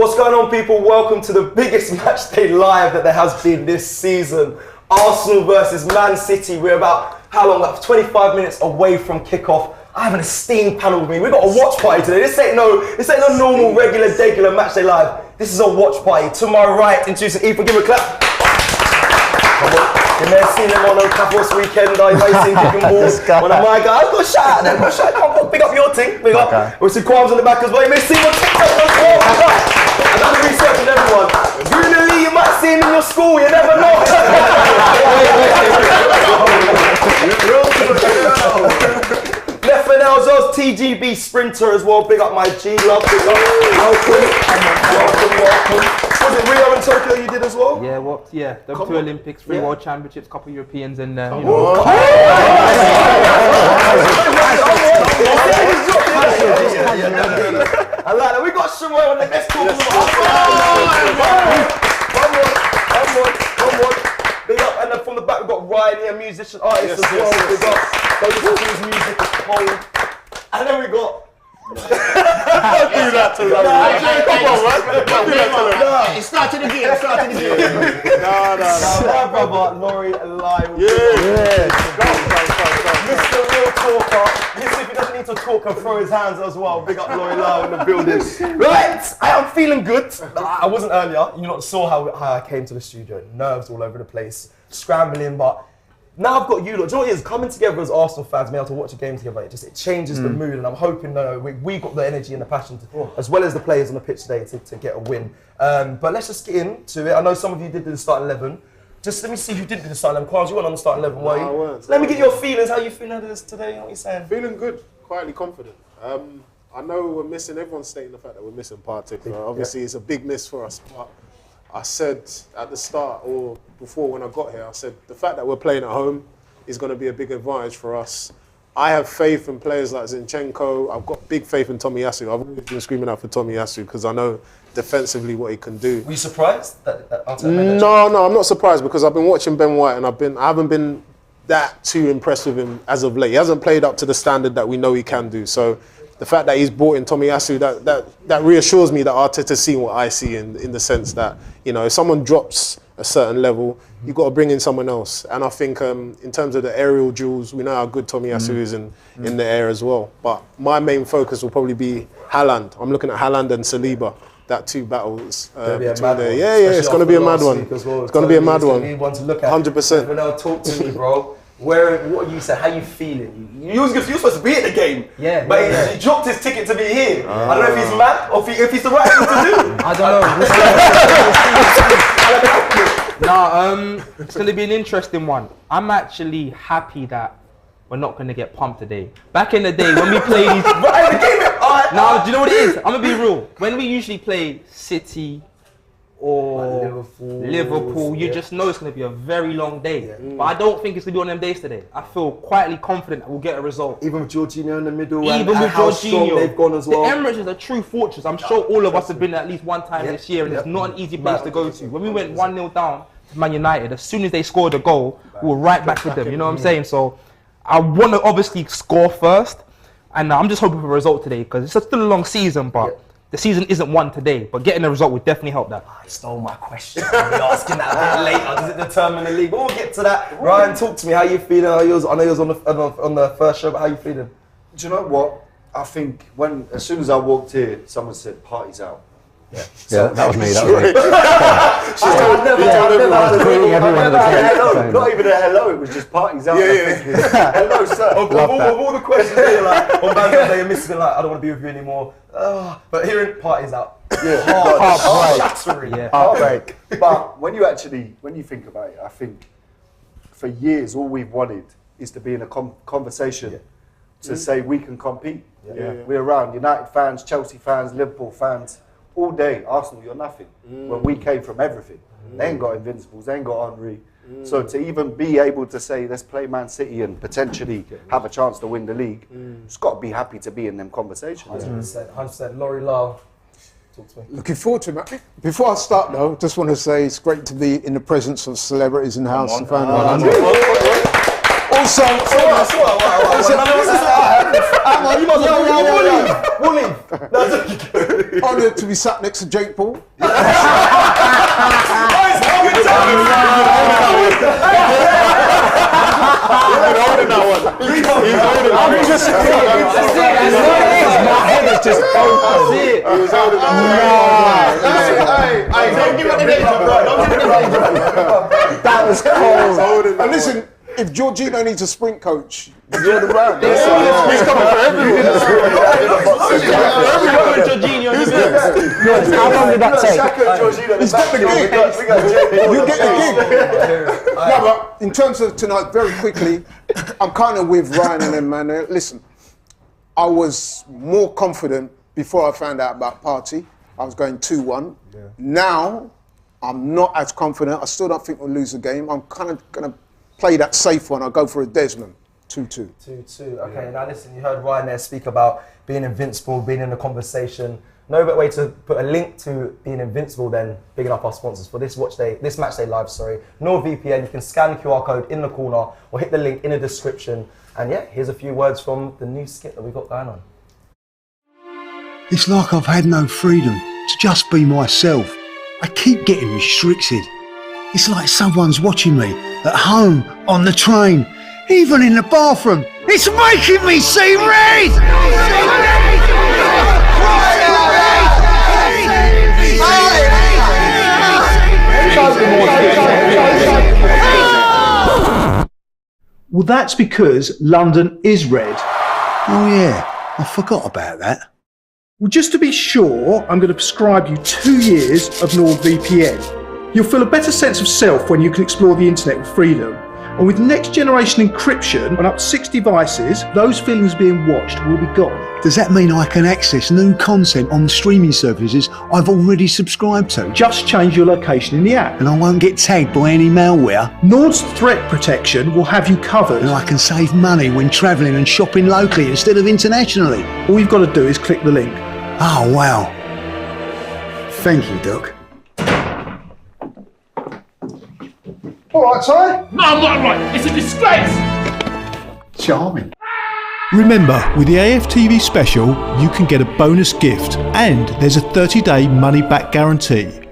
What's going on, people? Welcome to the biggest match day live that there has been this season. Arsenal versus Man City. We're about, how long? About 25 minutes away from kickoff. I have an esteemed panel with me. We've got a watch party today. This ain't no normal, regular match day live. This is a watch party. To my right, introducing Ethan. Give him a clap. Come on. You may have seen him on Capos weekend. You may have seen kicking balls. One of my guys. Got a shout out there. Come on, big up your team. Big up. We see Kwame's on the back as well. You may see him on TikTok as well. I've done the research on everyone. Really, you might see him in your school. You never know. Nethaneel as well as TGB Sprinter as well. Big up my G Love. Big up. Welcome. Was it Rio and Tokyo you did as well? Yeah, the 2 Olympics, 3 World Championships, couple Europeans, and you know. I like that. We got Sheroy on the best talk. One more. Big up, and then from the back we've got Ryan here, musician, artist as well. Big up. Don't listen to his music, it's cold. And then we got. Don't do that to Laurie. Come on, man. Don't do that to Laurie. It started again. My brother, Laurie alive. Yeah. Mr. Real Talker. Listen, if he doesn't need to talk and throw his hands as well. Big up Laurie Lau in the building. Right, I am feeling good. I wasn't earlier. You lot saw how I came to the studio. Nerves all over the place, scrambling, but. Now I've got you lot. Do you know what it is? Coming together as Arsenal fans, being able to watch a game together, it changes the mood, and I'm hoping we got the energy and the passion, as well as the players on the pitch today to get a win. But let's just get into it. I know some of you did the starting 11. Just let me see who didn't do the starting 11. Kwame, you weren't on the starting 11, were you? I weren't. Let me get your feelings. How you feeling about this today? What are you saying? Feeling good, quietly confident. I know we're missing, everyone's stating the fact that we're missing Partey. Obviously, it's a big miss for us. But I said at the start, or before when I got here, I said the fact that we're playing at home is going to be a big advantage for us. I have faith in players like Zinchenko. I've got big faith in Tomiyasu. I've always been screaming out for Tomiyasu because I know defensively what he can do. Were you surprised that No, I'm not surprised because I've been watching Ben White and I haven't been that too impressed with him as of late. He hasn't played up to the standard that we know he can do. So the fact that he's brought in Tomiyasu, that reassures me that Arteta's seen what I see in the sense that, you know, if someone drops a certain level, you've got to bring in someone else. And I think in terms of the aerial duels, we know how good Tomiyasu is in the air as well. But my main focus will probably be Haaland. I'm looking at Haaland and Saliba. That 2 battles between there. Yeah, it's going to be a mad one. It's going to be a mad one. 100%. Now talk to me, bro. What you said? How you feeling? You was supposed to be at the game. Yeah. But he dropped his ticket to be here. I don't know if he's mad or if he's the right thing to do. I don't know. It's going to be an interesting one. I'm actually happy that we're not going to get pumped today. Back in the day when we played these... Right in the game. Now, do you know what it is? I'm going to be real. When we usually play City or Liverpool, you just know it's going to be a very long day. Yeah. But I don't think it's going to be one of them days today. I feel quietly confident that we'll get a result. Even with Jorginho in the middle, even with how Jorginho, strong they've gone as well. The Emirates is a true fortress. I'm sure all of us have been at least one time this year, and it's not an easy place to go to. When we went 1-0 down to Man United, as soon as they scored a goal, we were right back with them. You know what I'm saying? So I want to obviously score first, and I'm just hoping for a result today because it's still a long season, but the season isn't won today. But getting a result would definitely help that. I stole my question. I'll be asking that a bit later. Does it determine the league? But we'll get to that. Ryan, talk to me. How you feeling? I know you was on the first show, but how you feeling? Do you know what? I think as soon as I walked here, someone said party's out. Yeah, that was me. Not even a hello. It was just parties out. Hello, sir. Of all the questions, you're like, on Valentine's Day, you're missing like, I don't want to be with you anymore. But hearing parties out, heartbreak. But when you think about it, I think for years all we've wanted is to be in a conversation to say we can compete. We're around United fans, Chelsea fans, Liverpool fans. All day, Arsenal, you're nothing. When we came from everything. They ain't got Invincibles, they ain't got Henry. So to even be able to say, let's play Man City and potentially have a chance to win the league, it's got to be happy to be in them conversations. 100%. Laurie Lau, talk to me. Looking forward to it. Before I start though, just want to say it's great to be in the presence of celebrities in the house. Also, We'll leave. Honoured to be sat next to Jake Paul. I'm just my head is just open. Don't give it the name, bro. Don't give it the name. That was cold. And listen, if Jorginho needs a sprint coach, Jordan Brown. He's coming for everyone. How long did that take? He's got the gig. You get the gig. No, but in terms of tonight, very quickly, I'm kind of with Ryan and them, man. Listen, I was more confident before I found out about Partey. I was going 2-1. Yeah. Now, I'm not as confident. I still don't think we'll lose the game. I'm kind of going to play that safe one. I'll go for a Desmond. 2-2. 2-2. Okay, now listen, you heard Ryan there speak about being invincible, being in the conversation. No better way to put a link to being invincible than bigging up our sponsors for this match day live. NordVPN. You can scan the QR code in the corner or hit the link in the description. And yeah, here's a few words from the new skit that we've got going on. It's like I've had no freedom to just be myself. I keep getting restricted. It's like someone's watching me at home, on the train, even in the bathroom. It's making me see red! Well, that's because London is red. Oh yeah, I forgot about that. Well, just to be sure, I'm going to prescribe you 2 years of NordVPN. You'll feel a better sense of self when you can explore the internet with freedom. And with next generation encryption on up to 6 devices, those feelings of being watched will be gone. Does that mean I can access new content on the streaming services I've already subscribed to? Just change your location in the app. And I won't get tagged by any malware? Nord's threat protection will have you covered. And I can save money when travelling and shopping locally instead of internationally? All you've got to do is click the link. Oh wow. Thank you, Doc. All right, Ty. No, I'm not right. It's a disgrace. Charming. Remember, with the AFTV special, you can get a bonus gift and there's a 30-day money-back guarantee.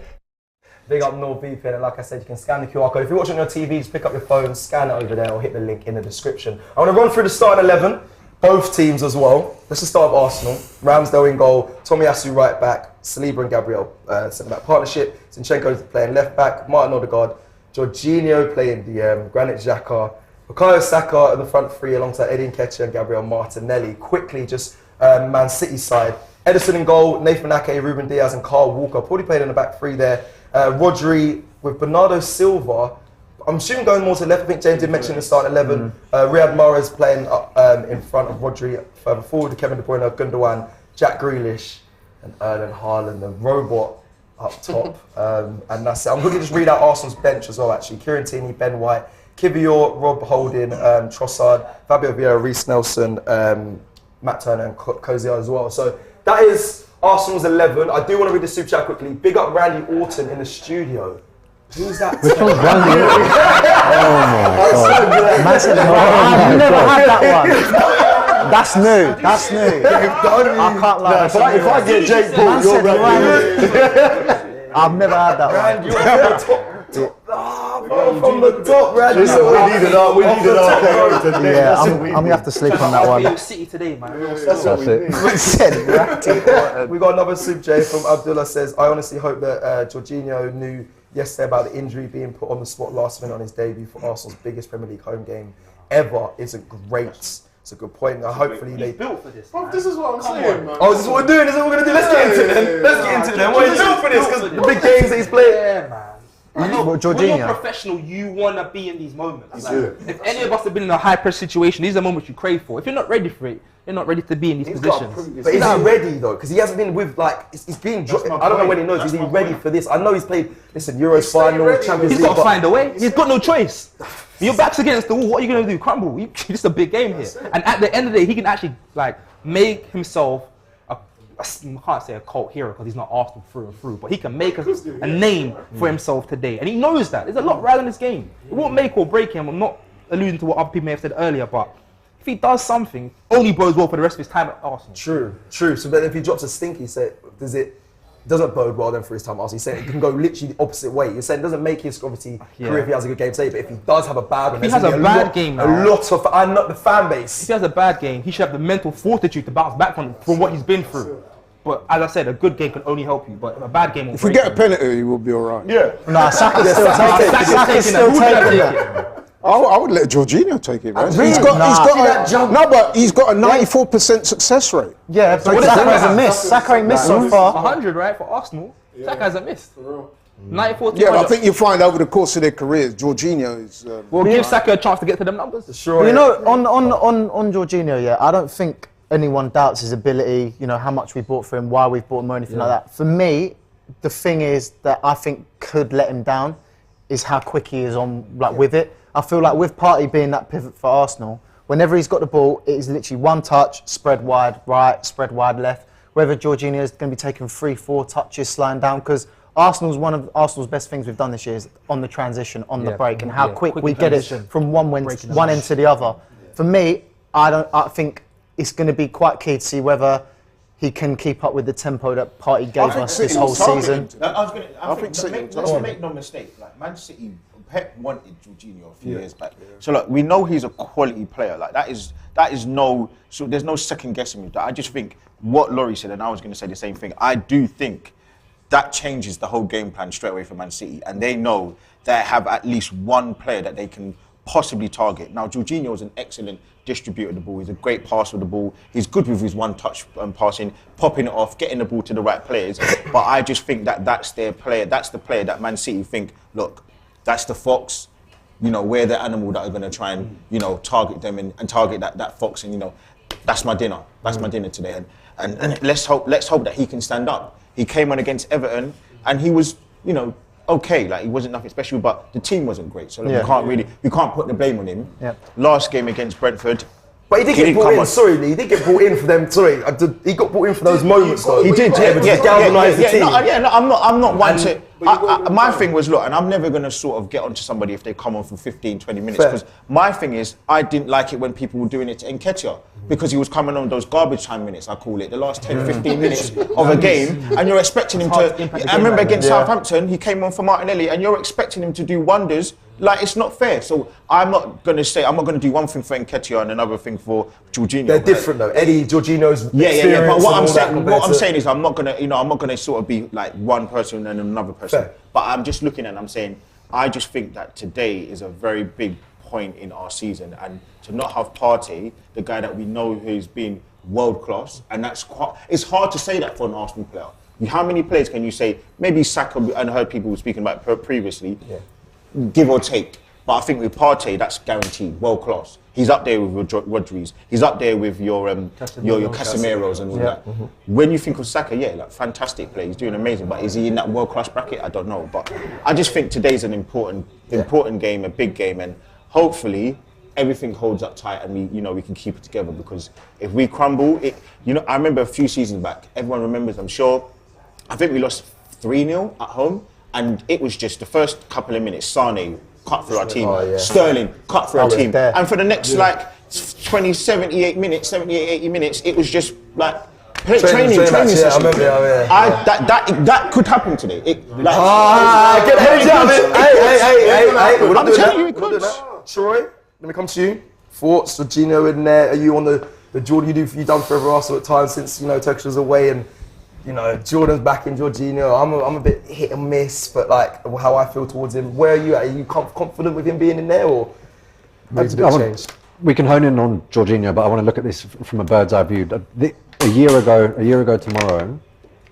Big up NordVPN, and like I said, you can scan the QR code. If you're watching on your TV, just pick up your phone, scan it over there, or hit the link in the description. I want to run through the starting 11, both teams as well. Let's just start with Arsenal. Ramsdale in goal, Tomiyasu right back, Saliba and Gabriel centre-back partnership, Zinchenko playing left back, Martin Odegaard, Jorginho playing DM, Granit Xhaka, Bukayo Saka in the front three alongside Eddie Nketiah and Gabriel Martinelli. Quickly, just Man City side. Ederson in goal, Nathan Ake, Ruben Diaz and Carl Walker. Probably played in the back three there. Rodri with Bernardo Silva. I'm assuming going more to the left. I think James did mention the start 11. Riyad Mahrez playing up in front of Rodri. Further forward, Kevin De Bruyne, Gundogan, Jack Grealish and Erling Haaland, the robot up top. And that's it. I'm going to just read out Arsenal's bench as well, actually. Kieran Tierney, Ben White, Kivior, Rob Holding, Trossard, Fabio Vieira, Reece Nelson, Matt Turner and Kozier as well. So that is Arsenal's 11. I do want to read the super chat quickly. Big up Randy Orton in the studio. Who's that? Which one's Randy Orton? I've never had that one. That's new. That's new. I can't lie. If I get Jake Paul, you're Randy. I've never had that one. From the top, Randy. This is what we needed. We needed our character today. Yeah, I'm gonna have to sleep on that one. City today, man. That's what we need. We got another super J from Abdullah says, I honestly hope that Jorginho knew yesterday about the injury being put on the spot last minute on his debut for Arsenal's biggest Premier League home game ever. Isn't great. It's a good point. Hopefully they built for this. Bro, this is what I'm saying, man. Oh, this is what we're doing. This is what we're gonna do. Let's get into it then. Let's get into it then. What are you built for this? Because the big games that he's playing. Yeah, man. When you're professional, you want to be in these moments. Like, If any of us have been in a high-pressure situation, these are the moments you crave for. If you're not ready for it, you're not ready to be in these positions. But is he ready though? Because he hasn't been with he's been. I don't know when he knows. Is he ready for this? I know he's played. Listen, Euros final, Champions League. He's got to find a way. He's got no choice. Your back's against the wall. What are you going to do? Crumble? It's a big game here. And at the end of the day, he can actually make himself. I can't say a cult hero because he's not Arsenal through and through, but he can make a name for himself today, and he knows that. There's a lot riding this game. It won't make or break him. I'm not alluding to what other people may have said earlier, but if he does something, only bodes well for the rest of his time at Arsenal. True. So then if he drops a stinky, doesn't bode well then for his time at Arsenal. He's saying it can go literally the opposite way. You're saying it doesn't make his career if he has a good game today, but if he does have a bad one, if he has a bad game now, a lot of the fan base. If he has a bad game, he should have the mental fortitude to bounce back from what he's been through. But as I said, a good game can only help you, but a bad game will If we get a penalty, he will be all right. Yeah. Nah, Saka's still taking it. I would let Jorginho take it, man. Really? He's got a 94% success rate. Yeah, but Saka hasn't missed. Saka ain't missed so far. 100, right, for Arsenal. Saka hasn't missed. 94. Yeah, but I think you find over the course of their careers, Jorginho is. We'll give Saka a chance to get to them numbers. Sure. You know, on Jorginho, yeah, I don't think anyone doubts his ability. You know how much we bought for him, why we've bought him, or anything like that. For me, the thing is that I think could let him down is how quick he is on with it. I feel like with Partey being that pivot for Arsenal, whenever he's got the ball, it is literally one touch, spread wide right, spread wide left. Whether Jorginho is going to be taking 3-4 touches, slowing down, because one of Arsenal's best things we've done this year is on the transition, on the break, and how quick we get it from one end to the other. For me, I think it's going to be quite key to see whether he can keep up with the tempo that Partey gave us this whole season. Let's make no mistake. Like Man City, Pep wanted Jorginho a few years back. So look, we know he's a quality player. Like there's no second guessing with that. I just think what Laurie said, and I was going to say the same thing. I do think that changes the whole game plan straight away for Man City, and they know they have at least one player that they can possibly target. Now, Jorginho is an excellent distributor of the ball. He's a great passer of the ball. He's good with his one-touch passing, popping it off, getting the ball to the right players. But I just think that's their player. That's the player that Man City think, look, that's the fox. You know, we're the animal that are going to try and, target them and target that fox. And, that's my dinner. That's my dinner today. And let's hope that he can stand up. He came on against Everton and he was, okay, like he wasn't nothing special, but the team wasn't great. So we can't put the blame on him. Yeah. Last game against Brentford. But he did get brought in. Sorry, he did get brought in for them. Sorry, he got brought in for those moments though. He did. Galvanise the team. I'm not one to. My thing was, look, and I'm never going to sort of get onto somebody if they come on for 15, 20 minutes. Because my thing is, I didn't like it when people were doing it to Nketiah. Because he was coming on those garbage time minutes, I call it, the last 10, 15 minutes of a game. And you're expecting him to... I remember against Southampton, he came on for Martinelli, and you're expecting him to do wonders. Like, it's not fair. So I'm not going to do one thing for Nketiah and another thing for Jorginho. They're different though. Eddie, Jorginho's experience. But what I'm saying is I'm not going to sort of be like one person and another person. Fair. But I'm just looking and I'm saying, I just think that today is a very big point in our season, and to not have Partey, the guy that we know who's been world class, and it's hard to say that for an Arsenal player. How many players can you say? Maybe Saka, and I heard people speaking about previously, give or take. But I think with Partey, that's guaranteed, world class. He's up there with Rodriguez. He's up there with your Casemiros and all that. Mm-hmm. When you think of Saka, fantastic player. He's doing amazing. But is he in that world class bracket? I don't know. But I just think today's an important game, a big game, and hopefully everything holds up tight and we can keep it together, because if we crumble, I remember a few seasons back, everyone remembers, I'm sure, I think we lost 3-0 at home, and it was just the first couple of minutes, Sane cut through our team, Sterling cut through our team, and for the next 78, 80 minutes, it was just like training session. That could happen today. Get the heads out of it. Hey, I'm telling you, it could. Sheroy, let me come to you. Thoughts, Jorginho in there? Are you on the Jordan you've done forever Arsenal at times since Turkish was away, and Jordan's back in Jorginho. I'm a bit hit and miss, but like how I feel towards him. Where are you at? Are you confident with him being in there, or has it changed? We can hone in on Jorginho, but I want to look at this from a bird's eye view. A year ago tomorrow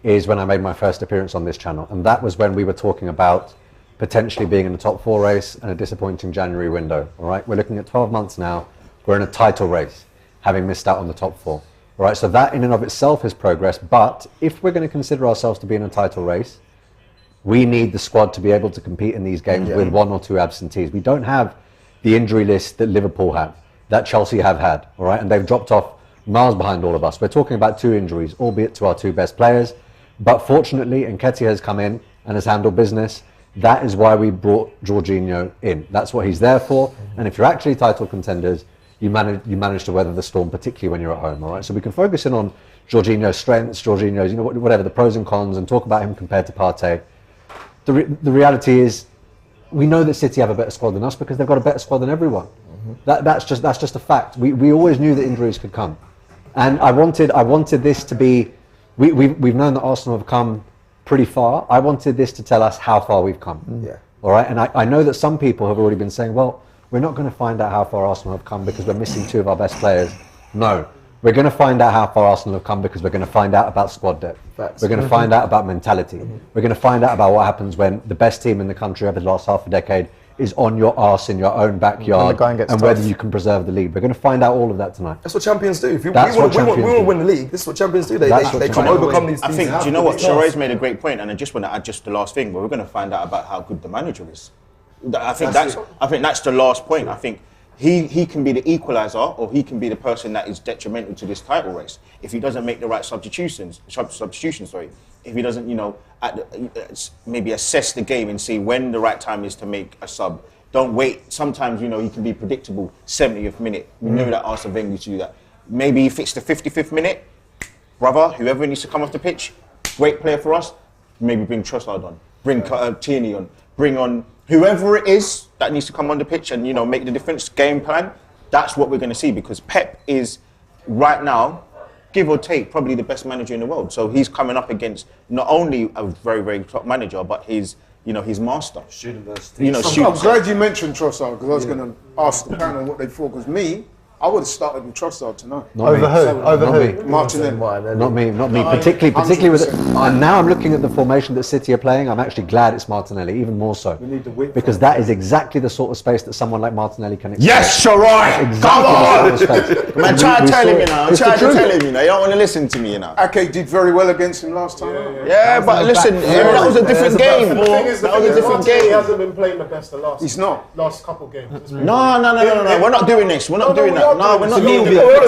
is when I made my first appearance on this channel, and that was when we were talking about potentially being in the top 4 race and a disappointing January window. All right, we're looking at 12 months now. We're in a title race, having missed out on the top 4. All right, so that in and of itself is progress. But if we're going to consider ourselves to be in a title race, we need the squad to be able to compete in these games with 1 or 2 absentees. We don't have the injury list that Liverpool have, that Chelsea have had. All right, and they've dropped off miles behind all of us. We're talking about 2 injuries, albeit to our 2 best players. But fortunately, Nketiah has come in and has handled business. That is why we brought Jorginho in. That's what he's there for. And if you're actually title contenders, you manage to weather the storm, particularly when you're at home. All right, so we can focus in on Jorginho's strengths, Jorginho's, whatever the pros and cons, and talk about him compared to Partey. The reality is, we know that City have a better squad than us because they've got a better squad than everyone. That's just a fact. We always knew that injuries could come, and I wanted this to be. We've known that Arsenal have come pretty far. I wanted this to tell us how far we've come. Yeah. All right, and I know that some people have already been saying, well, we're not going to find out how far Arsenal have come because we're missing 2 of our best players. No, we're going to find out how far Arsenal have come because we're going to find out about squad depth. Facts. We're going to find out about mentality. We're going to find out about what happens when the best team in the country over the last half a decade is on your arse in your own backyard, and whether you can preserve the lead. We're going to find out all of that tonight. That's what champions do. If we want to win the league, this is what champions do. They try to overcome these things. I think, do you know what? Sheroy's made a great point, and I just want to add just the last thing, but we're going to find out about how good the manager is. I think that's the last point. I think he can be the equaliser, or he can be the person that is detrimental to this title race if he doesn't make the right substitutions. If he doesn't, maybe assess the game and see when the right time is to make a sub. Don't wait. Sometimes, he can be predictable. 70th minute. We know that Arsene Wenger used to do that. Maybe he fits the 55th minute. Brother, whoever needs to come off the pitch, great player for us. Maybe bring Trossard on. Bring Tierney on. Bring on whoever it is that needs to come on the pitch and, make the difference. Game plan. That's what we're going to see, because Pep is, right now, give or take, probably the best manager in the world. So he's coming up against not only a very, very top manager, but his master. I'm glad you mentioned Trossard, because I was going to ask the panel what they thought. Because I would have started with Trossard tonight. Over who? Martinelli. Not me. Particularly with it. And now I'm looking at the formation that City are playing. I'm actually glad it's Martinelli, even more so. We need the width. Because that is exactly the sort of space that someone like Martinelli can exploit. Yes, Sheroy! Come on! Man, try to tell him, you don't want to listen to me, Ake did very well against him last time. Yeah, but listen, that was a different game. That was a different game. He hasn't been playing the best the last. He's not. Last couple games. No. We're not doing this. We're not doing that. No, we're not doing I'm not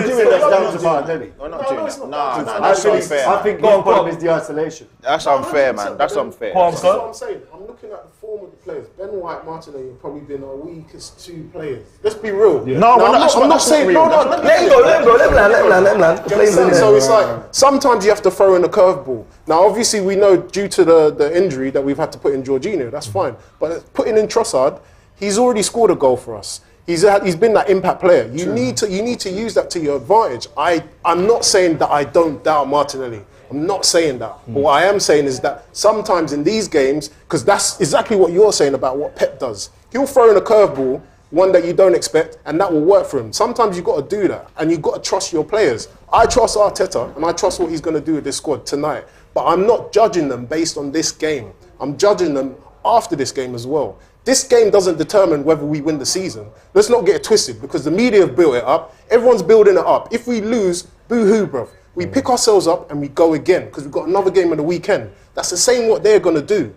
doing that down to Martinelli. We're not doing that. No, that's unfair. I think his problem is the isolation. That's unfair, man. That's unfair. That's what I'm saying. I'm looking at the form of the players. Ben White, Martinelli have probably been our weakest 2 players. Let's be real. No, I'm not saying. No, Let him go. Let him land. So it's like, sometimes you have to throw in a curveball. Now, obviously, we know due to the injury that we've had to put in Jorginho. That's fine. But putting in Trossard, he's already scored a goal for us. He's been that impact player. You need to use that to your advantage. I'm not saying that I don't doubt Martinelli. I'm not saying that. But what I am saying is that sometimes in these games, because that's exactly what you're saying about what Pep does. He'll throw in a curveball, one that you don't expect, and that will work for him. Sometimes you've got to do that, and you've got to trust your players. I trust Arteta, and I trust what he's going to do with this squad tonight. But I'm not judging them based on this game. I'm judging them after this game as well. This game doesn't determine whether we win the season. Let's not get it twisted, because the media have built it up. Everyone's building it up. If we lose, boo-hoo, bruv. We pick ourselves up and we go again, because we've got another game on the weekend. That's the same what they're going to do.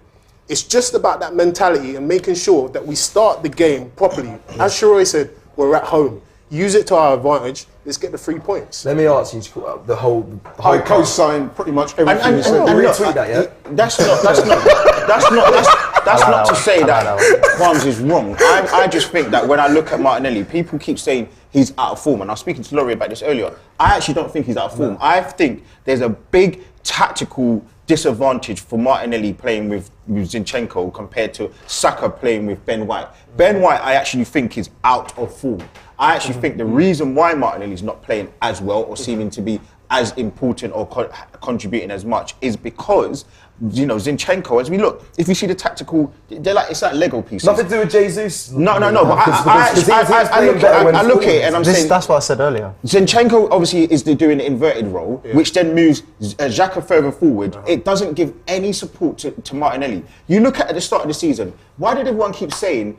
It's just about that mentality and making sure that we start the game properly. As Sheroy said, we're at home. Use it to our advantage. Let's get the 3 points. Let me ask you the whole I co-sign pretty much everything you said. And retweet that, yeah? That's not to say that Kwame is wrong. I just think that when I look at Martinelli, people keep saying he's out of form, and I was speaking to Laurie about this earlier. I actually don't think he's out of form. I think there's a big tactical disadvantage for Martinelli playing with Zinchenko compared to Saka playing with Ben White. Ben White, I actually think, is out of form. I actually think the reason why Martinelli's not playing as well or seeming to be as important or contributing as much is because, Zinchenko, as we look, if you see the tactical, it's like Lego pieces. Nothing to do with Jesus. No, but I look at it and I'm saying... That's what I said earlier. Zinchenko obviously is doing the inverted role, which then moves Xhaka further forward. It doesn't give any support to Martinelli. You look at the start of the season, why did everyone keep saying,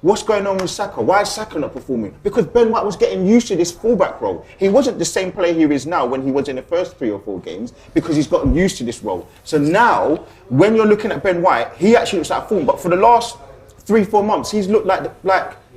what's going on with Saka? Why is Saka not performing? Because Ben White was getting used to this fullback role. He wasn't the same player he is now when he was in the first 3 or 4 games, because he's gotten used to this role. So now, when you're looking at Ben White, he actually looks out of form. But for the last 3-4 months, he's looked like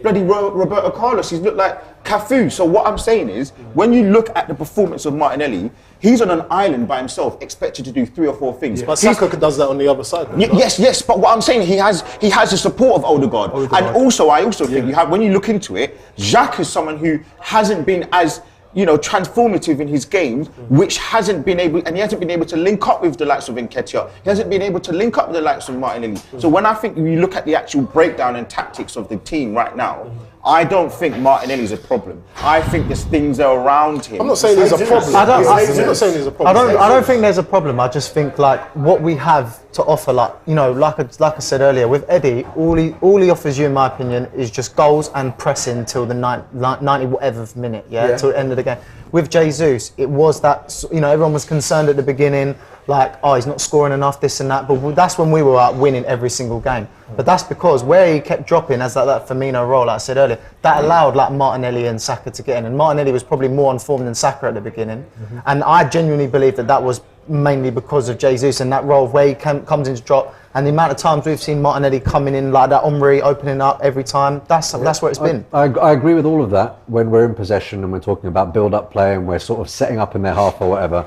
bloody Roberto Carlos. He's looked like Cafu. So what I'm saying is, when you look at the performance of Martinelli, he's on an island by himself, expected to do 3 or 4 things. But Saka does that on the other side. Yes. But what I'm saying, he has the support of Odegaard. And also, I also think you have, when you look into it, Jacques is someone who hasn't been as transformative in his games, which he hasn't been able to link up with the likes of Nketiah. He hasn't been able to link up with the likes of Martinelli. So when I think you look at the actual breakdown and tactics of the team right now, I don't think Martinelli's a problem. I think there's things around him. I'm not saying there's a problem. I'm not saying there's a problem. I don't think there's a problem. I just think like what we have to offer, like I said earlier, with Eddie, all he offers you, in my opinion, is just goals and pressing till the 90 whatever minute, till the end of the game. With Jesus, it was that everyone was concerned at the beginning, like, oh, he's not scoring enough, this and that. But that's when we were out winning every single game. But that's because where he kept dropping as that Firmino role, like I said earlier, that allowed like Martinelli and Saka to get in. And Martinelli was probably more on form than Saka at the beginning. And I genuinely believe that was mainly because of Jesus and that role where he comes in to drop. And the amount of times we've seen Martinelli coming in like that, Omri opening up every time, that's where it's been. I agree with all of that when we're in possession and we're talking about build-up play and we're sort of setting up in their half or whatever.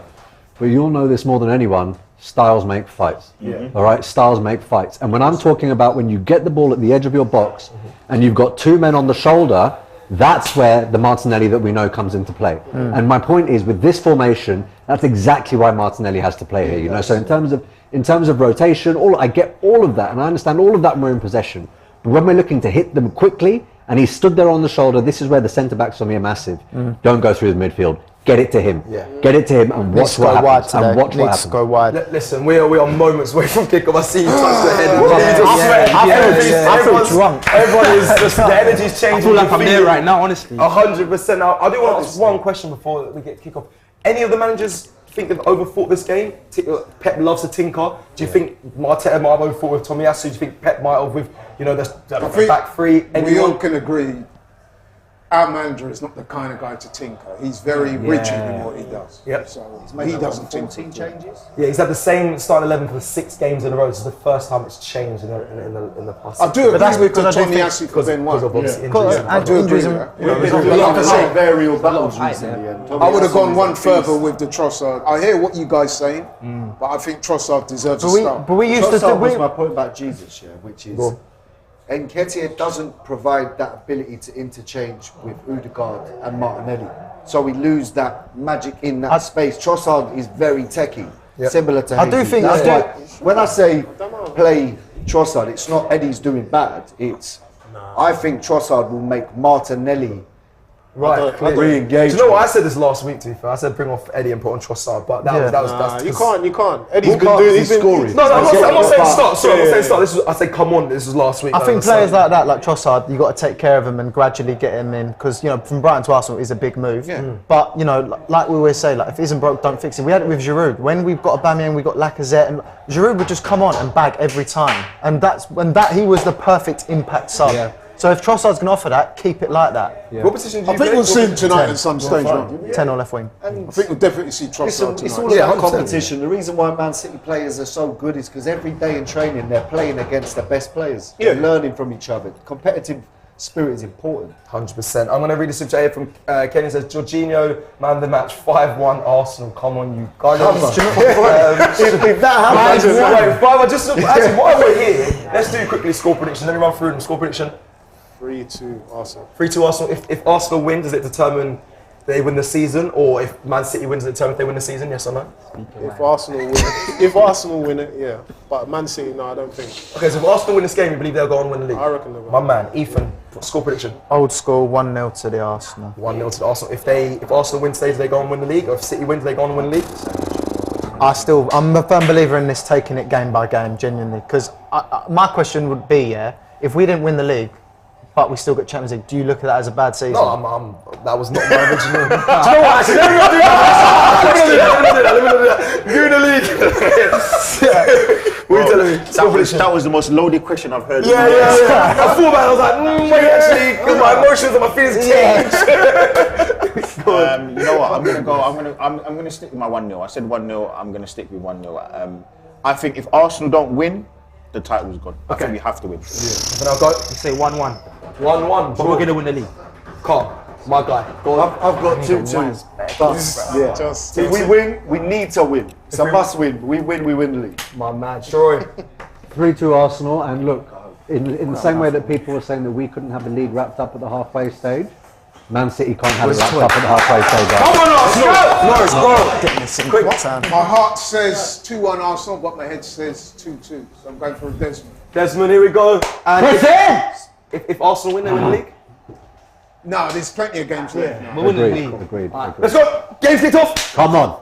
But you'll know this more than anyone, styles make fights. All right, styles make fights. And when I'm talking about when you get the ball at the edge of your box and you've got 2 men on the shoulder, that's where the Martinelli that we know comes into play. And my point is, with this formation, that's exactly why Martinelli has to play here. So in terms of rotation, I get all of that, and I understand all of that when we're in possession. But when we're looking to hit them quickly, and he stood there on the shoulder, this is where the centre backs for me are massive. Don't go through the midfield. Get it to him. Get it to him and watch what happens. And watch what happens. Go wide. Listen, we are moments away from kickoff. I see you touch the head. I feel drunk. Everyone is just, the energy's changing. I feel like I'm there right now, honestly. 100%. Now, I do want to ask one question before we get kick off. Any of the managers think they've overthought this game? Pep loves to tinker. Do you think Arteta might have overthought with Tomiyasu? Do you think Pep might have with the back three? We all can agree. Our manager is not the kind of guy to tinker. He's very rigid in what he does. So he doesn't tinker. 14 changes? Yeah, he's had the same starting 11 for 6 games in a row. This is the first time it's changed in the past. I do agree with the Tomiyasu for Ben White. I do agree with that. Like I say, variable battles recently. I would have gone one further with the Trossard. I hear what you guys saying, but I think Trossard deserves a start. But we used to. Trossard was my point about Jesus, which is Nketiah doesn't provide that ability to interchange with Odegaard and Martinelli. So we lose that magic in that space. Trossard is very techie, similar to I do think that's why when I say play Trossard, it's not Eddie's doing bad. It's I think Trossard will make Martinelli re-engage. Do you know what I said this last week? To be fair, I said bring off Eddie and put on Trossard, but that's you can't. Eddie's been doing. He's been scoring. No, I'm not saying start. Sorry, I'm not saying start. I said come on. This was last week. I think players like that, like Trossard, you got to take care of him and gradually get him in because from Brighton to Arsenal is a big move. But like we always say, like if it isn't broke, don't fix it. We had it with Giroud. When we've got Aubameyang, we got Lacazette, and Giroud would just come on and bag every time, and he was the perfect impact sub. So if Trossard's going to offer that, keep it like that. What position do you I think we'll see him tonight at some stage. 10 or left wing. I think we'll definitely see Trossard tonight. It's all about competition. The reason why Man City players are so good is because every day in training they're playing against the best players. They're learning from each other. Competitive spirit is important. 100%. I'm going to read a super chat from Kenny. Says Jorginho, man of the match, 5-1 Arsenal. Come on, you guys. If that happens, actually, while we're here, let's do quickly score prediction. Let me run through them. Score prediction. 3-2 Arsenal. 3-2 Arsenal. If Arsenal win, does it determine they win the season, or if Man City wins, does it determine if they win the season? Yes or no? If Arsenal win it, yeah. But Man City, no, I don't think. Okay, so if Arsenal win this game, you believe they'll go on and win the league? I reckon they'll go. My man, Ethan, score prediction. Old school, 1-0 to the Arsenal. 1-0 to the Arsenal. If Arsenal win today, do they go on and win the league? Or if City wins, do they go on and win the league? I'm a firm believer in this, taking it game by game, genuinely. Because my question would be, if we didn't win the league, but we still got Champions League, do you look at that as a bad season? No, that was not my original. Do you know what? Actually, let me not do that. You're in the league. What are you telling me? That was the most loaded question I've heard. Yeah. I thought about it. I was like, wait, actually, because my emotions and my feelings change. You know what? I'm gonna stick with my 1-0. I said 1-0. I'm gonna stick with 1-0. I think if Arsenal don't win, the title's gone. I think we have to win. Then I'll go. You say 1-1. 1-1. But we're going to win the league. Calm. My guy. Go on. I've got 2-2. But if we win, we need to win. It's a must win. We win the league. My man. Sheroy. 3-2 Arsenal, and look, in the same way that people were saying that we couldn't have the league wrapped up at the halfway stage, Man City can't have it wrapped up at the halfway stage. Come on, Arsenal! Quick. My heart says 2-1 Arsenal, but my head says 2-2. So I'm going for a Desmond. Desmond, here we go. And if Arsenal win, they win the league. No, there's plenty of games left now. We're winning the league. Agreed. Let's go. Game's kicked off. Come on.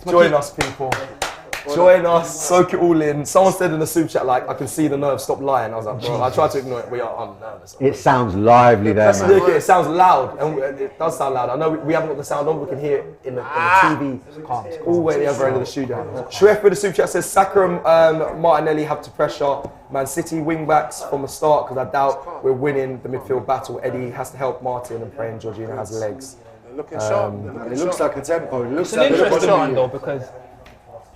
Join us, people. Join us. Soak it all in. Someone said in the super chat, like, I can see the nerves. Stop lying. I was like, bro, I tried to ignore it. I'm nervous. It sounds lively there, man. Look, it sounds loud, and it does sound loud. I know we haven't got the sound on, we can hear it in the TV. All the way at the other end of the studio. Shref with the super chat says, Saka and Martinelli have to pressure Man City wing backs from the start, because I doubt we're winning the midfield battle. Eddie has to help Martin, and praying Jorginho has legs. Looking sharp. It looks like a tempo. It looks It's an like interesting one, though, because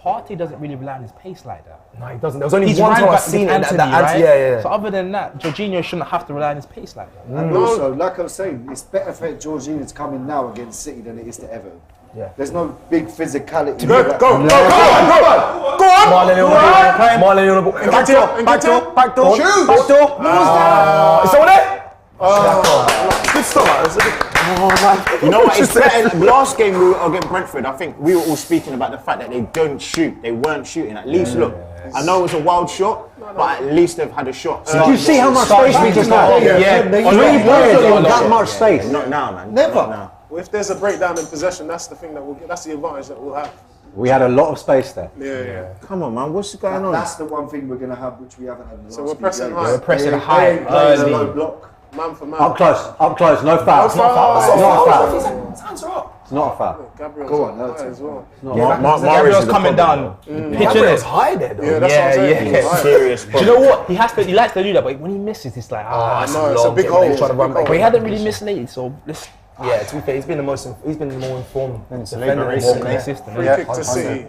Partey doesn't really rely on his pace like that. No, he doesn't. There was only He's one right time I've back seen with it. Anthony, That right? yeah. So other than that, Jorginho shouldn't have to rely on his pace like that. And also, like I was saying, it's better for Jorginho to come in now against City than it is to Everton. Yeah. There's no big physicality. Go on! Martinelli on the ball. Back door. Shoot! Back door. Is someone there? Good start. You know what? It's better. Last game we were against Brentford, I think we were all speaking about the fact that they don't shoot. They weren't shooting. At least look, I know it was a wild shot, but at least they've had a shot. Did you see how much space we just had? Yeah. Three players on that much space. Not now, man. Never. Not now. Well, if there's a breakdown in possession, that's the thing that we'll get. That's the advantage that we'll have. We had a lot of space there. Yeah. Come on, man. What's going on? That's the one thing we're going to have, which we haven't had in the So last we're pressing few high. games. We're pressing They high ain't playing a early. low block. Man for man. Up close, no foul. It's not a foul. Hands are up. It's not a foul. Gabriel's Go on, high that's as well. Gabriel's coming down. Gabriel's high there, though. Yeah, that's what I'm saying. Yeah. High. Serious Do you know what? He likes to do that, but when he misses, it's like, No, it's a big hole. Trying to run back. But he hadn't really missed lately, so let's Yeah, to be fair, he's been the more informed defender more recently. consistent. Free Yeah. kick to City.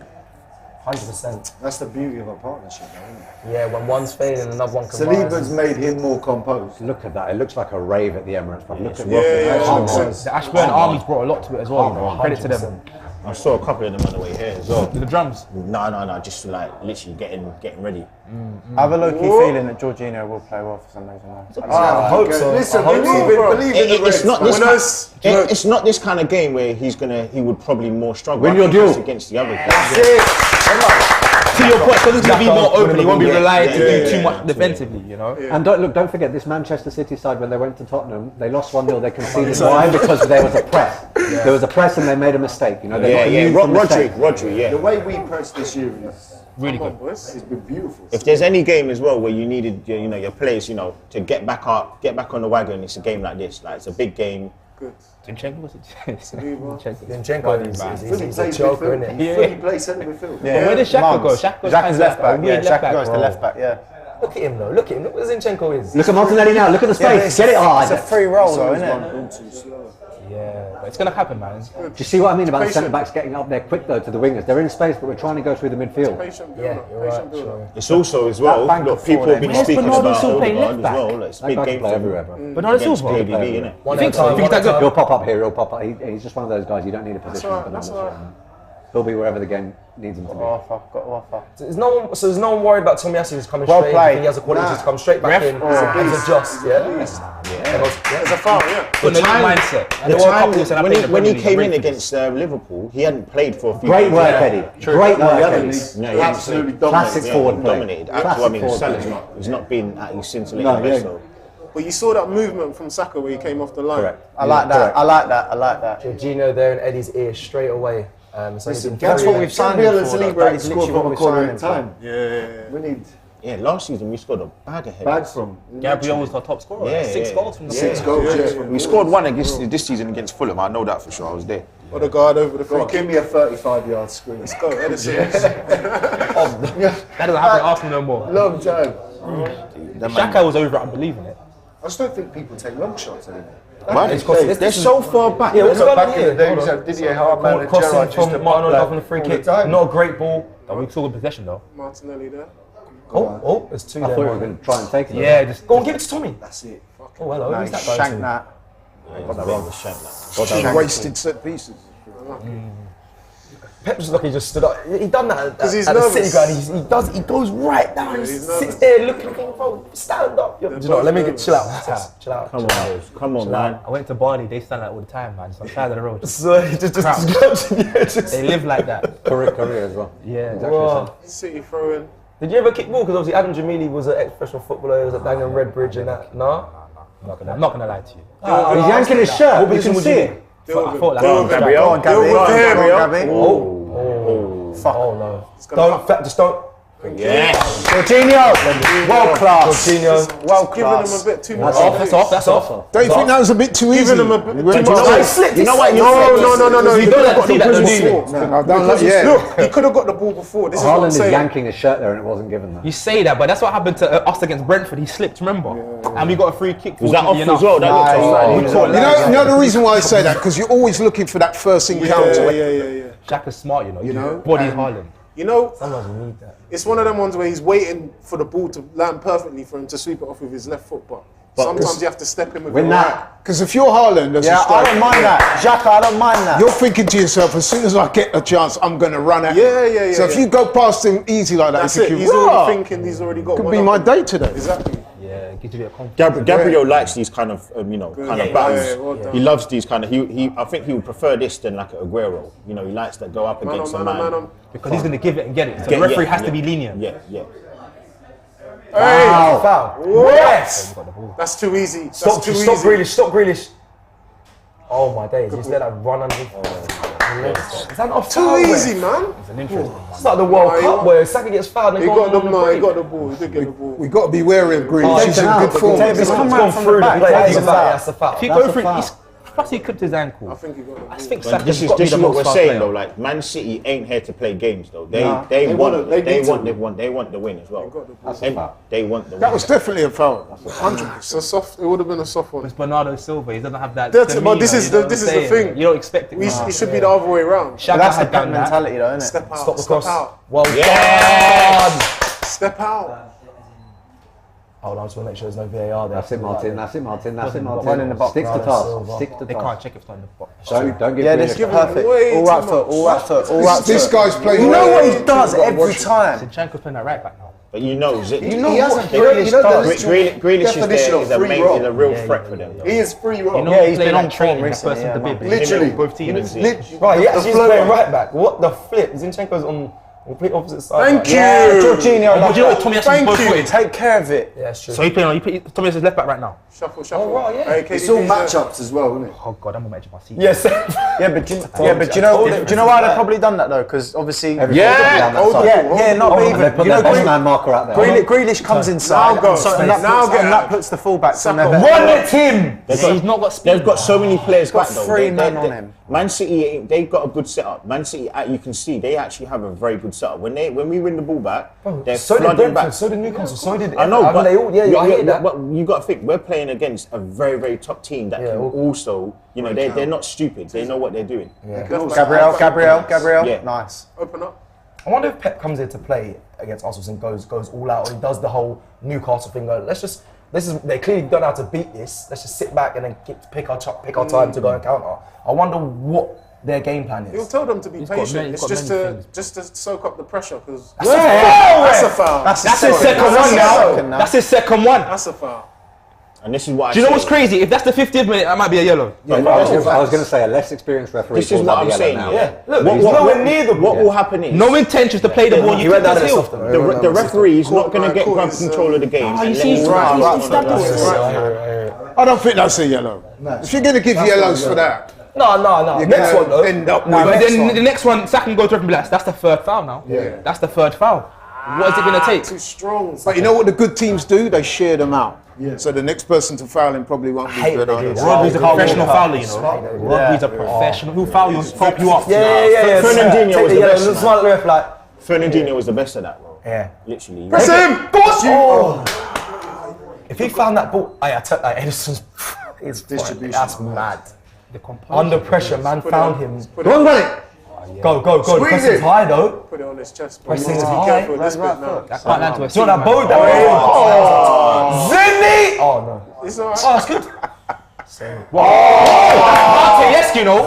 100%. That's the beauty of a partnership, isn't it? Yeah, when one's failing, another one can Saliba's made him more composed. Look at that. It looks like a rave at the Emirates. But look at The Ashburn Army's brought a lot to it as well. Credit to them. I saw a couple of them on the way here as well. The drums. No, just like literally getting ready. I have a low-key feeling that Jorginho will play well for some reason. I hope so. Listen, I hope so. believe in the Reds. It's not this kind of game where he would probably more struggle. Win I your think it's duel. against the other guys. That's it. To your point, because he's going to be more open, he won't be reliant to yeah, do too much defensively, you know? And don't forget this Manchester City side, when they went to Tottenham, they lost 1-0, they conceded. Why? Because there was a press. There was a press and they made a mistake. You know, they got used the mistake. Rodri, yeah. The way we press this year is Really good. it's been beautiful. If there's any game as well where you needed, your players, to get back up, get back on the wagon, it's a game like this. Like it's a big game. Good. Zinchenko was it? Zinchenko is Fully a plays joker, midfield. isn't He it? fully plays centre midfield. Yeah. Where does Xhaka go? Xhaka goes Xhaka's left back. Yeah, Weird left Xhaka back, goes to bro. left back. Yeah. Look at him though. Look at him. Look what Zinchenko is. Look at Martinelli now. Look at the space. Get it hard. It's a free roll though, isn't it? Gone too slow. Yeah, but it's going to happen, man. Do you see what I mean about the centre backs getting up there quick though to the wingers? They're in space, but we're trying to go through the midfield. Patient Yeah, builder. you're Patient right. builder. Sure. It's also as well. bank Look, of people four have been there. speaking Where's about Bernardo still playing Odegaard as left well. Like, it's a That big guy can game play for everywhere, him. bro. But not Against Silva. KDB, innit? One think at a so? time, Think one at a that time. He'll pop up here. He'll pop up. He's just one of those guys. You don't need a position. That's all right. He'll be wherever the game needs him to be. Got to offer. There's no one worried about Tomiyasu just coming Well straight played. in. He has a quality just come straight back in and adjust. Yeah. There's a foul, yeah. Got the mindset. And The the World Cup time he said, I when played he, when he the came in Premier League, against Liverpool, he hadn't played for a few Great games. work, Eddie. Great work, Eddie. No, he Absolutely absolutely dominated. Classic forward play. dominated. Classic I mean, forward Salah's play. he's not been at his scintillating No, best. yeah. So. But you saw that movement from Saka where he came off the line. Correct. I like that. I like that. Jorginho there in Eddie's ear straight away. It's only been That's what we've signed him Gabriel and for. Saliba That had is scored literally from what a we've corner signed in him for. time. Yeah. We need Yeah, last season we scored a bag of headers. bags from. Gabriel was our top scorer. Yeah, 6 yeah. goals from the 6 goals. Yeah. We scored one against this season against Fulham. I know that for sure. I was there. Odegaard over the free Go on, give kick. me a 35-yard screen. Let's go, Edison. That doesn't happen at Arsenal no more. Long time. Xhaka was over it, I'm believing it. I just don't think people take long shots anymore. They're so far back. Yeah, what's going on Back in here? the days of Didier Hardman and Gerrard Crossing used to from Martin pop Odegaard from the that free all the kick. time. Not a great ball. But we saw good possession though. Martinelli there. Oh, there's two I there. thought you were man. going to try and take it. Yeah, just Go on, give it to Tommy. That's it. Oh, hello. Who's that guy? Shank to? that. Got that wrong with Shank. Got that Two wrong. wasted set pieces. Pep just look, he just stood up. He done that at he's the nervous. City ground. He goes right down. He he's sits nervous. there looking, bro, stand up. Yo, do you know what, let me get chill out. Chill out. Come on, boys. Come on, man. I went to Bali, they stand like all the time, man. Just on the side of the road. So he just They live like that. Career as well. Yeah, Exactly the same. City throwing. Did you ever kick ball? Because obviously Adam Jamili was an ex-professional footballer. He was at Bangor Redbridge and that. No? I'm not gonna lie to you. He's yanking his shirt. What You can position would see you it. I thought like Go on, Gabriel. Go on, Gabby. Deal with Go him, on, yo. Gabby. Fuck. Oh no. Just don't. Yeah. Jorginho, world class. Jorginho. World Giving him class. a bit too much. That's off. Don't you think that was a bit too easy? Giving him a bit too much. You know what? No. You He don't could like have to see got that, the don't you? ball before. I've done that, yeah. Look, he could have got the ball before. This is what I'm Haaland is saying. yanking his shirt there and it wasn't given that. You say that, but that's what happened to us against Brentford. He slipped, remember? And we got a free kick. Was that off fortunately as well? That looked offside. He caught You know the reason why I say that? Because you're always looking for that first encounter. Yeah. Jack is smart, you know. You know? Body's Haaland. You know, Sometimes you need that. it's one of them ones where he's waiting for the ball to land perfectly for him to sweep it off with his left foot. But sometimes you have to step in with Win your that. right. Because if you're Haaland as a Yeah, I striker, don't mind that. Xhaka, I don't mind that. you're thinking to yourself, as soon as I get a chance, I'm going to run at him. Yeah. So if you go past him easy like that, That's you're it. thinking, He's "Rah, already thinking he's already got could one be up. my day today. Exactly. Yeah, it gives you a bit of confidence. Gabriel likes these kind of, battles. Yeah, well done. He loves these kind of. I think he would prefer this than like an Aguero. You know, he likes to go up against a man. Because he's going to give it and get it. So Yeah, the referee yeah, has yeah. to be lenient. Yeah. Wow. Foul. Yes. That's too easy. That's Stop too easy. Stop Grealish. Oh my days. He's let that run underneath. Is that not a Too foul? easy, man. It's an interesting one. It's like the World No, Cup where Saka gets fouled and He they got the on no, he break. got the ball. He did get the ball. We've got to be wary of Grealish. He's in good form. He's come It's round gone from through the the back. play. That's a foul. That's a foul. If you That's go a through, foul. plus he clipped his ankle. I think he got the ball. I think But Saka's this is got to be the what most we're fast saying player. though. Like Man City ain't here to play games though. They They want need the win as well. That's a foul. They want the win. That was definitely a foul. 100%. It's a soft. It would have been a soft one. It's Bernardo Silva. He doesn't have that. That's it, but this demeanor, is you know the- this what is I'm the saying? thing. You don't expect it. It should be the other way around. Xhaka That's the had Pep done that. mentality, though, isn't it? Step out. Stop the Step cross. out. Well Yeah. done. Step out. Hold on, I just want to make sure there's no VAR there. That's it, Martin. That's it, Martin. One in the box. Stick to task. Stick to They can't task. check if it's not in the box. Don't give Yeah, Grealish this is that. perfect. way All right too foot, much. all right foot, all right This foot. guy's playing. You know what he way does too every much. time? Zinchenko's playing that right back now. But you know, He Grealish hasn't is definition of there. free Is roll. a real threat for them. He is free roll. You know, Yeah, he he's played been like on training. form That person recently, to yeah, bib. man. Literally. both teams. Right, yeah, he's flow. playing right back. What the flip? Zinchenko's on the complete opposite side. Thank Like, you. Yeah, Jorginho, But you know what, Tommy has to be both footed. Take care of it. Yeah, it's true. So he playing on. Tommy is left back right now. Shuffle. Oh, right, yeah. Hey, It's KDB all 's there. matchups as well, isn't it? Oh God, I'm gonna match my seat. Yes. Yeah, but do you know why they've probably done that though? Because obviously, Every time they go down that side. yeah, not And they even. put You know, their best man marker out there. Grealish comes inside, Now go. and Now get that out. puts the fullbacks on their Saka. back. Run it, him. He's not got speed. They've got so many players got back though. three men on him. Man City, they've got a good setup. Man City, you can see they actually have a very good setup. When we win the ball back, they're So did flooding back. Brentford, so did Newcastle, so did. I know, but they all. Yeah, I hear that. But you got to think we're playing against a very, very top team that Yeah, can also, you know, they're not stupid. They know what they're doing. Gabriel, Yeah. nice. Open up. I wonder if Pep comes here to play against Arsenal and goes all out, or he does the whole Newcastle thing. They clearly don't know how to beat this. Let's just sit back and then pick our time to go and counter. I wonder what their game plan He'll is. tell them to be patient. got It's many things. just to soak up the pressure because That's that's a foul. That's his second one now. That's his second one. That's a foul. And this is what Do you know what's crazy? If that's the 50th minute, that might be a yellow. I was going to say a less experienced referee. This is calls what out I'm the yellow saying. now. Yeah. Look, he's nowhere near the ball. What will happen is No intentions to play the ball. He You went kick down the a heel. softer. the referee is not going to Court, get court grab is, control of the game. you and see, let he's him right, run. right, right. I don't think that's a yellow. If you're going to give yellows for that, No. you're Next gonna one though. end up But with then the next one, Saka can go to referee. That's the third foul now. Yeah. That's the third foul. What is it going to take? Too strong. But you know what the good teams do? They share them out. So the next person to foul him probably won't be hate good they on do it. that. Rodri's a Can't professional walk fouler, up. you know. Rodri's a professional. Who foul you? Help you up. Yeah. Fernandinho Take was the the yellow, best, look man. smart at the ref like. Fernandinho was the best of that, bro. Yeah. Literally. Press him. If he found that ball, Edison's distribution. That's mad. Under pressure, man found him. Go on, run it. Go. The Squeeze pressing's it. high though. Put it on his chest. Pressing Be is high. careful with this bit now. That can't land to a It's not that boat that Zinni! Oh no. It's all right. Oh, that's good. Yes, you know.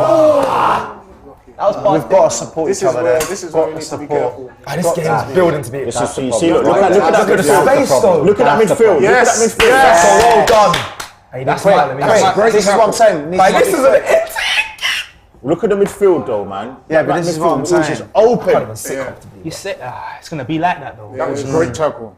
We've got to support This each is other where there. this is where we need to be careful. This game's building to be. This is, you see, look at that Space midfield. though. Look at that midfield. Yes, Look at that midfield. yes. So well done. Hey, that's smiling. This is what I'm saying. This is an Look at the midfield though, man. Yeah, but this is what I'm Midfield, which saying. is open. You said it's gonna be like that though. That was a great tackle.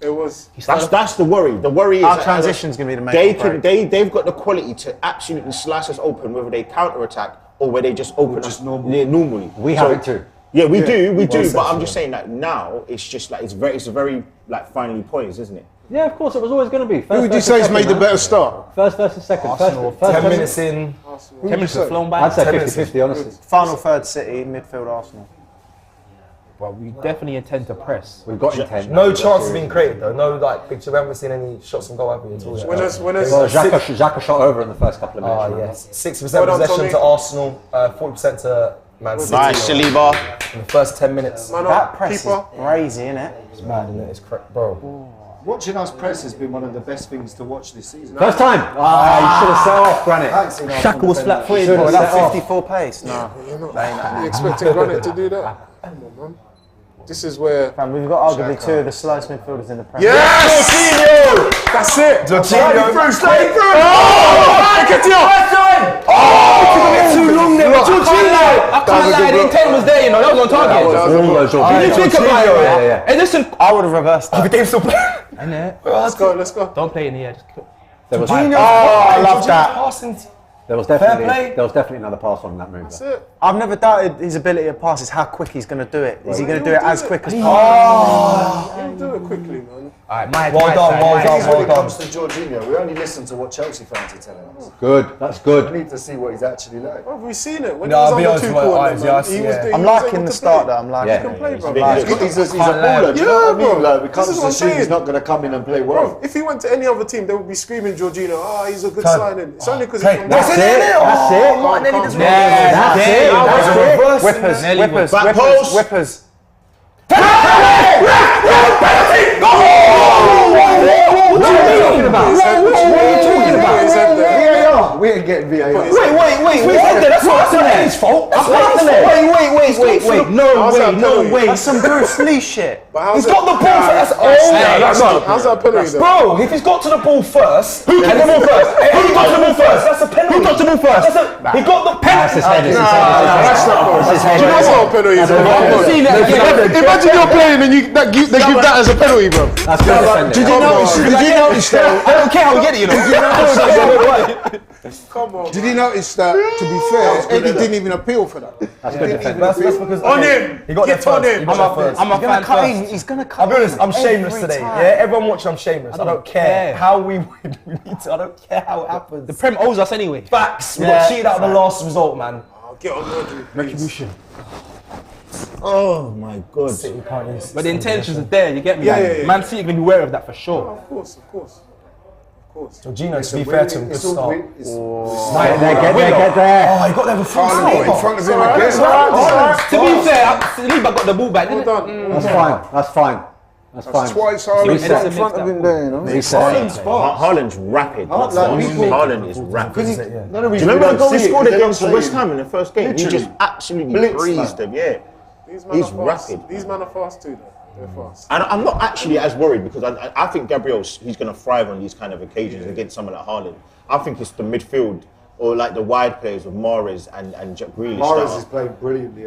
It was. That's the worry. The worry is Our that transition's going to be the main they can they've got the quality to absolutely slice us open, whether they counter attack or where they just open us normally. We have it too. Yeah, we do. But I'm just saying that now it's just like it's a very like finely poised, isn't it? Yeah, of course, it was always going to be. Who would you say has made the better start? First versus second. Arsenal, First 10 minutes in. 10 minutes have flown by. I'd say 10 minutes. 50-50, honestly. Final third City, midfield Arsenal. Well, we definitely intend to press. We've got intent. No chances being created though. No like picture. We haven't seen any shots on goal, have we? At all yet? Winners. Well, Xhaka shot over in the first couple of minutes. Oh remember? yes, 60% Well done, possession Tommy. to Arsenal, 40% to Man City. Nice, Saliba. In the first 10 minutes. Man That up, press keeper. is crazy, isn't it? It's mad, isn't it? It's bro. Watching us press has been one of the best things to watch this season. First time. Ah, you should have set off, Granite. Shaka was flat-footed, Should've bro. set That's off. 54 pace. No. You expecting Granite to do that? Come on, man. This is where. Man, we've got arguably two of the slowest midfielders in the Premier League. Yes! That's it! Jorginho. Slide through! Oh! Get you! Too long there, but I can't lie, the intent was there, you know. That was on target. All those Did Jorginho. you think about it, right? Yeah. And listen, I would have reversed that. The game's still playing. innit? Let's go. Don't play in the air. There was, I love that. there was play. definitely another pass on that move. That's it. I've never doubted his ability to pass. It's how quick he's going to do it. Is he going to do it as quick as possible? Do it quickly, man. Alright, my Well done, well When done. it comes to Jorginho, we only listen to what Chelsea fans are telling us. Good, that's We good. need to see what he's actually like. Have we seen it? When No, he I'll was be on honest the two with my corner, eyes, man, yeah, he was yeah. he I'm was liking able the to start play. though. I'm liking Yeah. it. He can play, bro. He's a baller. Do you know what I mean? Like, when it comes This is to what I'm shooting, he's saying. not going to come in and play well. Bro, if he went to any other team, they would be screaming Jorginho. Oh, he's a good Turn. signing. It's only because Hey, he's from that's there. it. That's it. Oh, and then he does Yeah, That's it. Whippers, whippers, Back whippers, post. whippers. What are you talking about? What are you talking about? VAR. We ain't getting VAR. Wait, that's not his fault. Wait, no How's that way. penalty? That's some Bruce Lee shit. But how's He's it? got the ball first. How's that penalty though? Bro, if he's got to the ball first, who got the ball first? Who got to the ball first? That's a penalty. Who got to the ball first? He got the penalty. That's not penalty. Do you know what's not a penalty? It's a I've penalty. seen that again. Imagine you're playing and they give that as a penalty, bro. That's good defending. Did you notice that? I don't care how we get it, you know. Come on. Did you notice that, to be fair, Eddie didn't even appeal for that? That's good defending. That's because On him. He got there Get on first. him. He got there first. I'm a fan first. He's going to cut I'll be honest, I'm shameless every today. time. Yeah, everyone watching, I'm shameless. I don't care care. how we win. We need to. I don't care how it happens. The Prem owes us anyway. Facts. We got cheated out of the last result, man. Get on Rodri. Retribution. Oh my god. City can't use. But the intentions are there, you get me? Yeah, Like, yeah, yeah. Man City are going to be aware of that for sure. Of course. Jorginho, to be fair to him, good start. Get there. Oh, he got there before. Haaland got in front of him again. To be fair, Saliba got the ball back, didn't it? That's fine. That's fine. That's fine. Twice Haaland Reset. got in front of him there, you know. Reset. Haaland's rapid. Haaland is rapid. Do None of you remember the goal he scored against West Ham in the first game? He just absolutely breezed them, yeah. He's rapid. These men are fast too, though. They're fast. And I'm not actually as worried because I think Gabriel's he's going to thrive on these kind of occasions against someone like Haaland. I think it's the midfield or like the wide players with Mahrez and Grealish. Mahrez is playing brilliantly.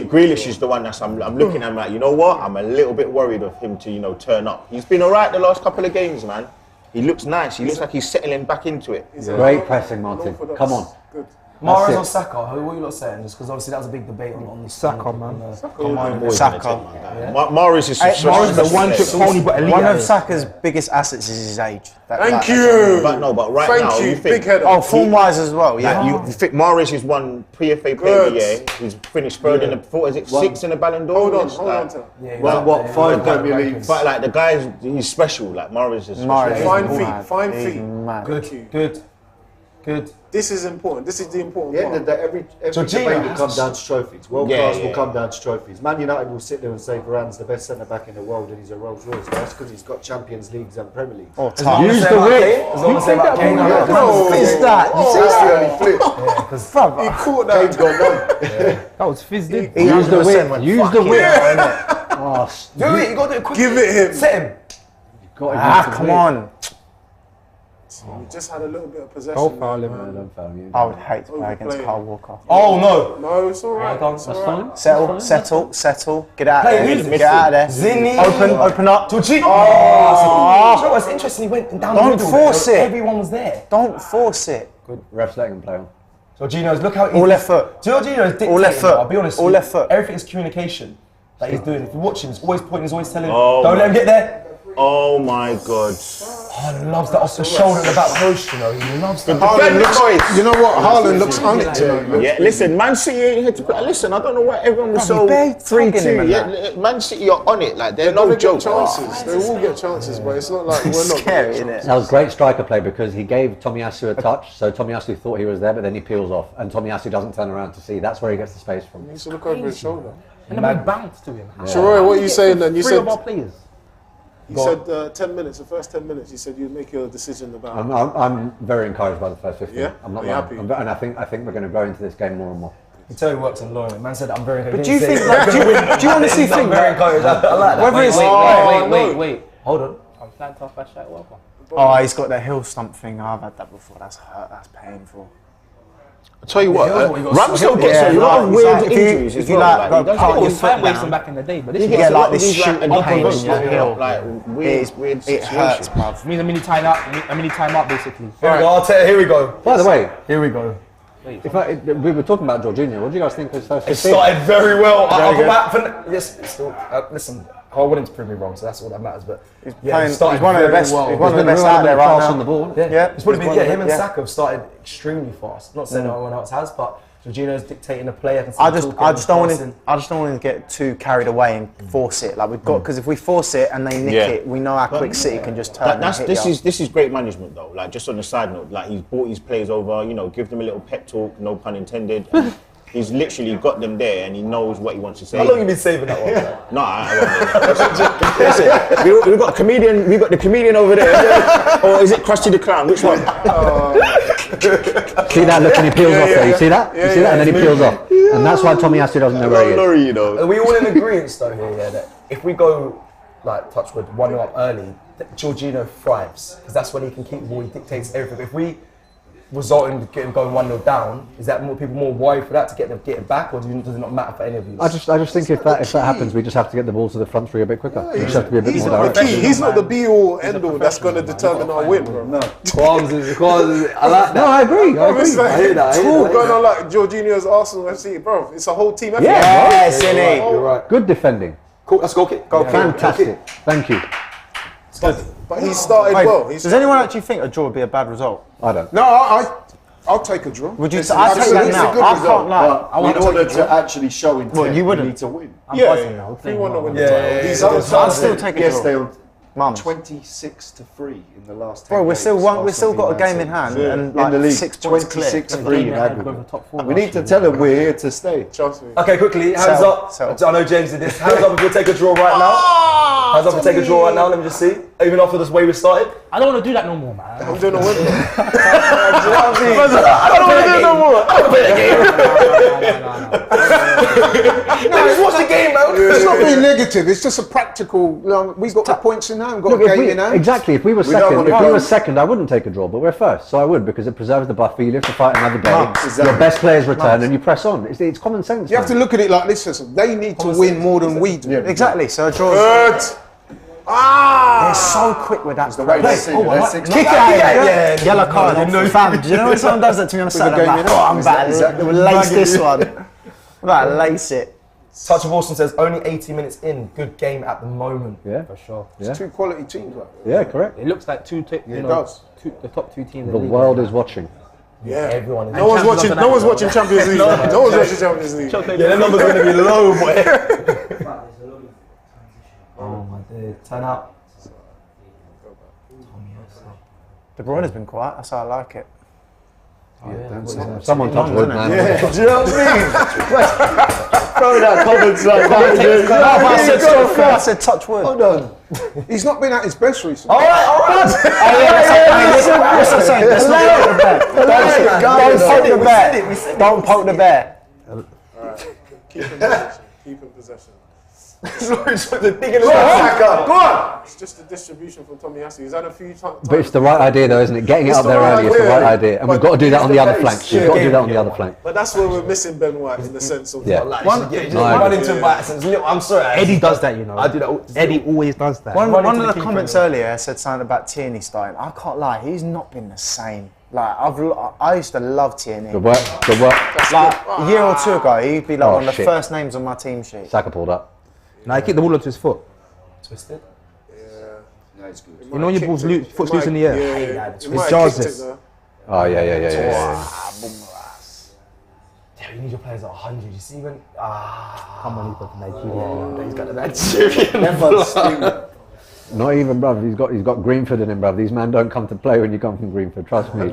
Grealish is the one that's I'm looking at him like, you know what? I'm a little bit worried of him to turn up. He's been alright the last couple of games, man. He looks nice. He looks like he's settling back into it. Great pressing, Martin. Come on. Good. Mahrez it. or Saka? What are you lot saying? Just because obviously that was a big debate on the Saka, man. Saka. Mahrez is Mahrez is a one-trick pony, but elite. One at of it. Saka's biggest assets is his age. Thank you. But right Thank now, you. you think Big header. Oh, form-wise as well, yeah. you think Mahrez is one PFA player of the year. He's finished third in the sixth in the Ballon d'Or. Hold on It's hold like- on to that. What 5 Premier Leagues. But like the guys, he's special. Like Mahrez is special. Mahrez. Fine He's feet. mad. Fine He's feet. mad. Good. Good. This is important. This is the important At the end part. of the day, every debate will come down to trophies. World class will come down to trophies. Man United will sit there and say Varane's the best centre back in the world and he's a Rolls Royce. That's because he's got Champions Leagues and Premier Leagues. Oh, Use the whip. As long as they about Kane. What is that? That's the only flip. He caught that. Kane's got none. That was fizz, dude. Use the whip. Use the whip. Do it. You got to do it quickly. Give it him. Set him. Come on. He just had a little bit of possession. Don't foul him. Don't foul you. I would hate to play against Overplayed. Carl Walker. Oh no. No, it's all right. Well It's done. all right. Settle. Get out of Play there. who's Get out of there. Zinni. Open up. Jorginho. Oh. You know what's interesting? He went down the Don't middle. force there. it. Everyone was there. Don't force it. Good. Ref's letting him play on. Jorginho's look how All left foot. Jorginho's dictating. All left foot. I'll be honest. All with you. left foot. Everything is communication that he's doing. If you watch him, he's always pointing. He's always telling. Oh Don't my- let him get there. Oh my God. Oh, he loves that off the shoulder and the back post. You know, he loves that. Defend the boys. You know what? Haaland looks on it tonight. Yeah, listen, Man City ain't here to play. Listen, I don't know why everyone was so Bro, he barely tugging him 3-2. and Yeah, Man City are on it. Like, they're They'll no get joke. chances. They will get chances, but it's not like we're not. Scary, isn't it? That was great striker play because he gave Tomiyasu a touch, so Tomiyasu thought he was there, but then he peels off, and Tomiyasu doesn't turn around to see. That's where he gets the space from. He needs to look over his shoulder. And then we bounced to him. Sheroy, what are you saying then? You Three said of our players. you said 10 minutes. The first 10 minutes, you said you'd make your decision about. I'm very encouraged by the first 15. Yeah? I'm not Are you lying. happy? And I think we're going to grow into this game more and more. You tell he works on Laurie. Man said I'm very. But do you think, like, do you honestly think very encouraged? I like that. whether it's Wait. Hold on. I'm flying to our first shot. Welcome. oh, he's got that heel stump thing. I've had that before. That's hurt. That's painful. I tell you what, you got Ramsdale gets a Yeah, lot of like, weird if you- injuries if as you well. like, Like, go he does plant get your all foot Time down. wasting back in the day, but this He is gets get a like lot of this these, shooting like, pain in unprovoked, your heel. like weird It hurts, situations. bruv. means a mini time up, basically. Here we go. I'll tell you. Here we go. By the way, Here we go. we were talking about Jorginho. What do you guys think of his first It 15? started very well. I'll go back for yes. Still, listen, I wanted to prove me wrong, so that's all that matters. But yeah, He's it started one of the very best. well. He's one of the There's best been a out there real right class now. on the ball. Yeah, it's probably been him and yeah. Saka have started extremely fast. Not saying no one else has, but Jorginho's dictating the play. I just don't want to get too carried away and force it. Like we've got, because if we force it and they nick Yeah. it, we know how quick City can just turn. This is great management though. Like just on the side note, like he's brought his players over. You know, give them a little pep talk. No pun intended. And he's literally got them there, and he knows what he wants to say. How long have you been saving that one? No, I listen, we got comedian. We got the comedian over there, or is it Krusty the Clown? Which one? See that look and he peels off there. You see that? You see that? And then he peels off. And that's why Tomiyasu doesn't know where he is. Laurie, you know. Are we all in agreement though here? Yeah, that if we go like touchwood 1-0 up early, that Jorginho thrives because that's when he can keep the ball. He dictates everything. But if we result in getting going 1-0 down, is that more people more worried for that to get it back, or does it not matter for any of you? I just think if that happens, we just have to get the ball to the front three a bit quicker. We just have to be a bit He's more not the direct. key. He's not the be all end all that's going to determine our win, bro. No. Kwame, I like that. No, I agree. It's like, I hear that, I hear talk that. going on like Jorginho's Arsenal FC, bro. It's a whole team effort. Yeah, silly. You're right. Good defending. Cool. Let's go kick. Go kick. Fantastic. Thank you. But he started well. Does anyone actually think a draw would be a bad result? I don't. No, I'll take a draw. Would you? Listen, I take that it's a now. good I result, can't lie. but in order to actually show intent, Well, you wouldn't. need to win. Yeah, If you want to win the Yeah, title, yeah, these yeah. other I'll still take a draw. Yesterday on Mums. 26-3 in the last 10 Bro, we've games, still Arsenal got a v game Man in hand City. and in like the league, 6 points clear. 26-3 in aggregate. top four We need to tell them we're here to stay. Trust me. Okay, quickly, hands up. Sell. I know James did this. Hands up if you'll take a draw right now. Hands up if you take a draw right now. Let me just see. Even after this way we started. I don't want to do that no more, man. I'm doing a win. I don't want to do it no more. I don't play that game. No, just watch the game, man. It's not being negative. It's just a practical. We've got the points in hand. We've got Look, a game in hand. exactly. If we were don't second, wanna I wouldn't take a draw, but we're first, so I would because it preserves the buffer. You live to fight another day. Exactly. Your best players return, and you press on. It's common sense. You have to look at it like this. Listen, they need to win more than we do. Exactly. So a draw. They're so quick with that. The way they see it, they're 6 Kick it out, yeah. Yellow card. Fam, do you know when someone does that to me on a Saturday? I'm like, oh, I'm about to lace this one. I'm about to lace it. Touch of Awesome says only 80 minutes in. Good game at the moment. Yeah, For sure. yeah, Two quality teams. Like. yeah, correct. It looks like the top two teams. in The league. world is watching. Yeah. Everyone is. No one's watching. No one's watching Champions League. No one's watching Champions League. Yeah, the numbers are going to be low, boy. Oh my dude, turn out. De Bruyne has been quiet. That's how I like it. Someone touch wood, man. Yeah, do you know what I mean? Throw that comments like that. I said touch wood. Hold on. He's not been at his best recently. All right. Don't poke the bear. Keep in possession. Go on. It's just the distribution from Tomiyasu. He's had a few times. But it's the right idea, though, isn't it? Getting it up there early is the right idea, and we've got to do that on the other flank. We've got to do that on the other flank. But that's where we're missing Ben White in the sense of Run into bats. I'm sorry. Eddie does that, you know. I do that. Eddie always does that. One of the comments earlier said something about Tierney starting. I can't lie, he's not been the same. Like I used to love Tierney. Good work. Like a year or two ago, he'd be like one of the first names on my team sheet. Saka pulled up. Now he kicked the ball onto his foot. Twisted. No, it's good. You know when your foot's loose in the air? It It jars kicked this. though. Oh, yeah. Yeah, you need your players at 100. You see when Come on, he's got Nigeria. he's got the Nigerian. Not even, bruv. He's got Greenford in him, bruv. These men don't come to play when you come from Greenford. Trust me.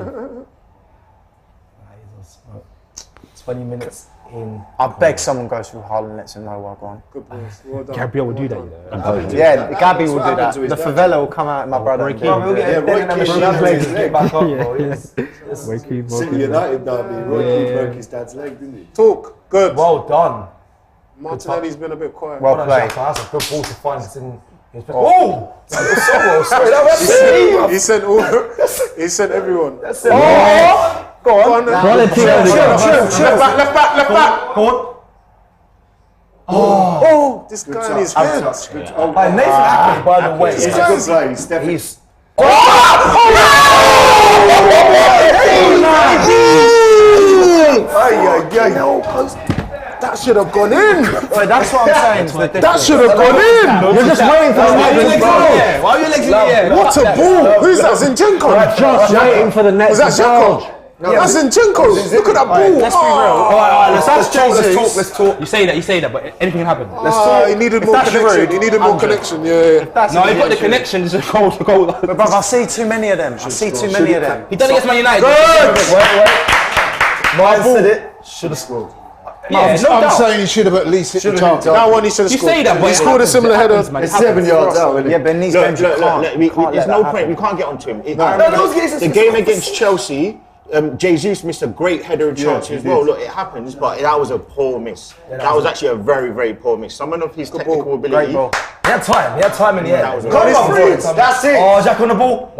20 minutes in. I beg someone goes through Harlan and lets him know where I'm going. Good boys. Well done. Gabriel will do that, you know. Yeah, Gabby will do happened that. to his The dad. favela will come out and my brother. Roy and Keane. do it. We'll get Roy Keane get back up, bro. City United derby. Roy Keane broke his dad's leg, didn't he? Talk. Good. Well done. Martinelli's been a bit quiet. Well played. That's a good ball to find. It's in. Oh! Sorry, that was He sent all. He sent everyone. That's it. Go on. Quality Left back. Go on. This guy in his head. Nathan Ake, by the way, He's a good player. He's stepping. he's That should have gone in. Wait, that's what I'm saying. That should have gone in. You're just waiting for the next goal. Why are you legs in the air? What a ball! Who's that? Zinchenko? Just waiting for the next Was that Zinchenko? That's Zinchenko. Look at that ball. Let's be real. let's talk. You say that, but anything can happen. He needed more connection. He needed more connection. Yeah. No, he got the connection. It's a goal to goal. But bruv, I see too many of them. I see too many of them. He done it against Man United. Mine said it. Should have scored. Yeah, no I'm doubt. saying he should have at least hit the target. That one he should have You scored. say that, but He it scored a happens, similar it header. happens, man. It's 7 yards out, isn't it? Yeah, but in these games you can't. There's no point. We can't get onto him. The game against Chelsea, Jesus missed a great header chance as well. Look, it happens, but that was a poor miss. That was actually a very, very poor miss. Someone of his technical ability. He had time in the That end. was a Come very- on, bro. That's it. Oh, Jack on the ball.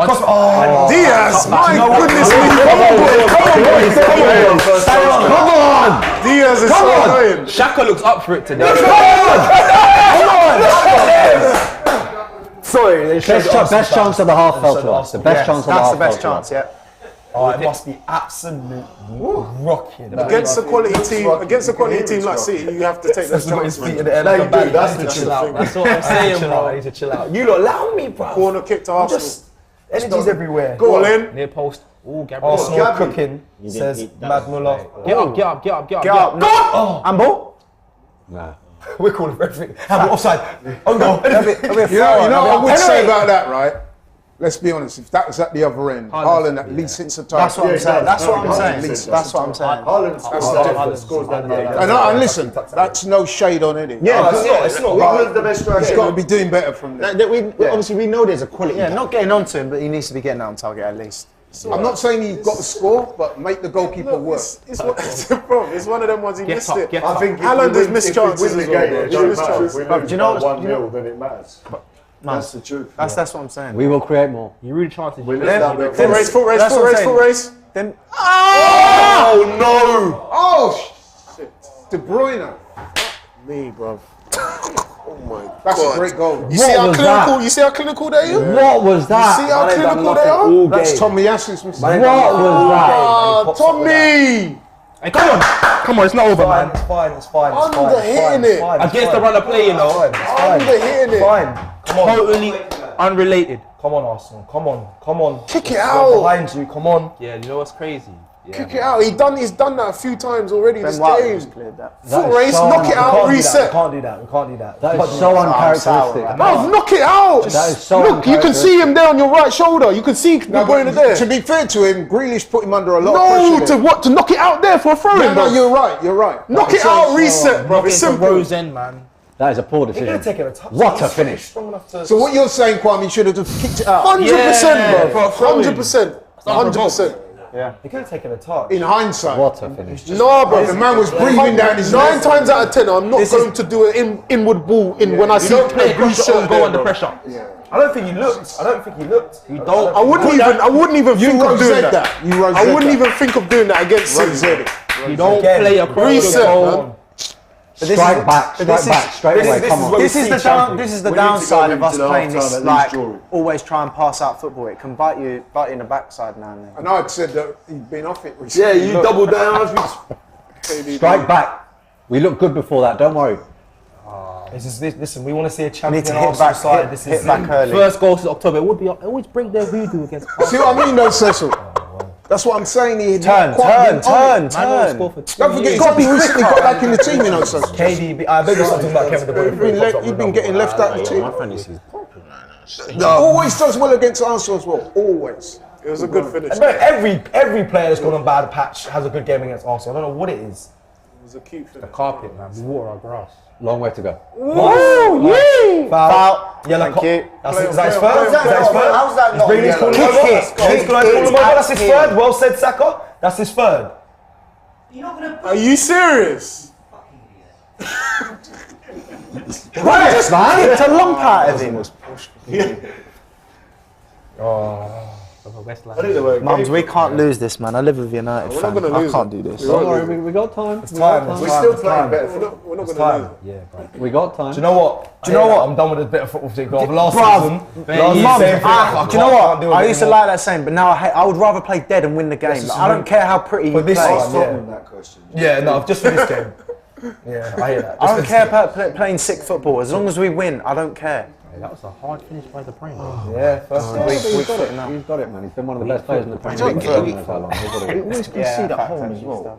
Diaz, my goodness me. Come on. Diaz is so annoying. Shaka looks up for it today. Sorry, Best chance of the half fell to us. The best chance of the That's half the best fell to us. chance, yeah. Oh, it must be absolutely rocking. Against a quality team like City, you have to take those Got his chances. feet in the air. No, like a you bad do. That's guy. the Chill truth. out. That's what I'm saying, Chill out. I bro. need to chill out. You lot allow me, bro. Corner kick to Arsenal. Just energies everywhere. Goal in. Near post. Oh, Gabriel. Arsenal Gabby. cooking, says Mad Muller. Get up. Get up. Oh, And ball. Nah. we're calling for everything. Handball, offside. On goal. You know what I would say about that, right? Let's be honest, if that was at the other end, Haaland at least hits a target. That's what I'm saying. That's what I'm Haaland saying. hits That's what I'm saying. Haaland scores that day. And listen, that's no shade on Eddie. Yeah, It's not. Who's the best striker? He's got to be doing better from there. obviously we know there's a quality. Yeah, not getting onto him, but he needs to be getting out on target at least. I'm not saying he's got to score, but make the goalkeeper work. It's one of them ones he missed it. Get I up. think Haaland has missed chances Win as the well. game. Yeah, It don't missed matter. chances. We But lose do you know by what- 1-0, then it matters. That's the truth. That's what I'm saying. We will create more. You really chances. We You lose that big. Foot race, That's what I'm saying. race. Then Oh, shit. De Bruyne. Me, bruv. Oh my That's God. a great goal. You see how was clinical? that? You see how clinical they are? What was See that? how clinical they are? That's Tommy Yasu's mistake. What was Ah, Tommy! Hey, come on, it's not over, man. It's fine. Under-hitting it. Against the runner play, you know. Under-hitting it. Fine. Come on. Totally unrelated. Come on, Arsenal. Come on. Kick it We're out. behind you. Come on. Yeah, you know what's crazy? Kick it out. He's done that a few times already this game. Just cleared that. Foot race, knock it out, reset. We can't do that. We can't do that. That is so uncharacteristic. Bruv, knock it out. That is so Look, you can see him there on your right shoulder. You can see the boy in there. To be fair to him, Grealish put him under a lot of pressure. No, to what? To knock it out there for a throw-in, No, bro. you're right. Knock it out, reset, bro. It's simple. Rose end, man. That is a poor He could decision. have taken a touch. What a finish. Strong enough to. So what you're saying, Kwame, should have just kicked it out. 100%, bro. for a throw-in. 100%. 100%. He could have taken a touch. In hindsight. What a finish. No, bro. The man was breathing down his 9 neck. times out of 10, I'm not going to do an inward ball when I You see don't play a across reset your own goal there, under bro. pressure. I don't think he looked. You don't. I wouldn't even think of doing said that. You I wouldn't even think of doing that against Cecil. You don't Again, play across reset, your goal. man. Strike back, straight away. Come on. This is the We need to go downside of us into the playing half-time this, at least like, drawing. always try and pass out football. It can bite you in the backside now and then. And I'd said that he'd been off it Yeah, recently. you doubled down. Strike back. We looked good before that, don't worry. Listen, we want to see a We champion need to hit Arsenal back, side. This hit is back early. First goal since October. It would be. Always break their voodoo against. See what I mean, though, Cecil? That's what I'm saying. He Turn. Man, score for 2 Don't forget, years. he's only recently got back in the team, you know, Cecil. KDB. I beg you something about Kevin De Bruyne. You've been getting left out of the team. My friend is Always does well against Arsenal as well. Always. It was a good finish. No, every player that's gone on bad patch has a good game against Arsenal. I don't know what it is. It was a cute finish. Carpet, man. We water our grass. Long way to go. Foul. Yellow card. That's his third. How's that He's not bringing his yellow? corner over. Kick it. He's gonna call him over. That's his third. Well said, Saka. That's his third. Are you serious? Just kicked a lump out of him. Mums, we can't lose this, man. I live with United We're not fan. gonna I lose can't it. do this. Don't worry, we got time. It's time. We're still playing better. We're not It's going to time. lose. Yeah, bro. We got time. Do you know what? I'm done with a bit of football thing. Last Bruv, season, Mums, same thing. do you know what? I used to like that saying, but now I would rather play dead and win the game. Like, I don't care how pretty you But this play. one, Problem that question. Yeah, no, just for this game. Yeah, I hear that. I don't care about playing sick football. As long as we win, I don't care. That was a hard finish by the brain. Yeah, first game. He's got it, man. He's been one of the best players in the Premier League for God knows how long. He's got it. Always concede at home as well.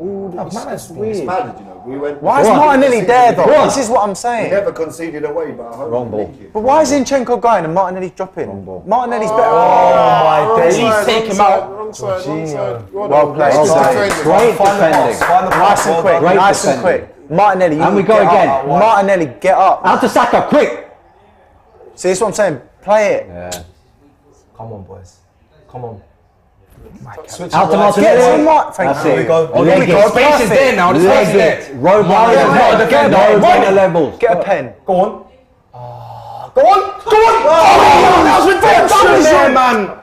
It's mad, you know. We went. Why is Martinelli there though? This is what I'm We saying. never conceded away, but I hope Wrong we ball. leak it. But why is Zinchenko going and Martinelli's dropping? ball. Martinelli's better. Oh my At days. least take him out. Wrong side, wrong side. Well played. Well Nice played. Great defending. and quick. Great Nice and defending. quick. Martinelli, you And we need go to get again. up. Martinelli, get up. Out to Saka, quick! See, that's what I'm saying. Play it. Yeah. Come on, boys. Come on. Switch Out to it. Martinelli. Get to Mark. Thank That's you. it. Oh, there we Leg go. it. Space is there now. The space Leg is there. it. Road Yeah, mark. yeah, No levels. Get a pen. Go on. Go on. Go on. Oh, that was redemption, man.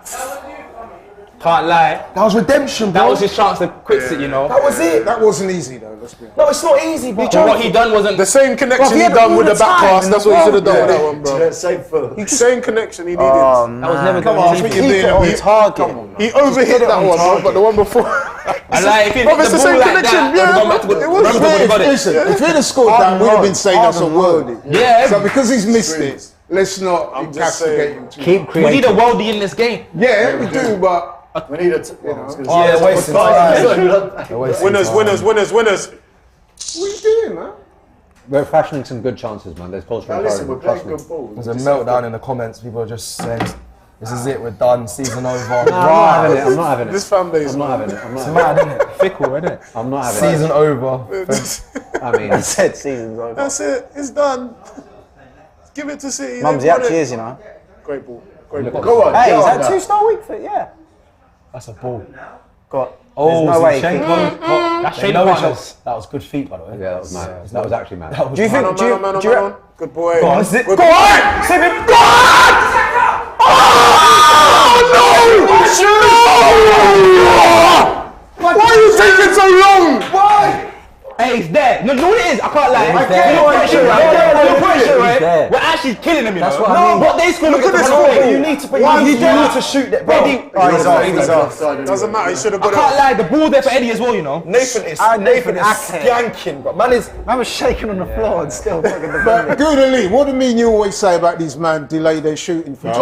Can't lie. That was redemption, bro. That was his chance to quit it, you know. That was it. That wasn't easy though, let's be honest. No, it's not easy, bro. But what he done wasn't. The same connection Bro, he he had done all with the the back time pass, in that's the what he should have world. done with that one, bro. Same foot. Same connection he needed. Oh, That was never Come going on, to what be. you Keep it on doing? target. He overhit that one, bro, but the one before. I like if he Bro, hit it's the the ball same like connection, that. yeah, Gone back to bro. the- It was Ramsdale would have got it. Listen, if he'd have scored that, we'd have been saying that's a worldie. Yeah. So because he's missed it, let's not just castigate saying. him too Keep much. We need a creating. worldie in this game. Yeah, we do, but We need a. Yeah, wasting time. Winners. what are you doing, man? We're fashioning some good chances, man. There's culture Now and listen, we're trust playing me. good ball. There's a meltdown in the comments. People are just saying, "This is it. We're done. Season over." No, I'm not having it. I'm not having it. This fan base, I'm not man. having it. I'm It's not having mad, isn't it? Fickle, isn't it? it. I'm not having it. Season over. I mean, I said season's over. That's it. It's done. Give it to City. Mums, They've he won actually it. is, you know. Great ball. Great ball. Go on. Hey, get is on that 2-star week for yeah? That's a ball. Got. Oh, There's no way. Zinchenko. That's They shade know each other. partners. That was good feet, by the way. yeah, that was mad. That was actually mad. That was Do you think? Man Do you? on, Do you? man on. Good boy. Go on, is it? Good Go boy. on! Save him! Go Why are you taking so long? Why? Hey, he's there. No, you know what it is? I can't lie. I get Right? We're actually killing them, you know. That's what I mean. But they score. Look at this goal. You need to shoot that, bro. He's off. Doesn't matter. He should have I got can't it. lie. The ball there for Eddie as well, you know. Nathan is skanking, bro. Man was shaking on the floor and still fucking the But Goodally, what do you mean you always say about these man delay their shooting for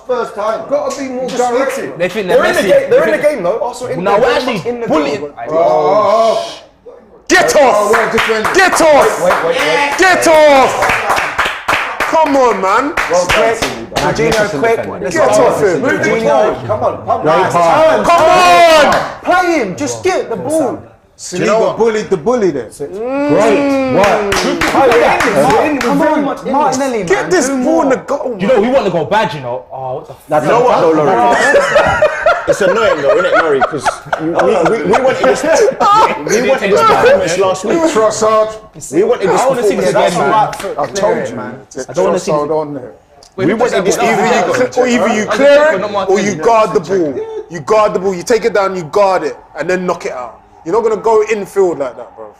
First time. Got to be more direct. They think They're in the game though. Also in No, we're actually in the bullying. game. Get off! Get off! Wait. Get off! Come on, man. Magnificent quick. defending. Get off him. Come on, pump Come on! Play him, just get the ball. Saliba bullied the bully there. Great work. Come on, Martinelli, man. Get this ball in the goal. You know, we want to go bad, you know. Oh, what the f***? You know what though, Laurie? It's annoying though, isn't it, Laurie? Because we wanted this. We wanted this performance last week. Trossard. We wanted this I want to see this performance again, last man. week. I told you, man. I don't want to see Trossard this. on there. We wanted this. Either you clear it or you guard the ball. You guard the ball. You take it down. You guard it, and then knock it out. You're not gonna go infield like that, bro.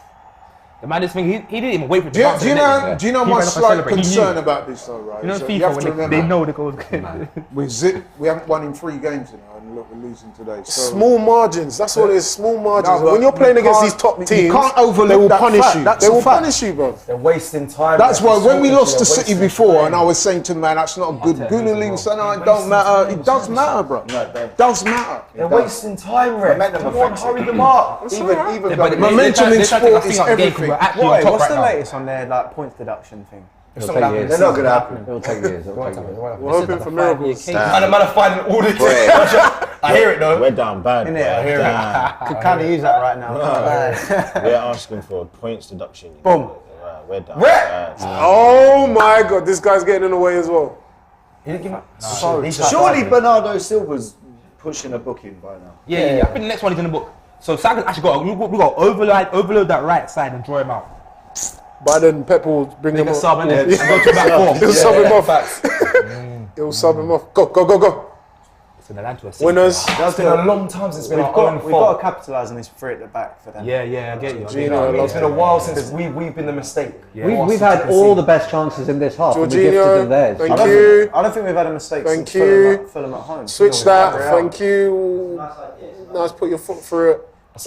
The man is thinking, he didn't even wait for the Do bounce to you the net, know? Do you know He my ran up and slight celebrated. He knew. concern about this, though, right? You know, So FIFA, have to when they remember, know the goal's good. we haven't won in 3 games, you know, and look, we're losing today. So Small margins. That's all it is. Small margins. but When you're playing you against can't- these top you teams, can't overlook they will that punish fact. you. That's They a will fact. punish you, bro. They're wasting time. That's why when we lost to They're City wasting before, time. and I was saying to man, that's not a good Goonally, and saying, no, it don't matter. It does matter, bro. It does matter. They're wasting time, Red. Momentum Come on, affects hurry it. them up. Even But Momentum in sport is everything. everything. We're actually on Wait, top what's right the now. latest on their like points deduction thing? It'll take years. They're not going to happen. It'll take years. It'll take years. We're hoping for miracles. Man are finding all the I hear it though. We're down bad. Innit? I hear Damn. Could kind of use that right now. We're asking for points deduction. Boom. Right, we're down Red. bad. Oh my God, this guy's getting in the way as well. He didn't give me. Surely Bernardo Silva's pushing a booking by now. Yeah. I think the next one is in the book. So Saka's actually got we got to overload that right side and draw him out. But then Pep will bring him Make a off. sub and then go to back four. He'll sub him off. He'll sub him off. Go. So the lad to a Winners. It's been a long time since it's been We've our own got to fault. capitalise on this free at the back for them. Yeah, I get you. It's been a while since we've been the mistake. We've had all the best chances in this half, and we gifted Jorginho, them theirs. thank you. I don't think we've had a mistake Thank since you. Fulham at home. Switch that. Thank you. Nice, put your foot through it.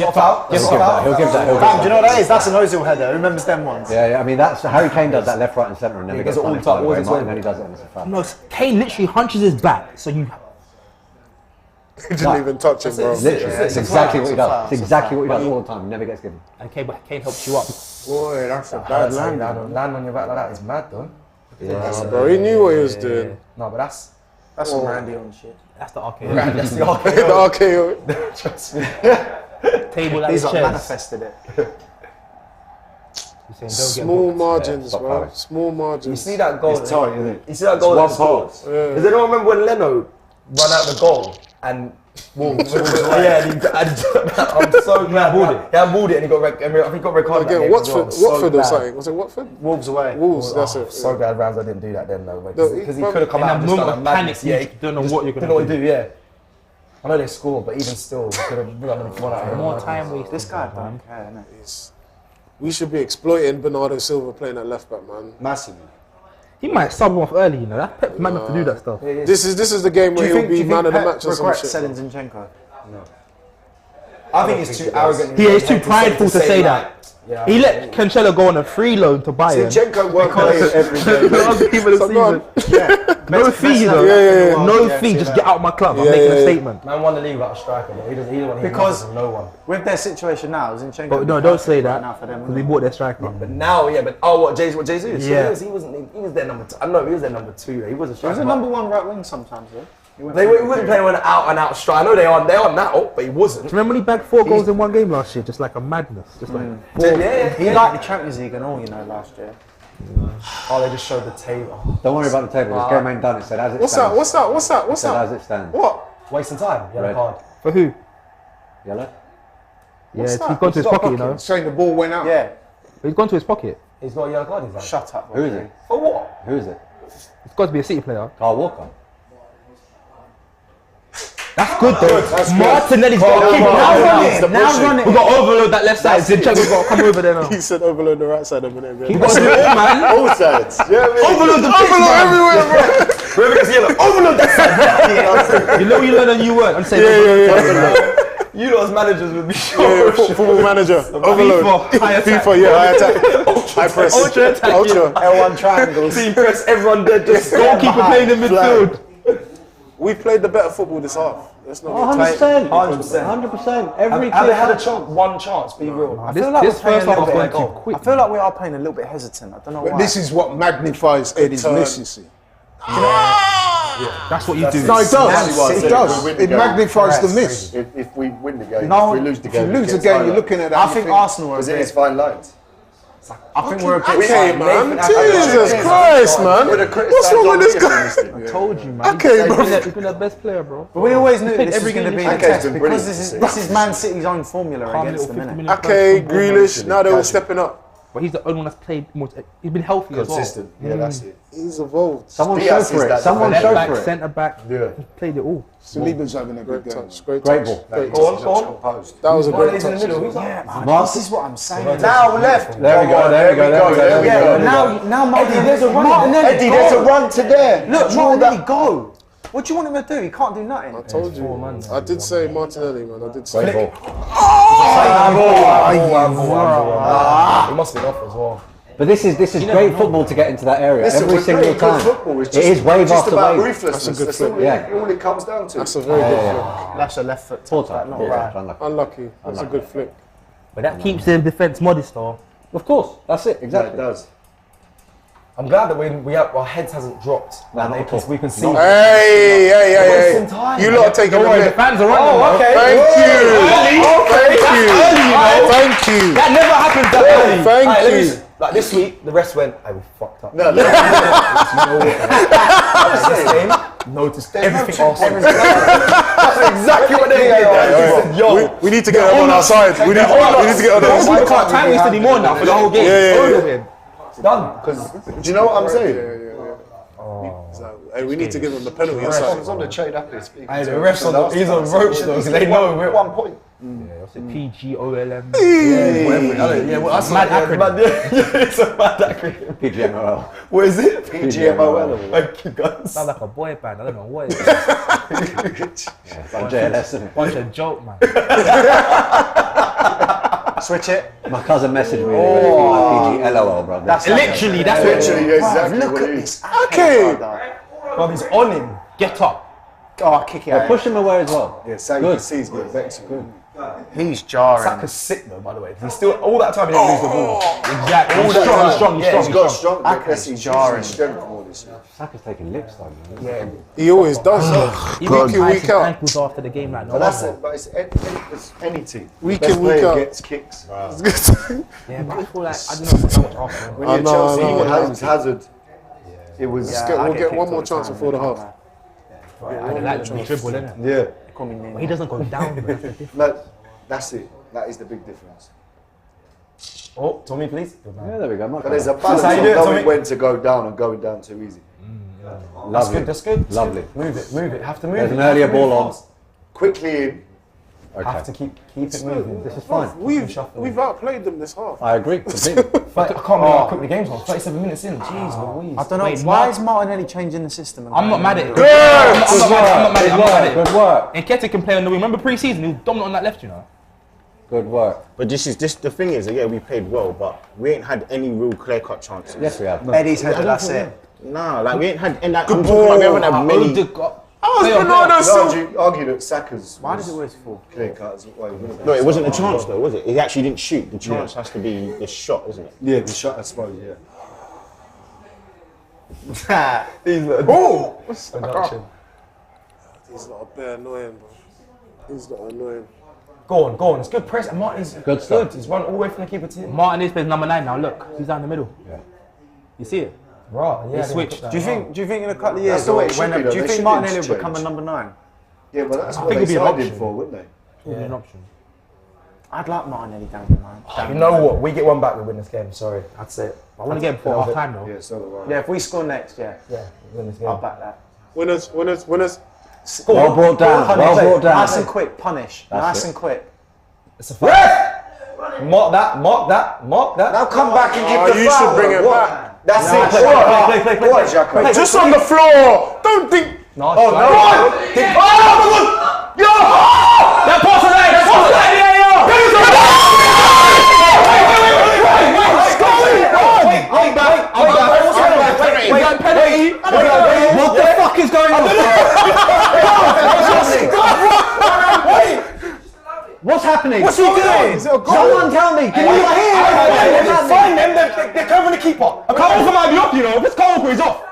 Off out. He'll give that. He'll give that. He'll give Bam, do you know that. what that is? That's an Ozil header. Who remembers them ones? Yeah. I mean, that's Harry Kane does that left, right, and centre, and never He gets does it all punished. the time, by the way. always his way. Martinelli does it, and it's a foul. No, Kane literally hunches his back, so you. He didn't even touch him, bro. Literally, it's exactly what he does. It's exactly what he does all the time. He never gets given. And Kane helps you up. Boy, that's a bad land. Land on your back like that is mad though. Bro, he knew what he was doing. No, but that's some Randy on shit. That's the arcade. that's the The RKO. RKO. Table like He's this like chairs. manifested it. He's saying, don't get Small booked. margins, Stop bro. fouling. Small You margins. see that goal? It's tight, isn't it? You see that goal? One that scored? pass. Does anyone remember when Leno ran out the goal and yeah, and I'm so glad. He handballed it and he got I think he got red card. Again, Watford or something. Was it Watford? Wolves away. Wolves, that's it. So glad Ramsey didn't do that then though, No, because he bro, could have come in out that and just moment done a of madness. panic, Yeah, you don't know what you're didn't gonna know what do. to do. Yeah, I know they scored, but even still, we could have run one out. More time wasted. This guy don't care, innit? We should be exploiting Bernardo Silva playing at left back, man. Massively. He might sub him off early, you know. That Pep might have to do that stuff. This is the game where he'll be man of the match or some regrets shit. selling Zinchenko? I think he's too arrogant. He is too prideful to say that. Yeah, He let Cancelo go on a free loan to Bayern. Zinchenko won't play every game. Last game of the season. No fee, though. Yeah. No fee, just get out of my club. I'm making a statement. Man won the league without a striker, but he doesn't want to Because- no one. With their situation now, Zinchenko. But no, don't say that. Right now for them, Because we bought their striker. But now, what Jesus? Yeah. He was their number 2. I know he was their number 2. He was a He striker. was a number 1 right wing sometimes, though. He wasn't playing with an out and out striker. I know they are now, but he wasn't. Do you remember when he bagged 4 goals in one game last year? Just like a madness. Just like He liked the Champions League and all, you know, last year. Oh, they just showed the table. Don't worry about the table. This game ain't done. It said as it What's stands. that? What's It said that? as it stands. What? Wasting time. Yellow Red. card. For who? Yellow? Yeah, What's he's that? gone to his pocket, you know. Saying the ball went out. Yeah. He's gone to his pocket. He's got a yellow card. He's like. Shut up. Who is it? For what? Who is it? It's got to be a City player. Carl Walker. That's good though. Martinelli's got to kick it. Now run it. We've got to overload that left side. Zinchenko's got to come over there now. He said overload the right side a minute ago. You've got to do it all, man. All sides. Yeah, Overload the pitch, man. everywhere, bro. Whoever gets yellow, overload that side. You know you learn a new word. I'm saying Yeah. You know, as managers would be Yeah, football manager. Overload. FIFA, high attack. FIFA, yeah, high attack. High press. Ultra attack. Ultra. L1 triangles. team press, everyone dead, just Goalkeeper playing in midfield. We played the better football this half. Let's not get 100%. 100%. 100%. Every Have they had a kid. chance? One chance, be real. I feel like This we're playing first a little half bit went too quick. I feel like we are playing a little bit hesitant. I don't know But why. this is what magnifies Eddie's turn. miss, you see. That's what you do. No, it does. Exactly. It does. We win the It game. magnifies the miss. If we win the game, No, if we lose the If you game, lose the game, you're looking at that. I and think you think, Arsenal are a because it is bit. fine lines. I think we're a bit. Okay, man. Nathan, Jesus Christ, man. What's wrong with this guy? I told you, man. Okay, bro. He's been the best player, bro. But we always knew played this was every going to game be this the season. test Been because brilliant this is Man City's own formula Calm against little them, 50 innit? minute Okay, first Grealish. Now they're all stepping up. But he's the only one that's played most. He's been healthy as well. Consistent. Yeah, that's it. He's evolved. Someone Diaz show is for it. that Someone Left show back, for it. centre back. Yeah. He's played it all. Saliba's having a good Great game. touch. Great Great touch. ball. Go on. That was a great He's in the touch. middle. Who's Yeah, that? man, this is what I'm saying. Now left. There we go. There we go. There we go. There we Yeah, go. now Martinelli, there's a run. Martinelli, Eddie, there's a run to there. Look, Martinelli, go. What do you want him to do? He can't do nothing. I told you. I did say Martinelli, man. I did say. Great ball. He must have been off as well. But this is great football to get into that area Listen, every we're single playing time. good football. It's It is wave just after about wave. ruthlessness. That's a good That's flip. all it comes down to. That's a very good flip. That's a left foot. Poor touch, time. not Poor right. time. Unlucky. Unlucky. That's a good flip. But that keeps the defence modest, though. Of course, that's it. Yeah, it Exactly. does. I'm glad that we have, our heads hasn't dropped. Nah, not at all. We can see. Hey. You lot are taking Don't a worry, the minute. fans are running. Oh, okay. Thank you. Early. Thank you. That never happens that early. Thank Alright, let me you. s- like this week, the rest went, I was fucked up. No, This game, noticed everything Arsenal. That's exactly what they did. They said, yo, We need to get them on our side. We need to get on our We side. can't time waste anymore now for the whole game. Yeah, yeah, It's yeah. over with. it's done. do you know what I'm saying? Hey, we need to give them the penalty I aside. was on the trade up here speaking. Hey, to the him. refs on the, he's on ropes though, because they know we're 1 point. What's it? PGOLM. Yeah, well, that's Mad yeah, acronym. mad- yeah, it's a mad acronym. PGMOL. What is it? PGMOL. Thank you guys. Sounds like a boy band. I don't know what it is. Like JLS, isn't it? Bunch of joke, man. Switch it. My cousin messaged me. Like PGLOL, bro. That's Literally, that's what it is. Literally, exactly Look what at it this. is. Okay. Bro, he's on him. Get up. Oh, kick it But out. push him away as well. Yeah, so you Good. can see he's good. Vexed. Good. He's jarring. Saka's sick though, by the way. He's still all that time he didn't lose the ball. Exactly. He's that strong, time. he's strong, he's Yeah, strong. He's got He's strong. strong. Let's see, jarring. strength more this year. Saka's taking licks though, man. He always does though. He Week in, ties week his out. ankles after the game like no But that's other. it. But it's any team. Week Best in, week player out. gets kicks. Yeah, but I feel like, I don't know if it's Arsenal. When I you're know, Chelsea, I know, you I know. had Hazard. It was. We'll get one more chance before the half. I like the dribble, innit? Yeah. But he doesn't go down, bro. That's the difference. No, that's it. That is the big difference. Oh, Tommy, please. Yeah, there we go. But there's a balance how you of do it, knowing Tommy. when to go down and going down too easy. That's good, that's good. Lovely. Move it. Have to move There's it. an earlier ball on. Quickly in. Have to keep it moving. This is fine. We've outplayed them this half. I agree completely. I can't believe how quick the game's on. 37 minutes in. Jeez Louise. I don't know. Wait, why Mark- is Martinelli changing the system? I'm not mad at it. Good. I'm not mad at it. Good work. And Ketia can play on the wing. Remember pre-season, he was dominant on that left, you know. Good work. But this the thing is, yeah, we played well, but we ain't had any real clear-cut chances. Yes, we have. Eddie's header, that's it. Nah, like we ain't had. And like, I'm talking about we haven't had many. I'd argue that Saka's. Why does it always fall? Clear cuts. No, it wasn't a chance though, was it? He actually didn't shoot. The chance has to be the shot, isn't it? Yeah, the shot, I suppose. Yeah. He's like, production. He's not a bit annoying, bro. He's not annoying. Go on. It's good press. And Martin's Good stuff. He's run all the way from the keeper to him. Martinez plays number 9 now. Look, he's down the middle. Yeah. You see it? Right, yeah. They switched. Do you think in a couple of years, That's the way it when, should be, though. do you They think should Martinelli will change. become a number 9? Yeah, but that's I what think they it'd be an signed him option. for, wouldn't they? Yeah. An option. I'd like Martinelli down the 9. You know what? We get one back, we win this game. Sorry, that's it. I want to get him before half time though. Yeah, so do I. Yeah, if we score next, yeah, Yeah, we win this game. I'll back that. Winners. Well brought down. Well brought down. Nice and quick, punish. Nice and quick. It's a foul. Mark that. Now come back and give the You foul. should bring it back. That's it. Play. Just on the floor. Don't think. No, Oh, no. That pass on line. What the fuck is going on? What's happening? What's he doing? Someone tell me. Can you hear? Find them. They're covering the keeper. A Carlton might be up, you know. If it's Carlton, he's off.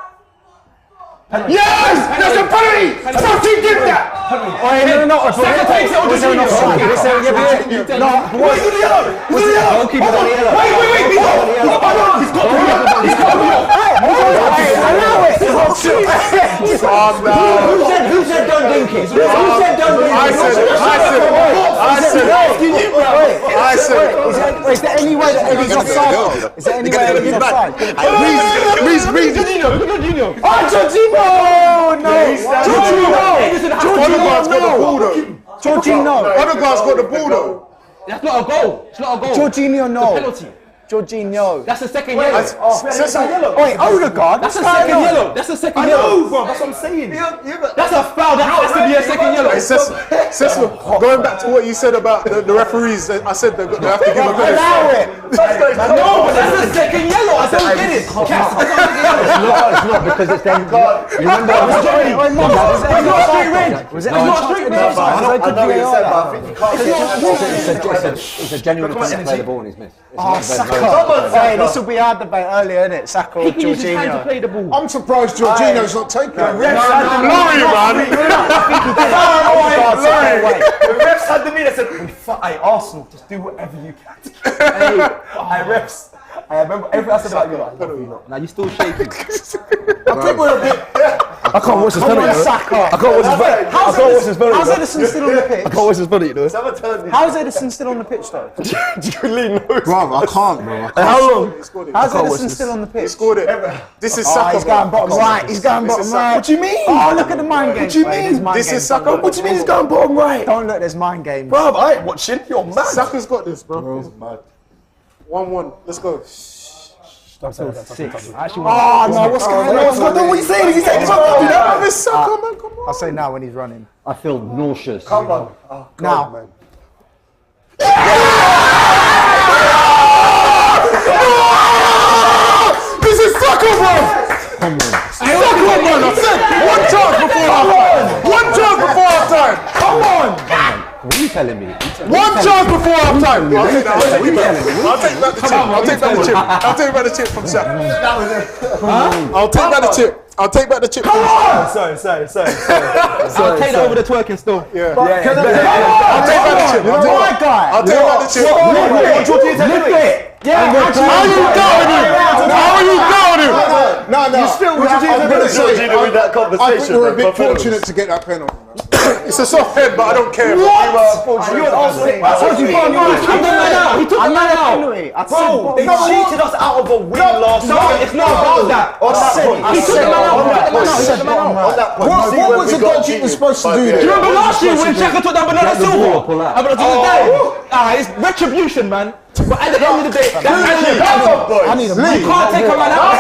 Yes! There's a penalty! Fucking give that! Saka takes it or just leave it? No, Wait, he's the yellow. goalkeeper on the yellow. Wait. He's got to be off. Allow it. Calm down. Who said don't dink it? Who said don't dink it? I said it. Is there any way that Eddie's offside? Is there any way Eddie's offside? Jorginho! Odegaard's got the ball though. That's not a goal. It's not a goal. Jorginho, no. Penalty. Jorginho. That's the second yellow. Cecil. Wait, Odegaard? That's a second yellow. That's a second yellow. Bro, that's what I'm saying. That's a foul. That has to be a second yellow. Cecil, going back to what you said about the referees, I said they have to give a penalty. Allow it. No, but that's a second yellow. I don't get it. It's not because it's then. You remember? Was it not straight red? I know what you said, but I think you can't It's a genuine attempt to play the ball and he's missed. Oh, Saka. Hey, this will be our debate earlier, isn't it? Saka or He can use his hand to Jorginho. play the ball. I'm surprised Jorginho's not taking it. Laurie, man. The refs had the meeting and said, hey, Arsenal, just do whatever you can. Hey, refs. I remember everything I said about you. I love you. Now you're still shaking. I think we're a bit. I can't watch this penalty. Saka. I can't watch this penalty. How's Edison still on the pitch? I can't watch this penalty, though. How's Edison still on the pitch, though? Julie knows. Bro, I can't, bro. How long? How's Edison still on the pitch? Scored it. This is Oh, Saka. he's going bottom right. He's going bottom right. What do you mean? Oh, look at the mind games. What do you mean? This is Saka. What do you mean he's going bottom right? Don't look, there's mind games. Bro, I ain't watching. You're mad. Saka's got this, bro. 1-1. Let's go. Actually, Oh, no, what's going on? What are you saying? He's saying This Saka, man, come on. I'll say now when he's running. I feel nauseous. Come on. Oh, God, Now. man. This is Saka, bro. Come on. Saka, man. I said one chance before half-time. One chance before half-time. Come on. What are you telling me? One chance before half-time. I'll take back the chip from Saka. I'll take back the chip. I'll take back the chip. Come on. Sorry. I'll take that over the twerking still. Yeah. I'll take back the chip. My guy. I'll take back the chip. Yeah, How you going him? How are you going him? No. I'm going to say, with that I think conversation. we're a bit fortunate to get that penalty. It's a soft head, but I don't care. You're an Arsenal. He took I'm the not man a out. penalty. I Bro, they said cheated us out of a win last No, night. it's not about that. On that point. He took the man out. On that point. What was the goalkeeper supposed to do Do you there? remember last year when Xhaka took down Bernardo Silva? pull out. It's retribution, man. But at the end of the day, that's actually I need a you can't take a man out.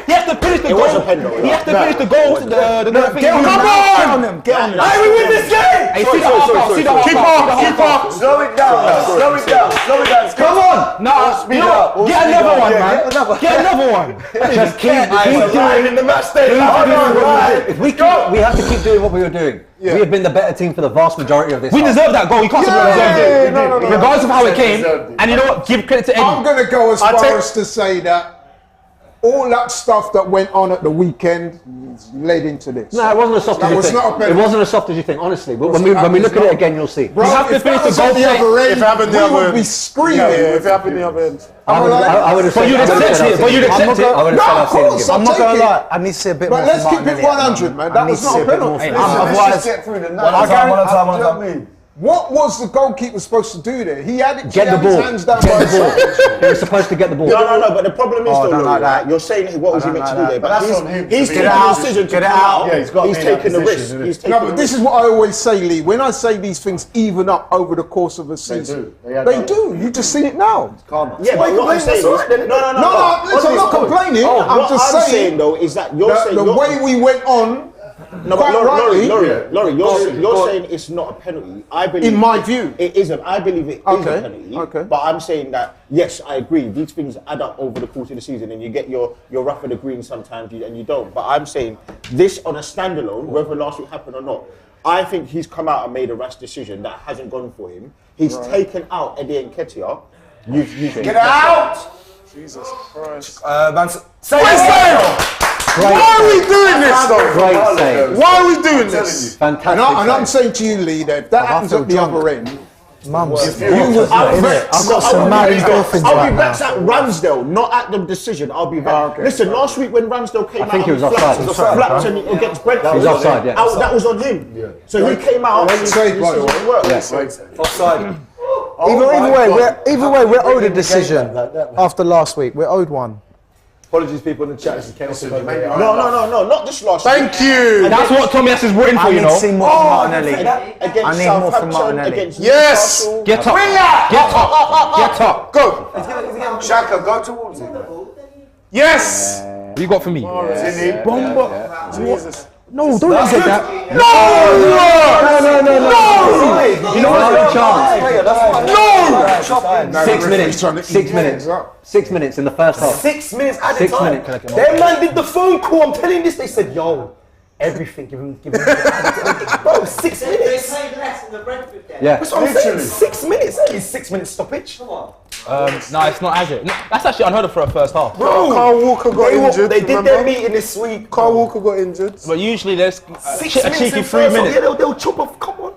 He has to finish the goal. He has to finish the goal. Get on them. Hey, we win this game! Hey, see the half. Keep off. Slow it down. Come on! No, Speed up. get another one, man. Get another one. Just keep I'm in the match day. We have to keep doing what we were doing. We have been the better team for the vast majority of this. We half. deserve that goal. You can't say we deserved it. No. Regardless of how it came. And you know what? Give credit to I'm Eddie. going to go as far as to say that all that stuff that went on at the weekend led into this. No, it wasn't as soft as you was think. not a penalty. It wasn't as soft as you think, honestly. But when we look at it again, you'll see. Bro, You have to if finish that the was goal at the play. other end, If it happened the we other would end. be screaming. If it happened the other end. I would have said. But you'd accept it. But you'd accept it. I would have said I've seen him give. I'm not going to lie. I need to see a bit more. But let's from keep it Martinelli at the 100, moment. man. I That need was to not see a a bit more penalty. from him. Let's just get through the night. One at a time. Do you know what I mean? What was the goalkeeper supposed to do there? He had it. Get the his ball. hands down Get by the ball. He was supposed to get the ball. No, but the problem is though, don't Laurie, like that. right? You're saying what was he meant to do there, but that's on him. he's To taking get the out. decision to Get come it out. out. Yeah, he's got to He's be in that taking the risk. position, He's No, taking but the this risk. is what I always say, Lee. When I say these things even up over the course of a season, They do. You just seen it now. Yeah, but what I'm saying is, no. listen, I'm not complaining. I'm What just I'm saying saying though is that you're saying the way we went on. No, but quite rightly, Laurie, you're saying it's not a penalty. I believe, in my view, it isn't. I believe it is a penalty. Okay. But I'm saying that yes, I agree. These things add up over the course of the season, and you get your rough of the green sometimes, and you don't. But I'm saying this on a standalone, whether last week happened or not. I think he's come out and made a rash decision that hasn't gone for him. He's taken out Eddie Nketiah. Get out! Jesus Christ. Say Why are we doing this though? Great save. Why are we doing this? Fantastic. And I'm save. saying to you, Lee, that if that happens at the other end, Mums. I've got some mad endorphins I'll right be now. vexed at Ramsdale, not at the decision. I'll be vexed. Okay. Listen, last week when Ramsdale came out, think he was offside. flapped against Brentford. He was offside, yeah. That was on him. So he came out. Great save, by the way. Yes. offside. Either way, we're owed a decision after last week. We're owed one. Apologies, people in the chat. This is chaos. No, not this last week. Thank you. And that's what Tommy is written for, I you need know. to see more from Martinelli. Against I need more from Southampton, Martinelli. against Yes. Newcastle. Get up. Get up. Get up. Go. Shaka, go towards it. Yes. What you got for me? Bomba. Jesus. No, don't let me get that. You know what? No. 6 minutes. Trying to 6 eat minutes. hands up. 6 minutes in the first half. 6 minutes at a 6 time. minutes. Their man did the phone call. I'm telling you this. They said, "Yo, everything, give him." Bro, 6 They minutes. played less than the Brentford game. Yeah. That's what I'm saying. 6 minutes. That is 6 minutes stoppage. No, it's not, has it? No, that's actually unheard of for a first half. Bro, Carl Walker got injured. They did remember? their meeting this week. Carl Walker got injured. But usually there's 6 a minutes cheeky in 3 first half. minutes. Yeah, they'll chop off. Come on.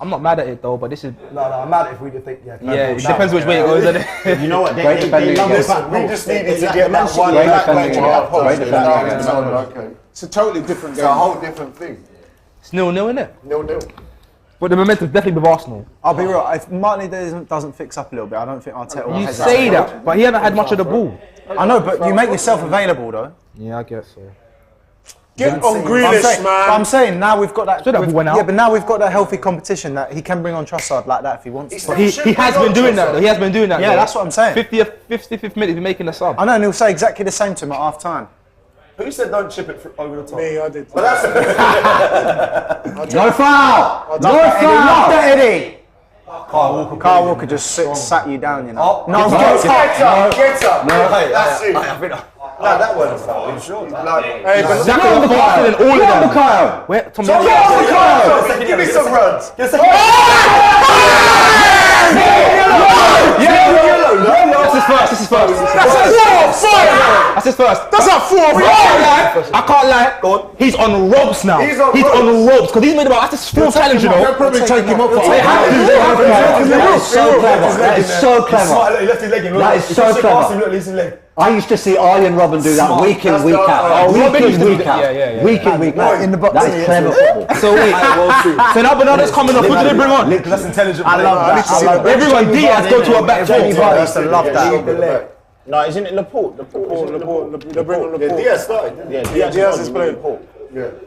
I'm not mad at it though, but this is No, I'm mad if we think. yeah. It depends which way it goes, isn't it? You know what? Great defending love against- the back We post. just needed to They get Man that City one Great back defending line against- post. great defending against- Okay. It's a totally different It's game. a whole different thing. It's 0-0, isn't it? 0-0. But the momentum's definitely with Arsenal. I'll be real. If Martinelli doesn't fix up a little bit, I don't think Arteta will You hesitate. say that, but he hasn't had much of the ball. I know, but you make yourself available though. Yeah, I guess so. Get on But I'm Grealish, saying, but I'm man. saying now we've got that. So that we've- went out. yeah, but now we've got that healthy competition that he can bring on Trossard like that if he wants to. But he has been doing that though. He has been doing that. Yeah, though. that's what I'm saying. 55th minute, he's making a sub. I know, and he'll say exactly the same to him at half time. Who said don't chip it over the top? Me, I did. No foul! No Love foul! that, Eddie. Carl Walker just sat you down, you know. No, Get up. That's it. I think. No, that wasn't a foul. Sure. Hey, but Xhaka was faster than all of them. Bukayo! Where? Tommy. Give me some runs. That's his first. That's his first. that's not 4. I can't lie. Go on. He's on ropes now. He's on ropes because he's made about that's his full challenge, you They'll know. probably take him up for They have to. That is so clever. That is so clever. He left his leg in. That is so clever. His leg. I used to see Arjen Robben do that week in, week out. Week in, week out. Week in, week out. In the box. That is clever football. So wait. So now Bernardo's coming off. Who did they bring on? That's intelligent. I love that. Everyone, Diaz go to a back four. Jamie Vardy used to love that. No, isn't it Laporte? They bring on the Yeah, ball. Diaz started. Yeah, Diaz is playing.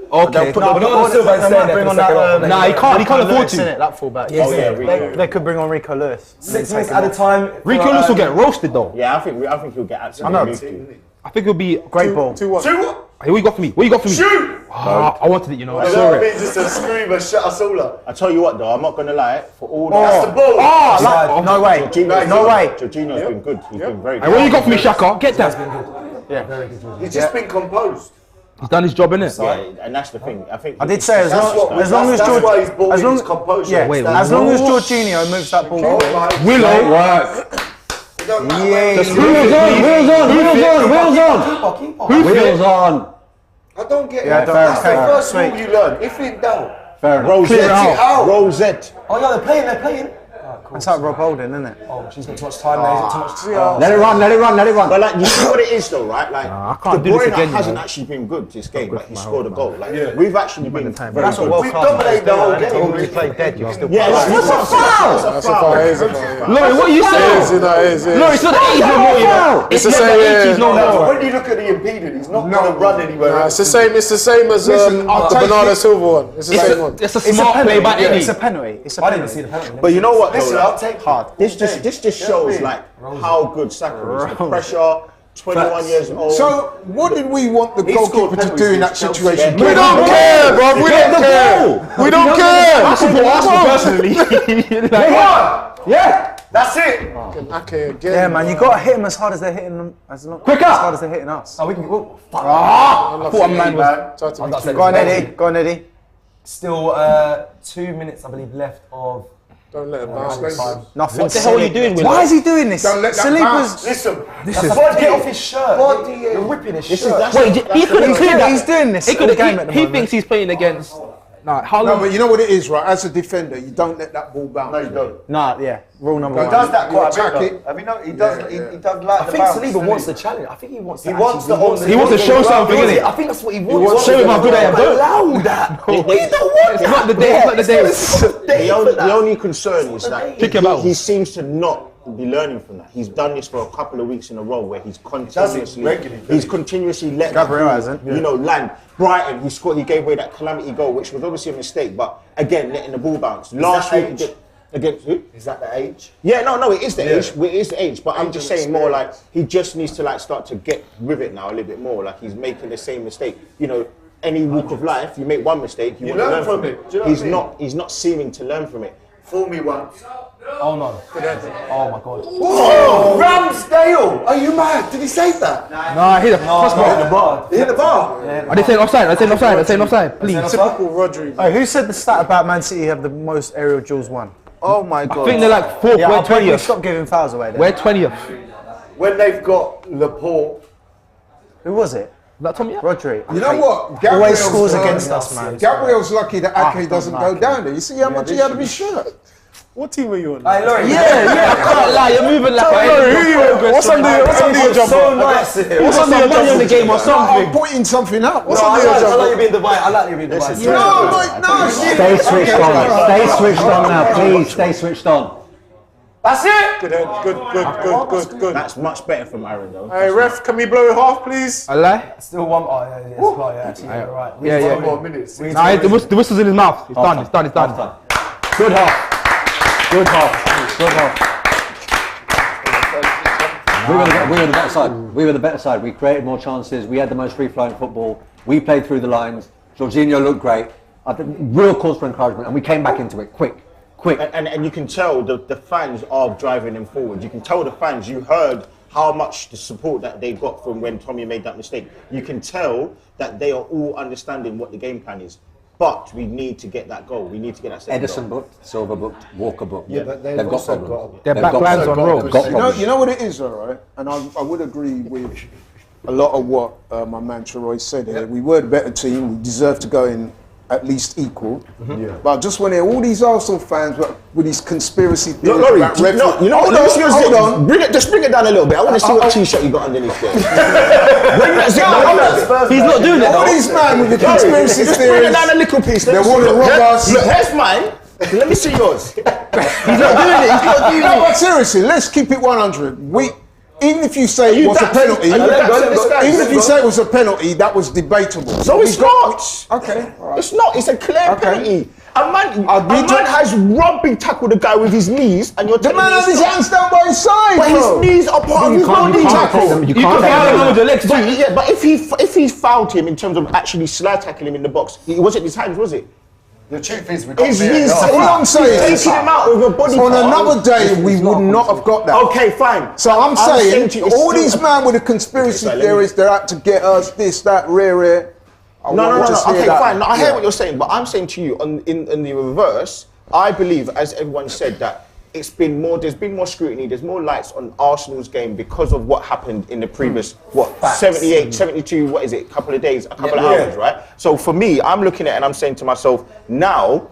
Okay. Bring on that. Nah, he can't afford to. That fullback. Oh yeah, Rico. They could bring on Rico Lewis. 6 minutes at a time. Rico Lewis will get roasted though. Yeah, I think he'll get absolutely moved to. I think it'll be. Great ball. 2-1. Hey, what you got for me? What you got for me? Shoot! I wanted it, you know. I You know saw what I it. mean? Just a screamer, shut us all up. I tell you what though, I'm not gonna lie. For all That's the ball. No way. No way. Jorginho's been good. He's been very Hey, good. what you got for me, Shaka? Get that. He's just been composed. He's done his job, innit? Yeah, and that's the thing. I think I did say as long as That's why he's ball as long his composure. yeah, Wait, as long as Jorginho moves that ball. Willow. Work. Yeah. Wheels on. I don't get Yeah, it. don't- That's the fair. first rule Sweet. you learn. If in doubt, Fair enough. Rosette. out. Rosette. Oh yeah, they're playing. It's like Rob Holding, isn't it? Oh, she's got too much time there. He's got too much time. Let it run, let it run, let it run. But like, you see what it is though, right? Like, I can't De do this Bruyne again, hasn't you know. actually been good this game, but he my scored a own, goal. Like, we've actually been very That's what good. world We class dominate the whole game. When you play dead, you can still Yeah, play. that's a foul. That's a foul. It is a foul. Laurie, what are you saying? Laurie, it's not the 80s no more, you know. It's the not same, the yeah. 80s no more. When you look at the impeded, he's not going to run anywhere. It's the same. It's the same as Listen, I'll the take Bernardo it. Silva one. It's the same one. It's a smart play by Eddie. It's a penalty. It's a I didn't penalty. see the penalty. But you know what? Listen, though, I'll like, take Hard. this just shows like how good Saka is. The pressure. 21 years old. So, what did we want the goalkeeper to do in that situation? We don't care, bro. We don't care. We don't care. I support Arsenal personally. Yeah. That's it. Okay, again. Yeah, man, you gotta hit them as hard as they're hitting them, as Quicker. hard as they're hitting us. Oh, we can go. Fuck. I thought a man was. Try to I'm be not cute. saying Go on, it's Eddie. Go on, Eddie. Still 2 minutes, I believe, left of Don't let him bounce. time. Nothing. What the hell are you doing with Why that? is he doing this? Don't let that Saliba's. Listen, Get off his shirt. You're ripping his shirt. Wait, he could have cleared that. He's doing this. He all could game at have. the He moment. thinks he's playing against. Nah, how No, long? but you know what it is, right? As a defender, you don't let that ball bounce. no, you don't. Nah, yeah. Rule number He one. He does that You quite a attack bit. it. Have you know? He does. He does like I the think bounce, Saliba doesn't wants he? the challenge. I think he wants. He wants to hold He wants to show something, innit? I think that's what he wants. wants to show him how good I am, don't allow that. We don't want It's not the day. It's not the day. The only concern is that Kick him out. he seems to not be learning from that. He's done this for a couple of weeks in a row where he's continuously regularly, he's continuously let Gabriel that ball, hasn't. you know, land. Brighton, he scored. He gave away that calamity goal, which was obviously a mistake. But again, letting the ball bounce. Last that week age? he did against who? Is that the age? Yeah, no, it is the Yeah. age. It is the age. But I'm just and saying more like experience. he just needs to like start to get with it now a little bit more. Like he's making the same mistake. You know, any walk of life, you make one mistake, you want to learn learn from from it. it. Do you know what I mean? He's not seeming to learn from it. Fool me once. Oh no. Oh my god. Oh, Ramsdale! Are you mad? Did he save that? Nah, he hit the bar. He hit the bar. I didn't say offside. I said offside. I said offside. Please. Typical Rodri. Hey, who said the stat about Man City have the most aerial duels won? Oh my god. I think they're like fourth. Yeah, We're I'll bet we 20th. stop giving fouls away then. We're 20th. When they've got Laporte. Who was it? That Tommy? Rodri. You know what? Always Gabriel's scores against us, man. Gabriel's lucky that Ake doesn't don't go like down there. You see how much he had to be shirt? What team are you on? Hey, Laurie. Yeah, I can't lie. You're moving like What's under your jumper? So nice to hear. What's under your money on the jumper? game or I'm something. pointing something up. What's No, under I your like jumper? you being divided. I like you being divided. No, Stay switched on. Stay switched on now, please. Stay switched on. That's it. Good head. Good. That's much better from Aaron though. Hey, ref, can we blow it half, please? I lie. Still one. Oh yeah, yeah. Well, yeah, actually, you're right. Yeah, One yeah. more minutes. Nah, the whistle's in his mouth. It's done. It's done. It's done. Good half. Good half. Good half. We were the better side. We were the better side. We created more chances. We had the most free-flowing football. We played through the lines. Jorginho looked great. I think real cause for encouragement, and we came back into it quick. And you can tell the fans are driving them forward. You can tell the fans, you heard how much the support that they got from when Tommy made that mistake. You can tell that they are all understanding what the game plan is. But we need to get that goal. We need to get that second Edison goal. booked, Silva booked, Walker booked. Yeah, but they've got also problems. Their They've back got line's on problems. roll. They've got problems. You know what it is, all right? And I would agree with a lot of what my man Sheroy said here. We were the better team. We deserve to go in at least equal. But I just want to hear all these Arsenal fans with these conspiracy theories. Laurie, about you know what? hold on. Just bring it down a little bit. I want to see what t-shirt you got underneath there. Bring that zip down a little bit. He's not doing it All though. these men with the conspiracy Just bring it theories. down a little piece. They want to rob us. Look, here's mine. Let me see yours. He's not doing it. He's not doing No, it. but seriously, let's keep it 100. Even if you say it was a penalty, Are you dancing this guy? even if you say it was a penalty, that was debatable. So it's not. Okay, all right. It's not. It's a clear Okay. penalty. A man I'd be has rugby tackled the guy with his knees, and you're The telling man me has his it's not. hands down by his side, But bro. his knees are part of his body tackle. You can foul him with your legs too. But, yeah, but if he fouled him in terms of actually slide tackling him in the box, it wasn't his hands, was it? The truth is, we got His beat. knees. All I'm saying is, taking him out with a body on part. another day, we would not have got that. Okay, fine. So I'm saying, to you, it's all still- these men with the conspiracy Okay, so let me- theories, they're out to get us, this, that, rare. No. Okay, fine. No, I hear what you're saying, but I'm saying to you, in the reverse, I believe, as everyone said, that it's been more. There's been more scrutiny. There's more lights on Arsenal's game because of what happened in the previous 78, 72. What is it? A couple of days, a couple of hours, right? So for me, I'm looking at it and I'm saying to myself, now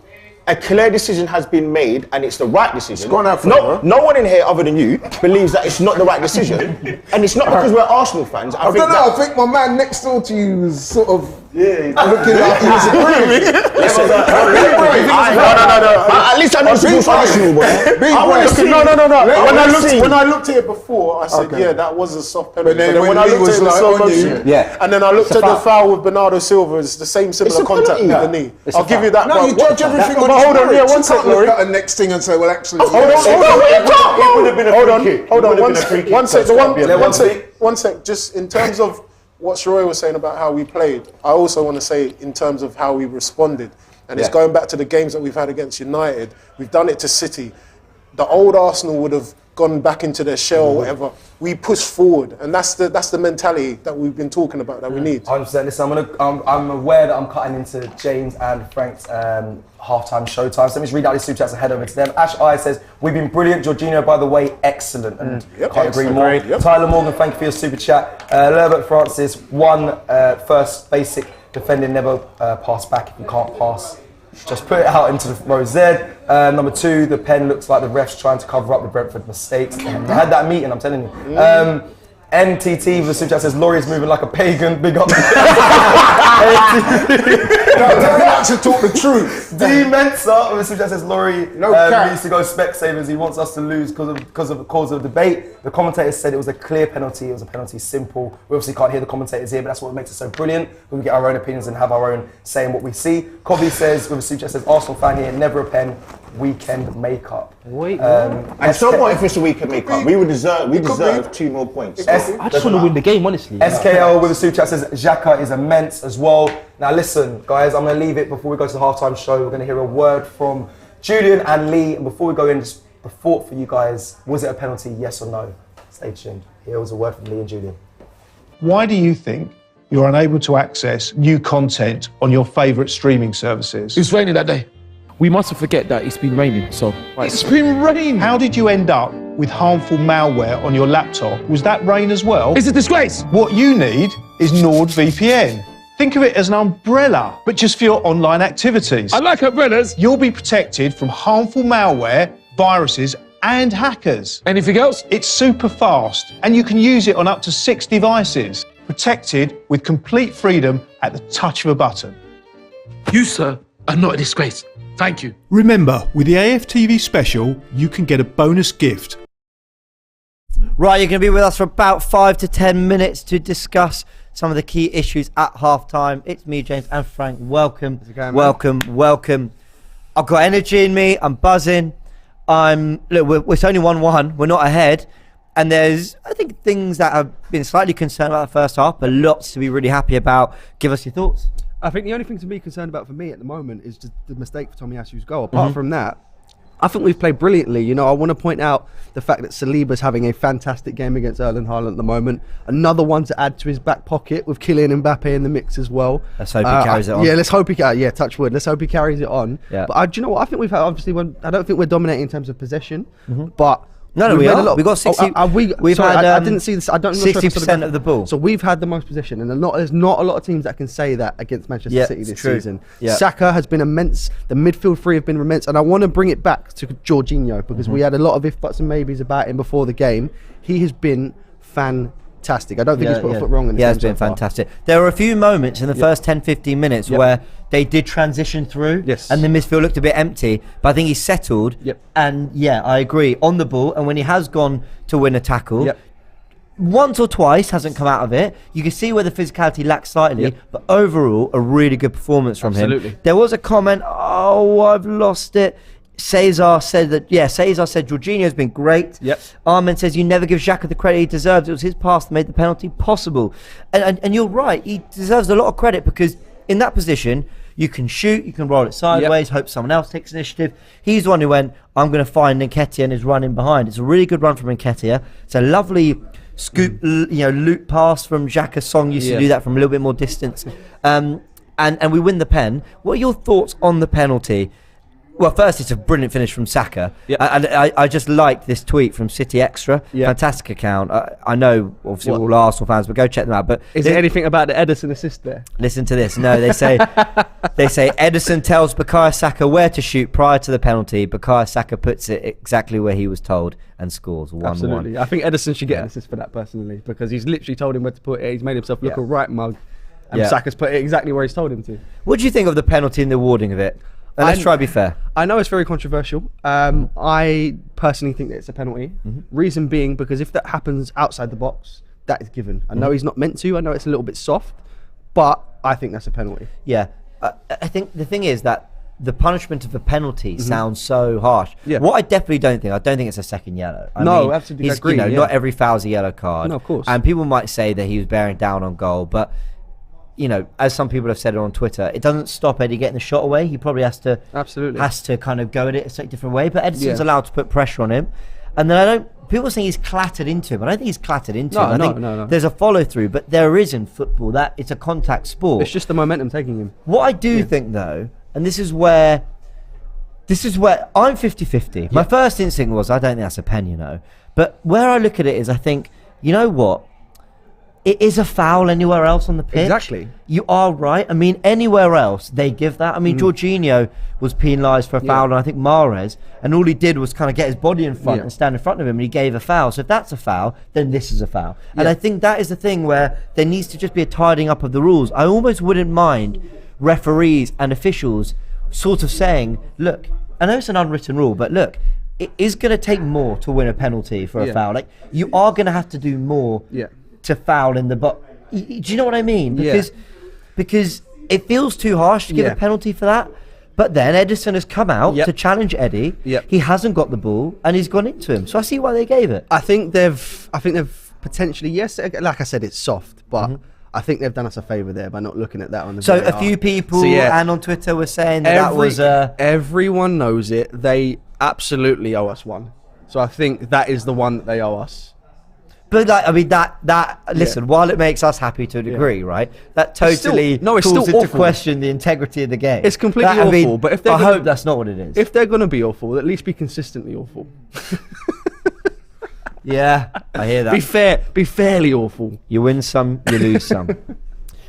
a clear decision has been made and it's the right decision. gone out for No one in here other than you believes that it's not the right decision. And it's not because we're Arsenal fans. I don't know. I think my man next door to you was sort of looking like he was agreeing with me. At least I know it's Arsenal, boy. When I looked at it before, I said, yeah, that was a soft penalty. But then when I looked at it in slow motion, and then I looked at the foul with Bernardo Silva, it's the same similar contact with the knee. I'll give you that. No, you judge everything on hold on, one second, Laurie. Look at the next thing and say, well, actually, Hold on, one sec. Just in terms of what Sheroy was saying about how we played, I also want to say in terms of how we responded. And it's going back to the games that we've had against United. We've done it to City. The old Arsenal would have gone back into their shell or whatever. We pushed forward, and that's the mentality that we've been talking about that we need. 100%. Listen, I'm aware that I'm cutting into James and Frank's halftime show time. So let me just read out these super chats and head over to them. Ash I says, we've been brilliant. Jorginho, by the way, excellent. And can't agree more. Yep. Tyler Morgan, thank you for your super chat. Lerbert Francis, first basic defending, never pass back if you can't pass. Just put it out into the row Z. Number 2, the pen looks like the refs trying to cover up the Brentford mistakes. I had that meeting, I'm telling you. NTT, the super chat says, Laurie's moving like a pagan. Big up. To talk the truth. D Mensa, the super chat says, Laurie needs to go Specsavers. He wants us to lose because of the cause of debate. The commentators said it was a clear penalty. It was a penalty, simple. We obviously can't hear the commentators here, but that's what makes it so brilliant. We get our own opinions and have our own say in what we see. Cobby says, with a super chat says, Arsenal fan here, never a pen. Weekend makeup. And so what if it's a weekend makeup? We deserve 2 more points. I just want to win the game, honestly. SKL with a super chat says Xhaka is immense as well. Now listen, guys, I'm going to leave it before we go to the halftime show. We're going to hear a word from Julian and Lee. And before we go in, just a thought for you guys. Was it a penalty, yes or no? Stay tuned. Here was a word from Lee and Julian. Why do you think you're unable to access new content on your favourite streaming services? It was raining that day. We mustn't forget that it's been raining, so... It's been raining! How did you end up with harmful malware on your laptop? Was that rain as well? It's a disgrace! What you need is NordVPN. Think of it as an umbrella, but just for your online activities. I like umbrellas! You'll be protected from harmful malware, viruses, and hackers. Anything else? It's super fast, and you can use it on up to 6 devices. Protected with complete freedom at the touch of a button. You, sir, are not a disgrace. Thank you. Remember, with the AFTV special, you can get a bonus gift. Right, you're going to be with us for about 5 to 10 minutes to discuss some of the key issues at halftime. It's me, James, and Frank. Welcome, welcome. I've got energy in me. I'm buzzing. It's only 1-1. We're not ahead. And there's, I think, things that I've been slightly concerned about the first half, but lots to be really happy about. Give us your thoughts. I think the only thing to be concerned about for me at the moment is just the mistake for Tomiyasu's goal. Apart from that, I think we've played brilliantly. You know, I want to point out the fact that Saliba's having a fantastic game against Erling Haaland at the moment. Another one to add to his back pocket with Kylian Mbappe in the mix as well. Let's hope he carries it on. Yeah, let's hope he can. Yeah, touch wood. Let's hope he carries it on. Yeah. But do you know what? I think we've had, obviously, I don't think we're dominating in terms of possession, but... No, we are. We got 60. I didn't see this. I don't know 60% of the ball. So we've had the most possession, and there's not a lot of teams that can say that against Manchester City this season. Yeah. Saka has been immense. The midfield three have been immense, and I want to bring it back to Jorginho because we had a lot of if buts and maybes about him before the game. He has been fantastic. I don't think he's put a foot wrong in the game. He has been fantastic. There were a few moments in the first 10-15 minutes where they did transition through and the midfield looked a bit empty, but I think he settled and I agree on the ball, and when he has gone to win a tackle once or twice hasn't come out of it. You can see where the physicality lacks slightly, but overall a really good performance from him. There was a comment, I've lost it. Cesar said Jorginho's been great. Armin says you never give Xhaka the credit he deserves. It was his pass that made the penalty possible. And you're right, he deserves a lot of credit because in that position you can shoot, you can roll it sideways, hope someone else takes initiative. He's the one who went, I'm going to find Nketiah and is running behind. It's a really good run from Nketiah. It's a lovely scoop, loop pass from Xhaka. Song used to do that from a little bit more distance. And we win the pen. What are your thoughts on the penalty? Well, first, it's a brilliant finish from Saka. Yeah. I just liked this tweet from City Extra. Yeah. Fantastic account. I know, obviously, all Arsenal fans, but go check them out. But is there anything about the Ederson assist there? Listen to this. No, they say Ederson tells Bukayo Saka where to shoot prior to the penalty. Bukayo Saka puts it exactly where he was told and scores 1-1. Absolutely. I think Ederson should get an assist for that personally, because he's literally told him where to put it. He's made himself look a right mug, and Saka's put it exactly where he's told him to. What do you think of the penalty and the awarding of it? And let's try to be fair. I know it's very controversial. I personally think that it's a penalty. Reason being, because if that happens outside the box, that is given. I know he's not meant to. I know it's a little bit soft, but I think that's a penalty. Yeah. I think the thing is that the punishment of a penalty sounds so harsh. Yeah. What I definitely don't think it's a second yellow. I No, mean, absolutely he's, agree, not every foul's a yellow card. No, of course. And people might say that he was bearing down on goal, but as some people have said on Twitter, it doesn't stop Eddie getting the shot away. He probably has to kind of go at it a slightly different way. But Edison's allowed to put pressure on him, and then people say he's clattered into him. I don't think he's clattered into him. I think there's a follow through, but there is in football that it's a contact sport. It's just the momentum taking him. What I do think though, and this is where I'm 50-50. My first instinct was I don't think that's a pen, but where I look at it is I think, you know what? It is a foul anywhere else on the pitch. Exactly. You are right. I mean, anywhere else, they give that. I mean, Jorginho was penalised for a foul, and I think Mahrez, and all he did was kind of get his body in front and stand in front of him, and he gave a foul. So if that's a foul, then this is a foul. And I think that is the thing where there needs to just be a tidying up of the rules. I almost wouldn't mind referees and officials sort of saying, look, I know it's an unwritten rule, but look, it is going to take more to win a penalty for a foul. Like, you are going to have to do more to foul in the box. Do you know what I mean? Because it feels too harsh to give a penalty for that. But then Ederson has come out to challenge Eddie. He hasn't got the ball and he's gone into him. So I see why they gave it. I think they've potentially, yes, like I said, it's soft, but I think they've done us a favour there by not looking at that on the So VAR. a few people and on Twitter were saying that was everyone knows it. They absolutely owe us one. So I think that is the one that they owe us. But listen, while it makes us happy to a degree, right? That totally calls into question the integrity of the game. It's completely awful. But if I hope that's not what it is. If they're going to be awful, at least be consistently awful. Yeah, I hear that. Be fairly awful. You win some, you lose some.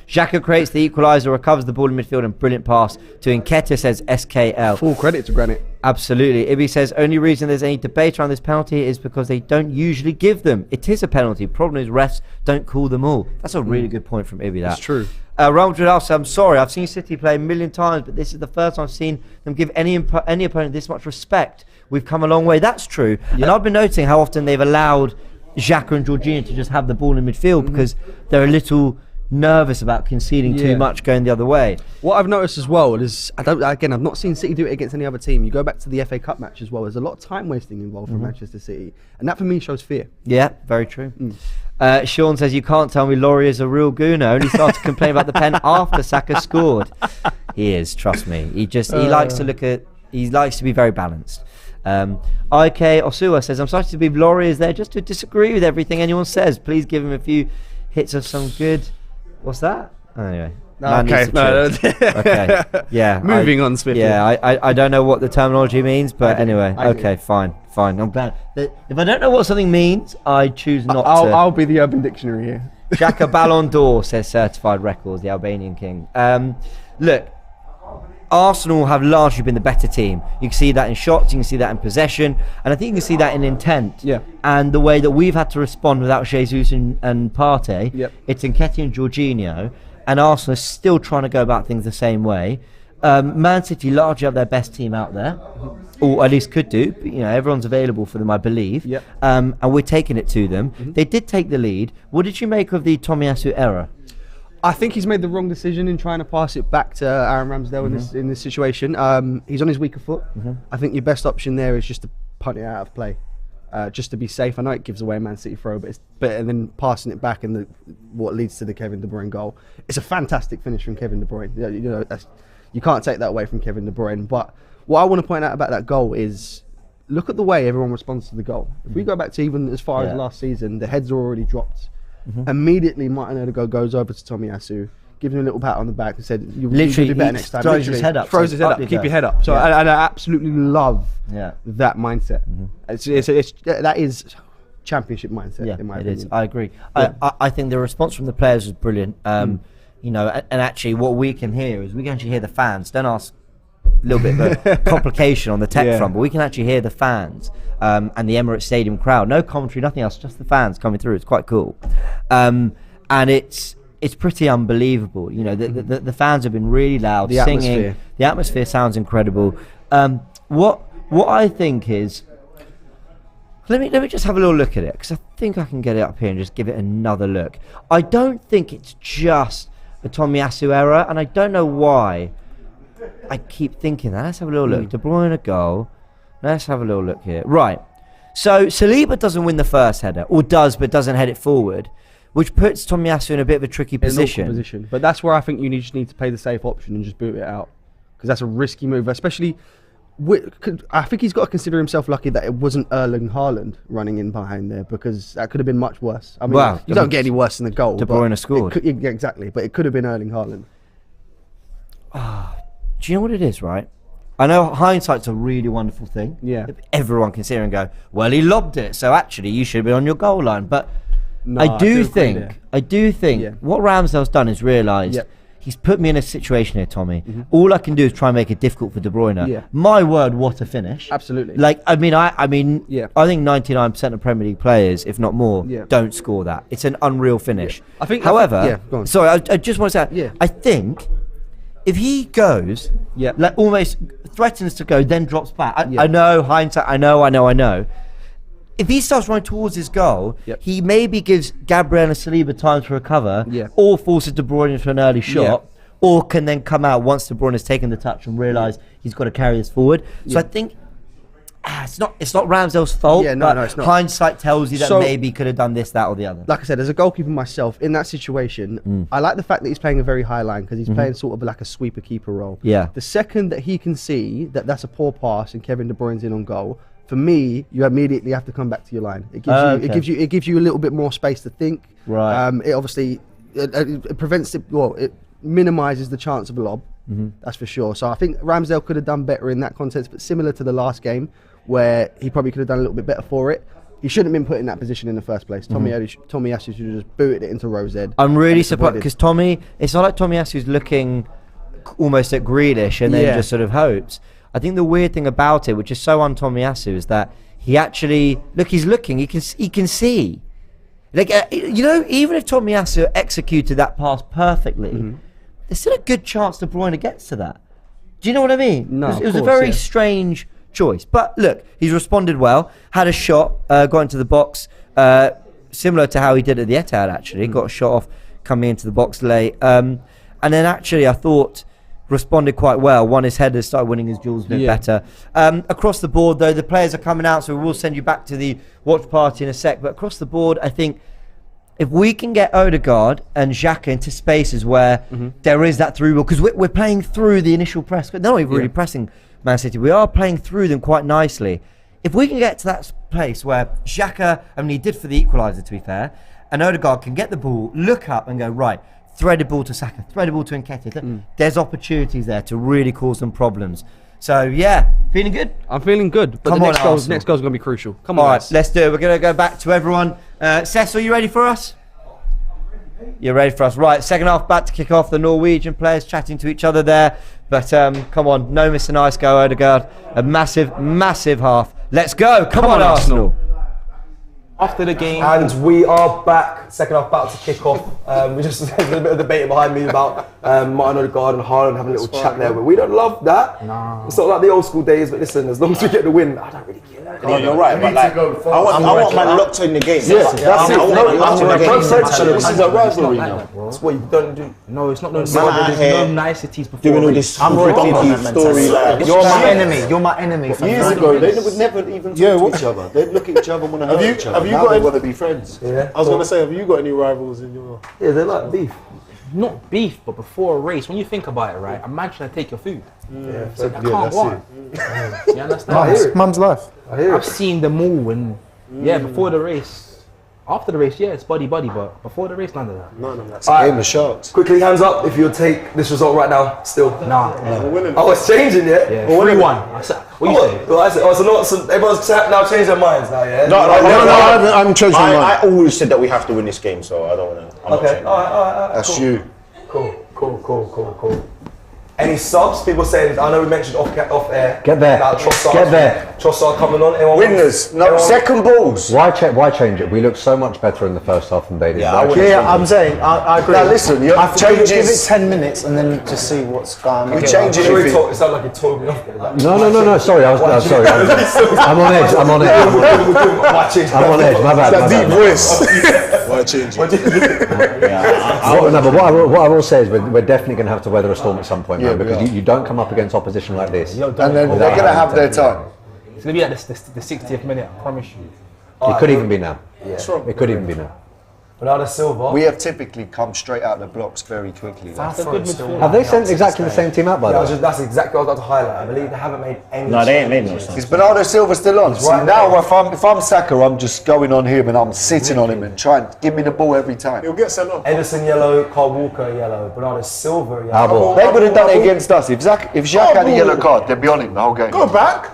Xhaka creates the equaliser, recovers the ball in midfield, and brilliant pass to Nketiah, says SKL. Full credit to Granit. Absolutely. Ibi says, only reason there's any debate around this penalty is because they don't usually give them. It is a penalty. Problem is refs don't call them all. That's a really good point from Ibi. That's true. Ramjad says, I'm sorry, I've seen City play a million times, but this is the first time I've seen them give any opponent this much respect. We've come a long way. That's true. Yep. And I've been noticing how often they've allowed Xhaka and Jorginho to just have the ball in midfield because they're a little nervous about conceding too much going the other way. What I've noticed as well is, I've not seen City do it against any other team. You go back to the FA Cup match as well, there's a lot of time wasting involved from Manchester City, and that for me shows fear. Yeah, very true. Sean says, you can't tell me Laurie is a real gooner. Only started to complain about the pen after Saka scored. He is, trust me. He likes to be very balanced. IK Osua says, I'm sorry to be Laurie is there just to disagree with everything anyone says. Please give him a few hits of some good. What's that? Anyway. Okay. Yeah. Moving on swiftly. Yeah, I don't know what the terminology means, but anyway. Okay, fine. I'm glad. If I don't know what something means, I choose not to. I'll be the Urban Dictionary here. Xhaka Ballon d'Or, says Certified Records, the Albanian king. Look, Arsenal have largely been the better team. You can see that in shots, you can see that in possession, and I think you can see that in intent. Yeah. And the way that we've had to respond without Jesus and Partey, it's Nketiah and Jorginho, and Arsenal is still trying to go about things the same way. Man City largely have their best team out there, or at least could do. But, everyone's available for them, I believe. Yep. And we're taking it to them. They did take the lead. What did you make of the Tomiyasu error? I think he's made the wrong decision in trying to pass it back to Aaron Ramsdale in this situation. He's on his weaker foot. I think your best option there is just to punt it out of play, just to be safe. I know it gives away a Man City throw, but it's better than passing it back and what leads to the Kevin De Bruyne goal. It's a fantastic finish from Kevin De Bruyne. You can't take that away from Kevin De Bruyne. But what I want to point out about that goal is, look at the way everyone responds to the goal. If we go back to even as far as last season, the heads are already dropped. Immediately Martin Odegaard goes over to Tomiyasu, gives him a little pat on the back and said, "You Literally, do better he next time." throws his head up, throws his head up, up you keep go. your head up. So Yeah. and I absolutely love Yeah. that mindset. That is championship mindset. Yeah, in my it opinion. is. I agree. I think the response from the players was brilliant. You know, and actually, what we can hear is we can actually hear the fans. Don't ask. A little bit of a complication on the tech front, but we can actually hear the fans and the Emirates Stadium crowd. No commentary, nothing else, just the fans coming through. It's quite cool, and it's pretty unbelievable. You know, the fans have been really loud, singing. Atmosphere. The atmosphere sounds incredible. What I think is, let me just have a little look at it, because I think I can get it up here and just give it another look. I don't think it's just a Tomiyasu error, and I don't know why. I keep thinking that. Let's have a little look. De Bruyne a goal. Let's have a little look here. Right. So Saliba doesn't win the first header, or does, but doesn't head it forward, which puts Tomiyasu in a bit of a tricky position. But that's where I think you just need to play the safe option and just boot it out, because that's a risky move, especially. I think he's got to consider himself lucky that it wasn't Erling Haaland running in behind there, because that could have been much worse. I mean, Well, you don't get any worse than the goal. De Bruyne scored. Yeah, exactly, but it could have been Erling Haaland. Do you know what it is, right? I know hindsight's a really wonderful thing. Yeah. Everyone can sit here and go, well, he lobbed it, so actually you should be on your goal line. But No, I do agree think Yeah. what Ramsdale's done is realised he's put me in a situation here, Tommy. All I can do is try and make it difficult for De Bruyne. Yeah. My word, what a finish. Absolutely. Like, I mean, I think 99% of Premier League players, if not more, don't score that. It's an unreal finish. However, go on. sorry, I just want to say, I think if he goes, like almost threatens to go, then drops back. I know, hindsight, I know. If he starts running towards his goal, he maybe gives Gabriel and Saliba time to recover, or forces De Bruyne into an early shot, or can then come out once De Bruyne has taken the touch and realise he's got to carry this forward. So I think it's not Ramsdale's fault, but it's not. hindsight tells you that maybe he could have done this, that, or the other. Like I said, as a goalkeeper myself, in that situation, I like the fact that he's playing a very high line, because he's playing sort of like a sweeper keeper role. Yeah. The second that he can see that that's a poor pass and Kevin De Bruyne's in on goal, for me, you immediately have to come back to your line. It gives you a little bit more space to think. Right. It obviously it prevents it. Well, it minimises the chance of a lob. That's for sure. So I think Ramsdale could have done better in that context, but similar to the last game, where he probably could have done a little bit better for it. He shouldn't have been put in that position in the first place. Tomiyasu should have just booted it into Rose Ed. I'm really surprised, because it's not like Tomiyasu's looking almost at Grealish and then just sort of hopes. I think the weird thing about it, which is so un-Tomiyasu, is that he actually he's looking. He can see. Like even if Tomiyasu executed that pass perfectly, there's still a good chance De Bruyne gets to that. Do you know what I mean? No, it was a very strange choice. But look, he's responded well. Had a shot, got into the box, similar to how he did at the Etihad. Actually, got a shot off coming into the box late, and then actually I thought responded quite well. Won his headers, started winning his duels a bit better. Across the board, though, the players are coming out, so we will send you back to the watch party in a sec. But across the board, I think if we can get Odegaard and Xhaka into spaces where there is that through ball, because we're playing through the initial press, but not even really pressing Man City. We are playing through them quite nicely. If we can get to that place where Xhaka, I mean, he did for the equaliser, to be fair, and Odegaard can get the ball, look up and go, right, threaded ball to Saka, threaded ball to Nketiah. There's opportunities there to really cause them problems. So yeah, feeling good? I'm feeling good, but the next goal's going to be crucial. Come on, all right, let's do it. We're going to go back to everyone. Cecil, you ready for us? You're ready for us, right? Second half about to kick off. The Norwegian players chatting to each other there, but come on, no miss a nice go, Odegaard. A massive half. Let's go! Come on, Arsenal. After the game, and we are back. Second half about to kick off. We just there's a bit of debate behind me about Martin Odegaard and Haaland having a little chat there, but we don't love that. No. It's not like the old school days, but listen, as long as we get the win, I don't really care. You're right, but like, I want man locked in the game. Yeah, that's it. This is a rivalry now. That's what you don't do. No, it's not. There's no niceties before. Doing all this story. You're my enemy. You're my enemy. Years ago, they would never even talk to each other. They'd look at each other and want to hurt each other. Now they want to be friends. Yeah. I was going to say, have you got any rivals in your... Yeah, they like beef. Not beef, but before a race, when you think about it, right, a man should take your food. Yeah, so I can't go on. You understand? Mum's life. I've seen them all, and before the race, After the race, yeah, it's buddy, but before the race, none of that. None of that. It's a game of sharks. Quickly, hands up if you'll take this result right now. Still. Nah. We're winning. Oh, it's changing, yeah? Yeah, 3-1. What you say? Well, I said, so everyone's now changed their minds now, yeah? No, I'm changing my mind. I always said that we have to win this game, so I don't want to. Okay, alright. That's cool. you. Cool. Any subs? People saying, I know we mentioned off air. Get there. About Trossard. Get there. Trossard coming on. Winners, no second balls. Why change it? We looked so much better in the first half than they did. I'm saying, I agree. Now listen, you I think changes. give it 10 minutes and then just see what's going on. We change it. It sounds like you told me off there. Like, No. Sorry, I was sorry. I'm on edge. I'm on edge. My bad. That deep voice. Why change it? But what I will say is we're definitely going to have to weather a storm at some point, man, because you don't come up against opposition like this. And then they're going to have their time. It's going to be at the 60th minute, I promise you. It could even be now. Yeah. It could even be now. Bernardo Silva. We have typically come straight out of the blocks very quickly. That's a good midfield. Have they sent exactly the same team out by the way? That's exactly what I was about to highlight. I believe they haven't made any. No, they ain't made no sense. Is Bernardo Silva still on? See, right now if I'm Saka, I'm just going on him and I'm sitting on him and trying to give me the ball every time. He'll get sent off. Edison yellow, Carl Walker yellow, Bernardo Silva yellow. They would have done it against us. If Jack had a yellow card, they'd be on him the whole game. Go back.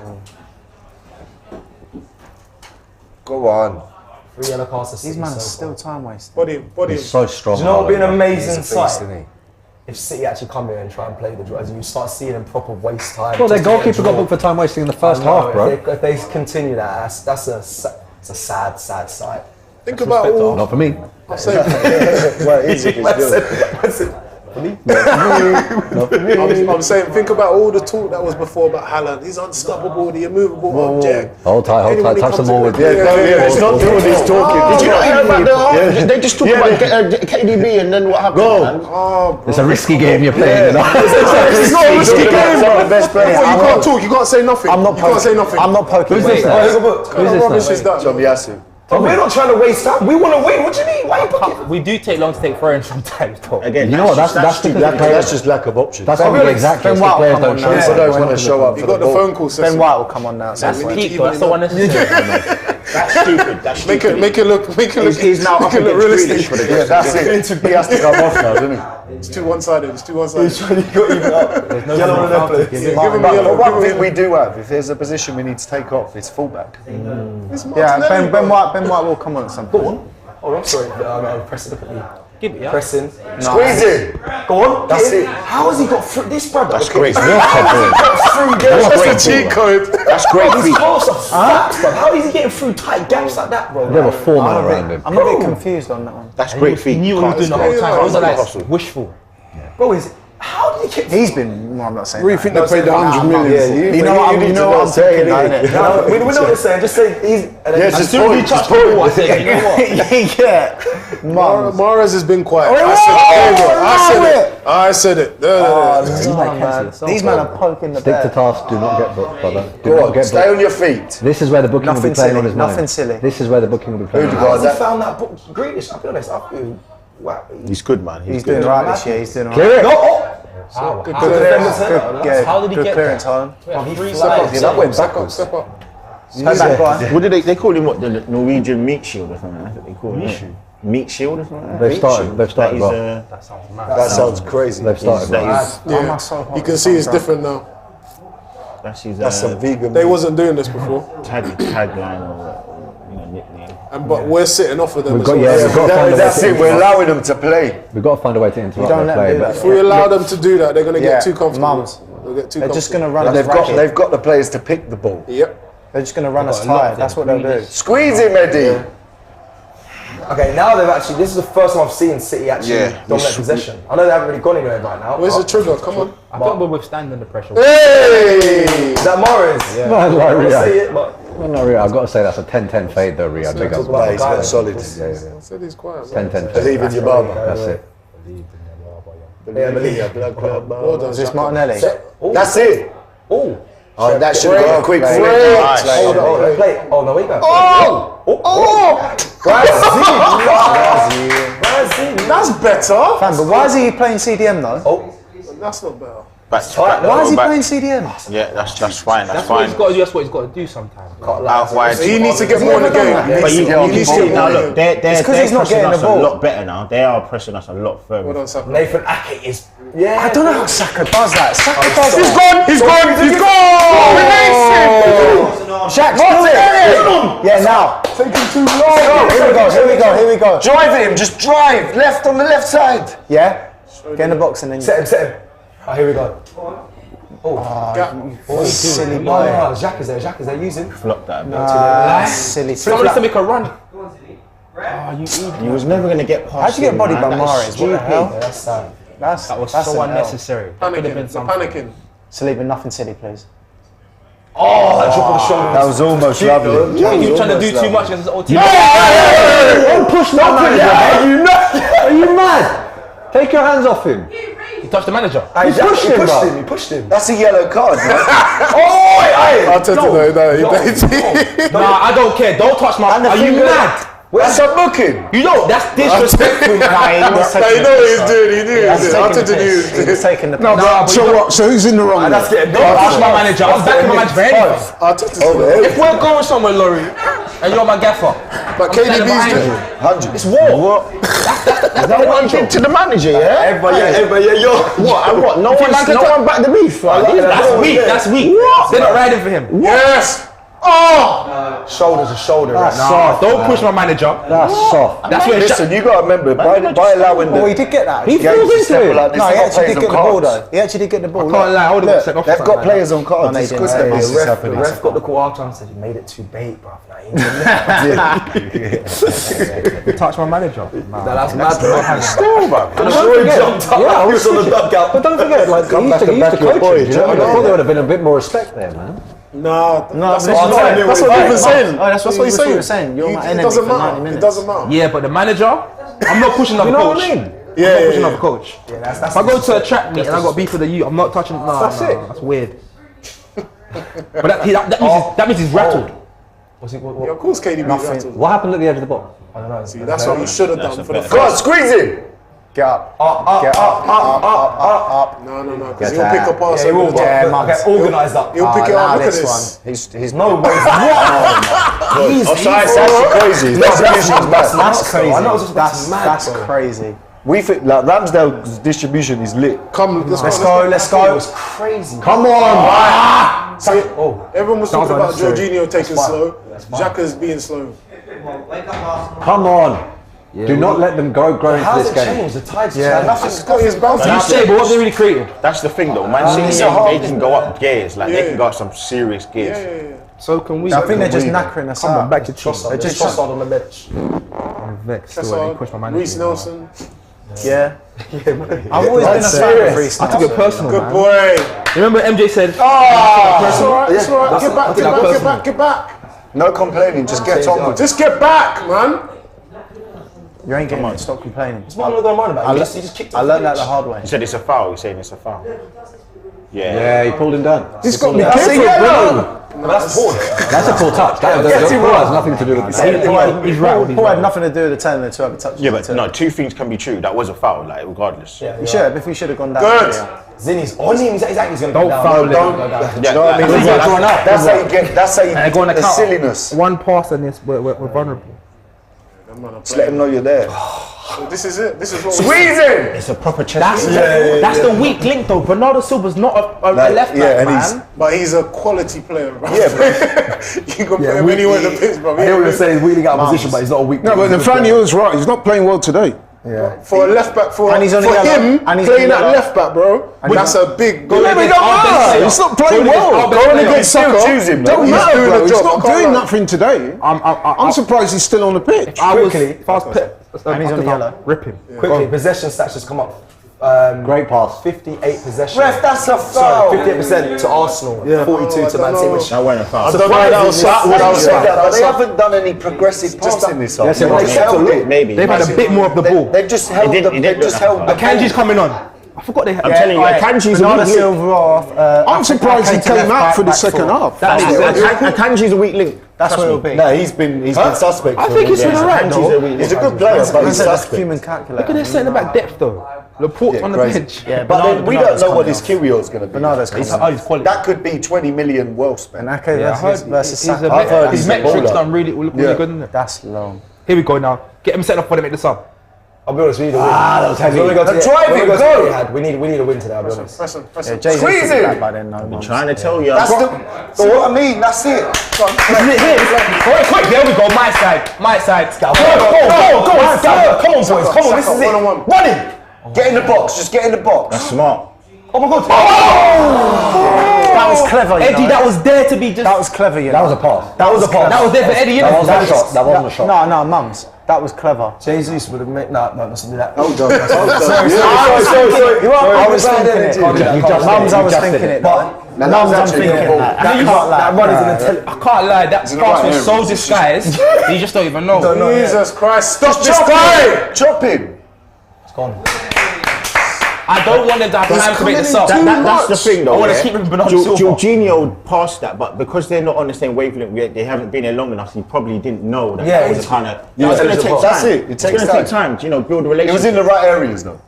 Go on. 3 yellow cards to City. These man are so still far. time wasting. Body. He's so strong. Do you know what would be an amazing He's a beast, sight? isn't he? If City actually come here and try and play the draw, as you start seeing them proper waste time. Well, their just to get a goalkeeper got draw. booked for time wasting in the first I know, half, bro. If they continue that, it's a sad sight. Think about all. Not for me. I'm saying. Well, it is if it's good. I'm saying, think about all the talk that was before about Haaland. He's unstoppable, the immovable object. Hold tight. Touch them all with. It's not doing this talking. Did you not hear about the? They just talk about KDB and then what happened? Oh, It's a risky game you're playing. You know? it's not a risky game, Some of bro. the best players. You can't talk. You can't say nothing. I'm not You can't say poking. nothing. I'm not poking. Who's this fun. now? Who's What rubbish is that? Tommy Yasu. We're not trying to waste time. We want to win. What do you mean? Why are you picking? We do take long to take throw-ins sometimes, though. Again, You know what? That's That's just lack of options. That's how exactly. Ben The White players will come don't on now. show. People don't want to show up You for got the the ball. phone call, Ben Cecil. White will come on now. That's we need to peak, even though. That's the him one that's That's stupid. That's stupid. Make it look. He's now up make it look against Grealish realistic. for the Yeah, that's it. He has to come off now, doesn't he? It's too one-sided. It's too one-sided. Yellow on their play. Give him a But yellow. one Give thing him we do have, if there's a position we need to take off, it's fullback. Yeah, Ben White will come on at some point. Oh, I'm sorry. I'm pressing. Look at me. Give it, yeah. Pressing. Squeeze it. Go on. That's get in. it. How has he got through this, brother? That's great. Through That's a cheat code. That's great. His halves are fat, bro. How is he getting through tight gaps like that, bro? There were 4 men around him. I'm a bit confused on that one. That's great He feet. knew what he was doing the whole time. It was like wishful. Bro, how did he get? He's been. Well, I'm not saying. What do you that. think they paid the 100 million? Yeah, You know what I'm saying, innit? No, we know what you're saying. Just say he's. Yes, As it's soon as he touched the ball, I said, you know what? Yeah. Mahrez has been quiet. I said it. These men are poking the Stick to bear. task. Do not get booked, brother. Do Go not on, get stay booked. on your feet. This is where the booking will be Nothing playing silly, on his mind. nothing silly. This is where the booking will be playing on his How mind. has he found that book? Grealish, I'll be honest. I feel. Wow. He's good, man. He's doing right this year. He's doing right. Clear it. Good clearance. How did he Good get clearance, Haaland. That went back up. Step up. Go back, go on. What did they call him? What, the Norwegian meat shield or something? That's what they call him. Meat shield or something? They've started. They've started well. That sounds crazy. They've started well. Yeah. You can see it's different now. That's his That's some vegan. They wasn't doing this before. tagline or nickname. But we're sitting off of them. We've got, as well. yeah, we've got to find a way That's to it. We're allowing them to play. We've got to find a way to interrupt don't their let play. them do But If we allow them to do that, they're going to get too comfortable. Mums. They'll get too They're just going to comfortable. run us ragged. They've got the players to pick the ball. Yep. They're just going to run us tired. That's what they'll do. Squeeze him, Eddie. Okay, now they've actually. This is the first time I've seen City actually dominate possession. I know they haven't really gone anywhere right now. Where's the trigger? Come on. I think we're withstanding the pressure. Hey! Is that Mahrez? Yeah. Man, like I Rio. say it, but I've got to say that's a 10-10 fade though, Rio. Big up. He's got solid. I said he's quiet. 10-10 fade. Believe in your mama. That's it. Well done, Is this Xhaka. Martinelli? That's it. oh, Oh, that should go a quick hold free. on, play. Oh no, wait back. Brazil. That's better. Fam, but why is he playing CDM though? Oh, That's not better. Why is he playing CDM? Yeah, that's fine. That's That's what fine. he's got to do. That's what he's got to do sometimes. Out wide. So he needs to get more in the game. But you needs to get now more in the look, game. they're because he's not pressing getting us the ball. a lot better now. They are pressing us a lot further. Hold on, Saka. Nathan Ake is. Yeah. I don't know how Saka does that. Saka does He's that. gone! He's gone! Shaq, do it! Yeah, now. Taking too long. Here we go. Drive him, just drive. Left on the left side. Yeah? Get in the box and then... Set him. Oh, here we go. silly boy. No, Jacques is there. Use him. Flop that. Silly. Someone needs to make a run. He was never going to get past. How'd you get bodied by Mahrez? What the hell? That's sad. That was so unnecessary. That could have been something. Panicking. Sleeping, nothing silly, please. Oh, that drop on the shoulder. That was almost lovely. He was trying to do too much against his old team. Don't push my manager. Are you mad? Take your hands off him. He touched the manager. He pushed him. That's a yellow card, man. I'll tell you Nah, I don't care. Don't touch my. Are you mad? That's a booking. You know that's disrespectful, man. You know what he's doing. He knew. I'll tell you. He's taking the No, but so what? So who's in the wrong? That's getting Don't touch my manager. I'm backing my manager for anything. I'll tell you. If we're going somewhere, Laurie, and you're my gaffer, But standing behind KDB's you. doing. It's war. What? Is that what he did to the manager? Yeah. Everybody, yo. What? And what? No one backed the beef. That's weak. They're not riding for him. Yes. Oh! Shoulder to shoulder right now. Don't push my manager. That's soft. That's where Listen, you got to remember, by allowing Oh, he did get that. He falls into it. No, he actually did get the ball though. He actually did get the ball. Can't lie, I would have sent off. They've got players on cards. It's good that this is The happening. ref got the call after and said he made it too bait, bruv. Touch my manager. That's mad. Still, man. I'm sure he jumped up like he was on the dugout. But don't forget, like, he used to coach him, you know? I thought there would have been a bit more respect there, man. No, that's what he was saying. That's what he's saying. You're my It enemy doesn't for 90 matter. It minutes. doesn't matter. Yeah, but the manager, I'm not pushing another You know coach. what I mean? I'm not pushing another coach. Yeah, that's If I go to a track meet and I got beef with the youth, I'm not touching. No, That's it. that's weird. But that means he's rattled. Yeah, of course, KDB. Nothing. What happened at the edge of the box? I don't know. See, that's what you should have done for the Go on, squeeze him. Get up. Up. No, because he'll pick a pass. He will get organised up. He'll pick it up. Look at this this. He's no way. Offside, That's actually crazy. That's crazy. I know it's just That's crazy. We think like Ramsdale's distribution is lit. Come, Let's go. It was crazy. Come on! Everyone was talking about Jorginho taking slow. Xhaka's being slow. Come on! Do not let them go into How's this it game. changed? The tide's Nothing's got his bounce. You say, but what they really created? That's the thing, though. Man City, they can go up gears. Like they can go up some serious gears. Yeah. So can we? I think they're just knackering us Come on, out. back to Trossard. They're just Trossard on the bench. I'm vexed. That's Still, I all. didn't push my manager. Reece Nelson. Yeah. I've always been a fan of Reece. I took it personal, Good man. boy. Remember MJ said, It's all right. It's all right. Get back. No complaining, just get on with it. Just get back, man. You ain't getting it. Stop complaining. It's not going on about it. He just kicked it. I learned that the hard way. He said it's a foul. He's saying it's a foul. Yeah, he pulled him down. He's got me That's a careful, yellow. That's poor. That's a full touch. That has nothing to do with the he's rattled. Paul had nothing to do with the turn to have a touch. Yeah, but no, two things can be true. That was a foul, like regardless. We should have. If we should have gone down. Good. Zinni's on him. He's exactly going to Don't go down. foul him. Don't go down. You know what I mean? That's how you get. That's how you And go on the the counter. silliness. One pass and this, we're vulnerable. Just let him know you're there. This is it. This is what Squeeze him. It's a proper chest. That's the weak link, though. Bernardo Silva's not a left back, man. But he's a quality player, bro. Yeah, bro. You can put him anywhere in the pitch, bro. I hear what you're saying. He's wheeling out of position, but he's not a weak. No, but Nethaneel right. He's not playing well today. For a left back, for And he's on him, the yellow. And he's on playing the at yellow. left back, bro. That's a big. Go Maybe against don't our best matter. player. He's not playing Go against well. our best Going player. against Saka. Choose him, Don't he's matter, doing bro. He's He's not doing nothing today. I'm surprised he's still on the pitch. If I was And he's on the yellow. Rip him. Quickly, possession stats just come up. Great pass. 58 possession. Ref, that's a Sorry, foul. 58% to Arsenal, 42 to Man City. Which That went a foul. I don't know that was what I was saying. They haven't done any progressive passing this half. Yes, it They've was. held it. Maybe. They've had a bit more of the ball. They've just held did- the. he did They've look just like held a the. foul. Kanji's coming on. I forgot they had. I'm telling you, Akanji's a Bernardo weak link. Silva off. I'm surprised he came out for the second half. Akanji's a weak link. That's what it'll be. No, he's been suspect. I for think a he's while. been alright, though. He's a good player, but he's That's suspect. human calculator. Look at their centre back depth, though. Laporte on the bench. Yeah, But then we don't know what his Kyrgios Kyrgios is going to be. Bernardo's coming He's quality. That could be 20 million well spent. And versus Saka. I've heard His he's a metrics baller. done really good, isn't it? That's long. Here we go now. Get him set up for them at the sub. I'll be honest, we need a win. that was heavy. When we go to the- Drive when we it, go to go. the Etihad, we need a win today, I'll be honest. Squeeze it. By then, no, I'm trying to tell you. That's what I mean. That's it. Quick, there we go. My side. Go, come on, boys, come on, this is it. Run in. Get in the box. Just get in the box. That's smart. Oh my God. That was clever, you Eddie, know. that was there to be just. That was clever, you know. That was a pass. That was a pass. That was there for Eddie, That innit? wasn't a shot. That wasn't a shot. No, mums. That was clever. Jesus would have made. No, let's do that. Hold on. Sorry. I was thinking it. Mums, I was thinking it. But Mums, I'm thinking that. that run is an intelligent. I can't lie, that pass was so disguised, you just don't even know. Jesus Christ. Stop this guy. Chop him. It's gone. I don't want them to have time to make the sub. That's the thing, though. I want to keep Bernardo Silva. Jorginho passed that, but because they're not on the same wavelength, they haven't been here long enough. He probably didn't know that. That was the kind of. It's going to take time. That's it. It's going to take time to build a relationship. It was in the right areas though.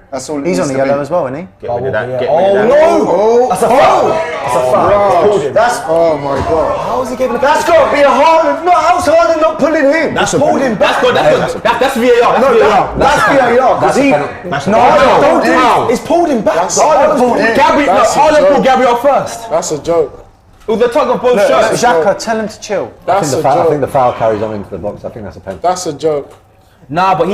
That's all. He's on the yellow as well, isn't he? Get rid of that. No! That's a foul. That's a foul. That's oh my God. How is he giving a That's got to be a Haaland. No, how's Haaland not pulling him? That's holding back. That's VAR. That's VAR. Because he. don't do it. It's pulled him back. Haaland pulled him. Haaland pulled Gabriel first. That's a joke. With the tug of both shirts. Xhaka, tell him to chill. I think the foul carries on into the box. I think that's a penalty. That's a joke. Nah, but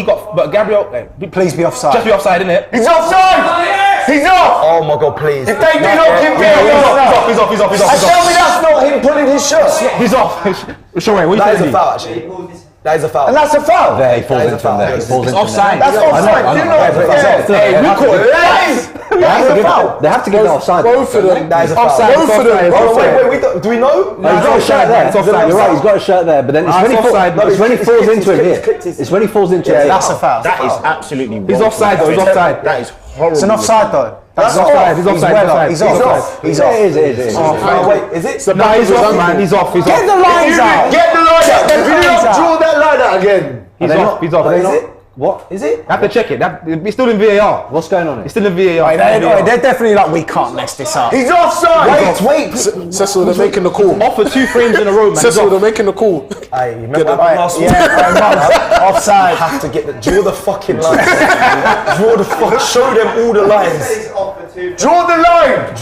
Gabriel. Please be offside. Just be offside, innit? He's offside. He's off. Oh my God, please. If they do not give VAR, He's off. and tell me that's not him pulling his shirt. He's off. Sheroy, what That are is you a foul, actually. That is a foul. And that's a foul. There, he falls into him there. He falls It's into him offside. there. That's offside. You know, Hey, we call it. They have to get that offside. Both of them. That is a foul. Offside. Both of them. Oh, wait, do we know? No, he's got a shirt there. It's offside. You're right, he's got a shirt there, but then it's when he offside. falls. It's when he falls into him here. It's when he falls into him. That's a foul. That is absolutely wrong. He's offside though. He's offside. That is horrible. It's an offside though. That's offside. He's offside. He's off. He's off. It is. Oh, wait, is it? Nah, he's off, man. He's off. Get the lines out. Get the line out. If you don't draw that line out again. He's off. He's off. Is it? What? Is it? I have to check it. It's still in VAR. What's going on here? It's still in VAR. They're definitely like, we can't mess this up. He's offside. Wait. Cecil, they're making the call. Off for 2 frames in a row, man. Cecil, they're making the call. Hey, remember last week? Offside. Have to get draw the fucking lines. Draw the fuck. Show them all the lines. Draw the line.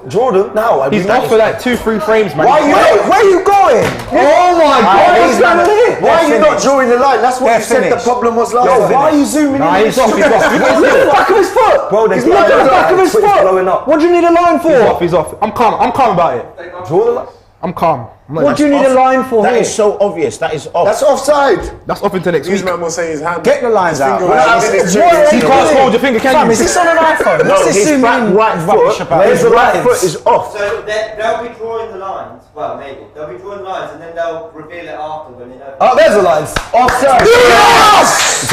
Draw them now. He's off for like 2-3 frames, man. Where are you going? Oh my God. Why are you not drawing the line? That's what They're you said the finished. problem was last Yo, time. why are you zooming in? Nah, he's off. He's off. Look at the back of his foot. Bro, Look at the back of his foot. blowing up. What do you need a line for? He's off. I'm calm about it. Draw the line. I'm calm. What do you need a line for That here? is so obvious. That is off. That's offside. That's off into next His week. man will say his hand. Get the lines out. Finger was in his You can't hold your finger, can you? Is this on an iPhone? No, What's this his zoom back in right rubbish foot. about? Where's the lines? Foot is off. So they'll be drawing the lines. Well, maybe they'll be drawing the lines, and then they'll reveal it after when they know. Oh, there's the lines. Offside.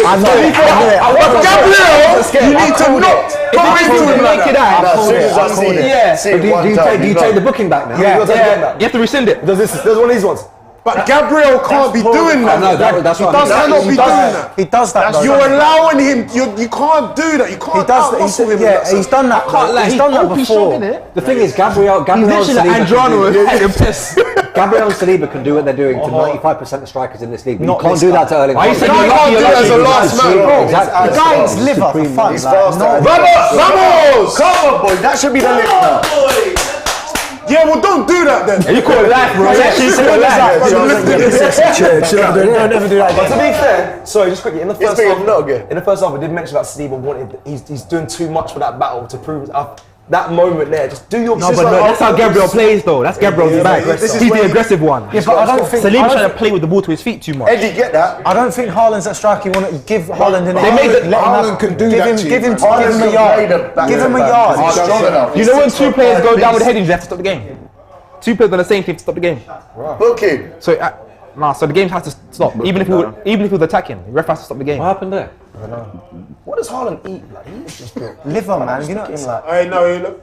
I know it. Gabriel, you need to not go into him like naked that. eye. As soon as I see it. Yeah. Do you take the booking back now? Yeah. You have to rescind it. There's one of these ones. But Gabriel can't be doing that. No, that's what I mean. Cannot be doing that. He does that. though. You're allowing him. You can't do that. You can't. He does that. out-muscle him. Yeah, he's done that. He's done that before. The thing is, Gabriel and Saliba can do what they're doing to 95% of strikers in this league. But you can't do that to Erling. Why you You saying can't do that as a last man, bro. Exactly. The guy is liver for fun. He's like, fast. no- Vamos! Come on, boy. That should be the lift now. Yeah, well, don't do that then. You call it life, bro. Yeah, You call it life. Don't ever do that But to again. be fair, sorry, just quickly, in the first been half, a lot again. in the first half, we did mention that Saliba wanted. He's doing too much for that battle to prove that moment there. Just do your. No, but that's how Gabriel plays, though. That's Gabriel's back. this is He's where the you- aggressive one. Yeah, but I don't think. Saliba's trying to play with the ball to his feet too much. Eddie, get that. I don't think Haaland's that striker. You want to give Haaland an Haaland can do that to you, Give him Haaland's a got yard. made a Give him a back. yard. He's strong enough. You know when 2 players go down with headings, they have to stop the game. 2 players on the same team to stop the game. Book him. So so the game has to stop. Even if he was attacking, the ref has to stop the game. What happened there? What does Haaland eat? Like he's just Liver, man. You know. Hey, no, look.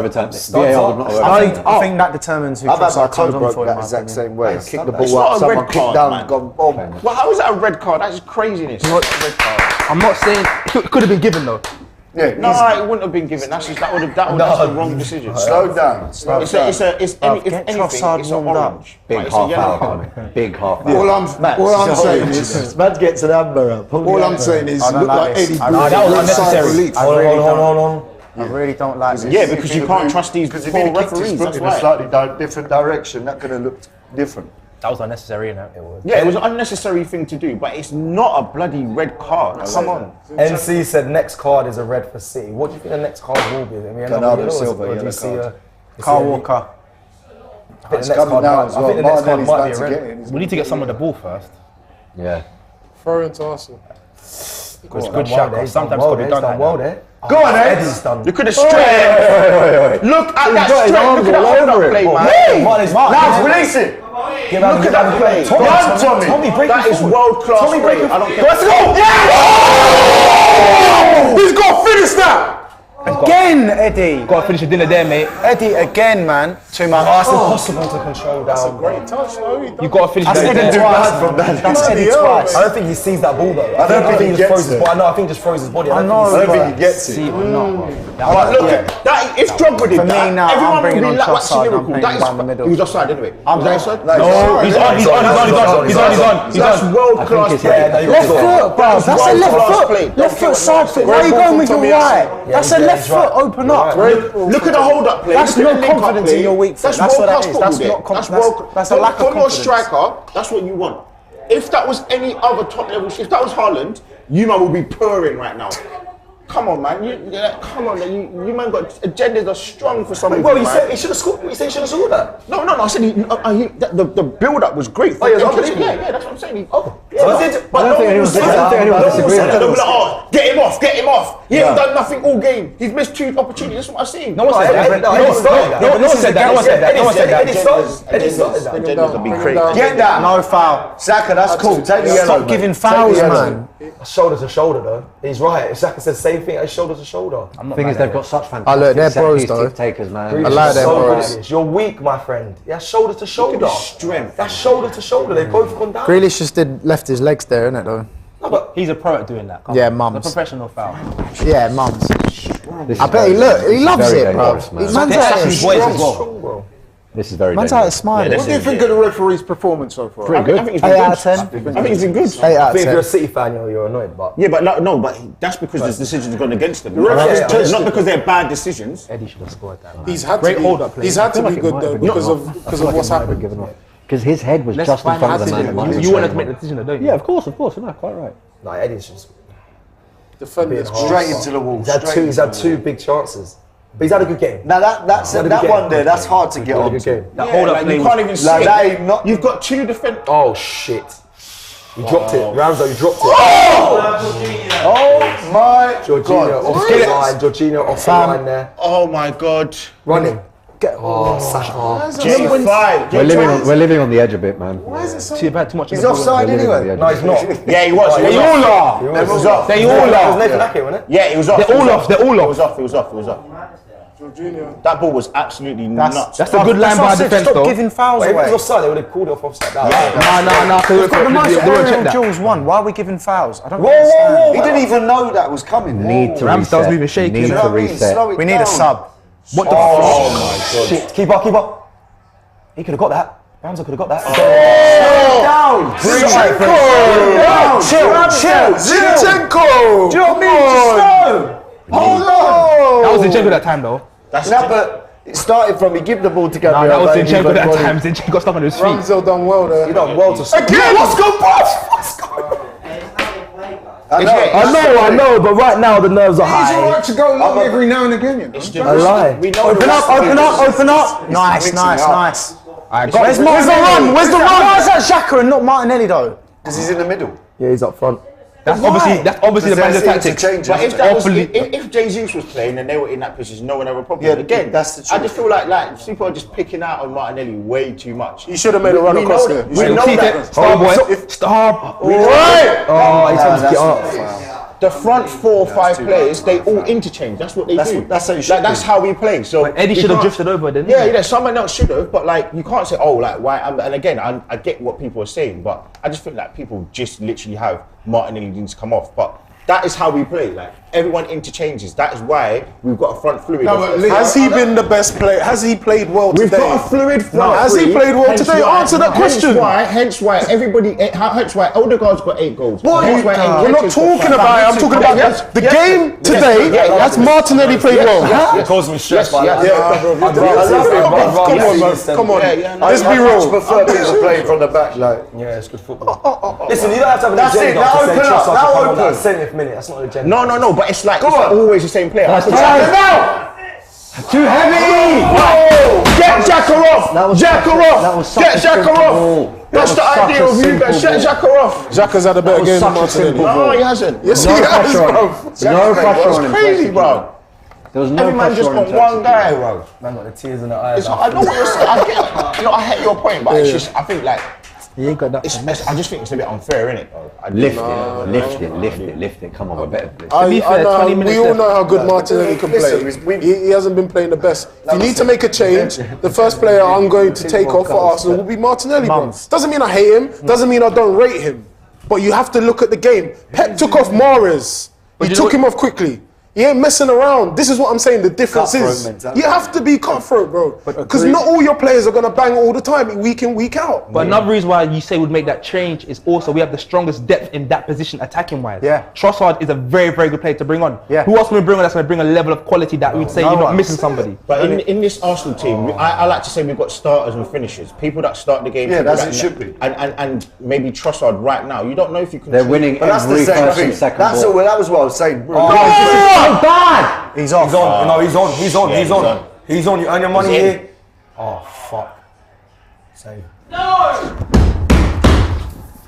overturn it. VAR would not overturn it. I think that determines who I've had my Trossard toe comes on broke for. that exact same way. It's Kick the not ball up, a someone red kicked card, down, man. gone boom. Well, how is that a red card? That's craziness. I'm not saying it could have been given though. Yeah, it wouldn't have been given. That's the wrong decision. Slow down. If anything, it's an orange. Big half foul. Big half foul. All I'm saying is, Matt gets an amber up. all I'm saying is, look like Eddie. That was unnecessary. Hold on. I really don't like this. Yeah, because you can't trust these Because if poor he'd kicked his referees. foot That's in a why. slightly different direction, that could have looked different. That was unnecessary, innit? It was. Yeah, it was an unnecessary thing to do, but it's not a bloody red card. Come on. NC said next card is a red for City. What do you think the next card will be? I mean, Bernardo Silva, yellow card. Carl Walker. It's coming now as well. I think the next card Martinelli's might back be a to red. get it. We need to get some of the ball first. Yeah. Throw into Arsenal. Good shout. Sometimes got to be done like well that. there. Go on, Eddie's done. You could have straight. Look at that straight. Look at that hold-up play, man. Now, release it. Look at that play. Tommy, break That is world-class play. I don't care. Let's go! He's got to finish that. Again, Eddie. Got to finish the dinner there, mate. Eddie again, man. Too much. It's impossible to control down. Great touch, though. You got to finish That's the Eddie dinner there. twice. That's Eddie twice. I don't think he sees that ball though. I don't think he just gets froze his it. body. No, I think he just froze his body. I know. I don't think he gets it. See or not? But look at that. If Drogba did For me that, now, I'm everyone would bringing be on like, "What's Trossard, I'm Liverpool?" playing That is. down the middle. He was offside anyway. I'm Was that offside? No, He's on. That's world-class play. Left foot, bro. That's a left foot. Left foot, side foot. Where are you going with your right? That's a left foot. Open up. Look at the hold-up play. That's Look at no the link-up confidence play. in your weak foot. That's That's what that world-class is. football That's there. not That's that's a lack of From your confidence. striker, that's what you want. If that was any other top-level, if that was Haaland, you man would be purring right now. Come on, man. Come on, you man got agendas are strong for some reason. Well, you man. said he should have scored. You said he should have scored that. No. I said the build-up was great. Oh, he was unbelievable. Yeah, that's what I'm saying. I don't think anyone disagrees with that. Get him off. He hasn't done nothing all game. He's missed 2 opportunities. That's what I've seen. No one said that. No one said that. Eddie started that. Agendas will be crazy. Get that. No foul. Saka, that's cool. Take the yellow. Stop giving fouls, man. Shoulder to shoulder though. He's right. Saka said the same thing as shoulder to shoulder. The thing is, they've got such look, fantastic they're set bros, piece though. kick takers, man. I like them bros. You're weak, my friend. Yeah, shoulder to shoulder. Strength. That's shoulder to shoulder. They've both gone down. Grealish just left his legs there, innit, though? No, but He's a pro at doing that. Yeah, The mums. professional foul. Yeah, mums. This I is bet he very loves very it, bro. dangerous, man. Man's out here His boys as well. strong, bro. This is very Man's out here dangerous. smiling. What do you think of the referee's performance so far? I think he's been 8 good. out of 10. I think he's been good. 8 I out think if of you're a 10. City fan, you're annoyed, but Yeah, but but that's because this decision's gone against them. Yeah. Not because they're bad decisions. Eddie should have scored that. He's had Great to hold-up be. play. He's had to I feel be like it good might though have because been- of what's happened. Because his head was just in front of the man. You wanted to make the decision, don't you? Yeah, of course. No, quite right. no, Eddie's just Defenders Straight into the wall. he's had two big chances, but he's had a good game. Now that one there, that's hard to get Had a on. good game. That hold-up Like, play you was- can't even see Like it. that ain't not. You've got 2 defenders. Oh shit! You dropped it, Ramsdale. You dropped it. Oh my Jorginho God! off the line. Jorginho off the line there. Oh my God. Running. Saka. J5. We're living on the edge a bit, man. Too bad, too much. He's offside We're living on the anyway. edge No, a he's bit. not. Yeah, he was. They all are. It was off. They all It was are. Nathan Ake, wasn't it? Yeah, it was off. They're all off. They're all It off. was off. It was off. It was off. That ball was absolutely nuts. That's a good line by defense, Stop though. giving fouls Wait, if it was we've offside, they would have called it off offside. No. got the most They won't check aerial that. duels won. Why are we giving fouls? I don't Whoa, understand. whoa, whoa! He didn't even know that was coming. Need to Ramsdale's reset. moving shaky, Need you to know what I mean? reset. Slow it We need a down. sub. What the Oh my God! Shit! Keeper. He could have got that. Ramsdale could have got that. Down. Chill. Zinchenko! Do you know what I mean? Just slow. Hold on. That was Zinchenko that time, though. No, but it started from he give the ball to No, Gabriel. that was and he Zinchenko got that body. time. Zinchenko got stuck on his feet. Ramsdale done well there. He done well to stop. Again, let's go, boss! I know, but right now the nerves are He's high. alright to go long every now and again, you know. A lie. Open up. Nice. Where's the run? Where's that Xhaka and not Martinelli though? Because he's in the middle. Yeah, he's up front. That's obviously the There's manager's tactics. interchanges. But if that was, Awfully- if Jesus was playing and they were in that position, no one ever problem. Yeah, Again, that's the I truth. just feel like people are just picking out on Martinelli way too much. He should have made a run We across know there. that- He we should know have. that. Starboy. Star. Oh, he's trying to get up. The front 4 or 5 players, they all interchange. That's what they do. That's how you should That's do. how we play. So Eddie you should have can't- drifted over then. Yeah, someone else should have, but like you can't say, oh, like why? And again, I get what people are saying, but I just feel like people just literally have Martinelli needs to come off. But that is how we play. Like everyone interchanges. That is why we've got a front fluid. Has he been the best player? Has he played well today? We've got a fluid front. Has he played well today? Answer that question. Hence why everybody. Hence why Odegaard's got 8 goals. We're not talking about it. I'm talking about the game today. Has Martinelli played well? It caused me stress. Come on. Let's be real. I prefer people playing from the back. Like, yeah, it's good football. Listen, you don't have to have an agenda to say Trossard to come on that 70th minute. That's not an agenda. No, but it's like always the same player. Too heavy! Get Xhaka off! Get Xhaka off! That's the idea of you guys. Get Xhaka off! Xhaka's had a better game than Martinelli. No, he hasn't. Yes, he has, bro. No pressure on him. Crazy, bro. There was no Every man just got one guy, bro. Man got the tears in the eyes. I know what you're saying. I hate your point, but it's just, I think like, He ain't got that. I just think it's a bit unfair, innit? Lift it. Come on, we're better. We all know how good Martinelli can play. He hasn't been playing the best. If you need to make a change, the first player I'm going to take off for Arsenal will be Martinelli, bro. Doesn't mean I hate him. Doesn't mean I don't rate him. But you have to look at the game. Pep took off Mahrez. He took him off quickly. He ain't messing around. This is what I'm saying. The difference is you have to be cutthroat, bro. Because not all your players are going to bang all the time, week in, week out. But another reason why you say would make that change is also we have the strongest depth in that position attacking wise. Yeah. Trossard is a very, very good player to bring on. Yeah. Who else can we bring on that's going to bring a level of quality that we'd say you're not missing somebody? But in this Arsenal team, I like to say we've got starters and finishers. People that start the game. Yeah, that's it should be. And maybe Trossard right now. You don't know if you can. They're winning every first and second ball. That was what I was saying. So bad! He's off. No, he's on. He's on. You earn your money here. Oh, fuck. Save. No!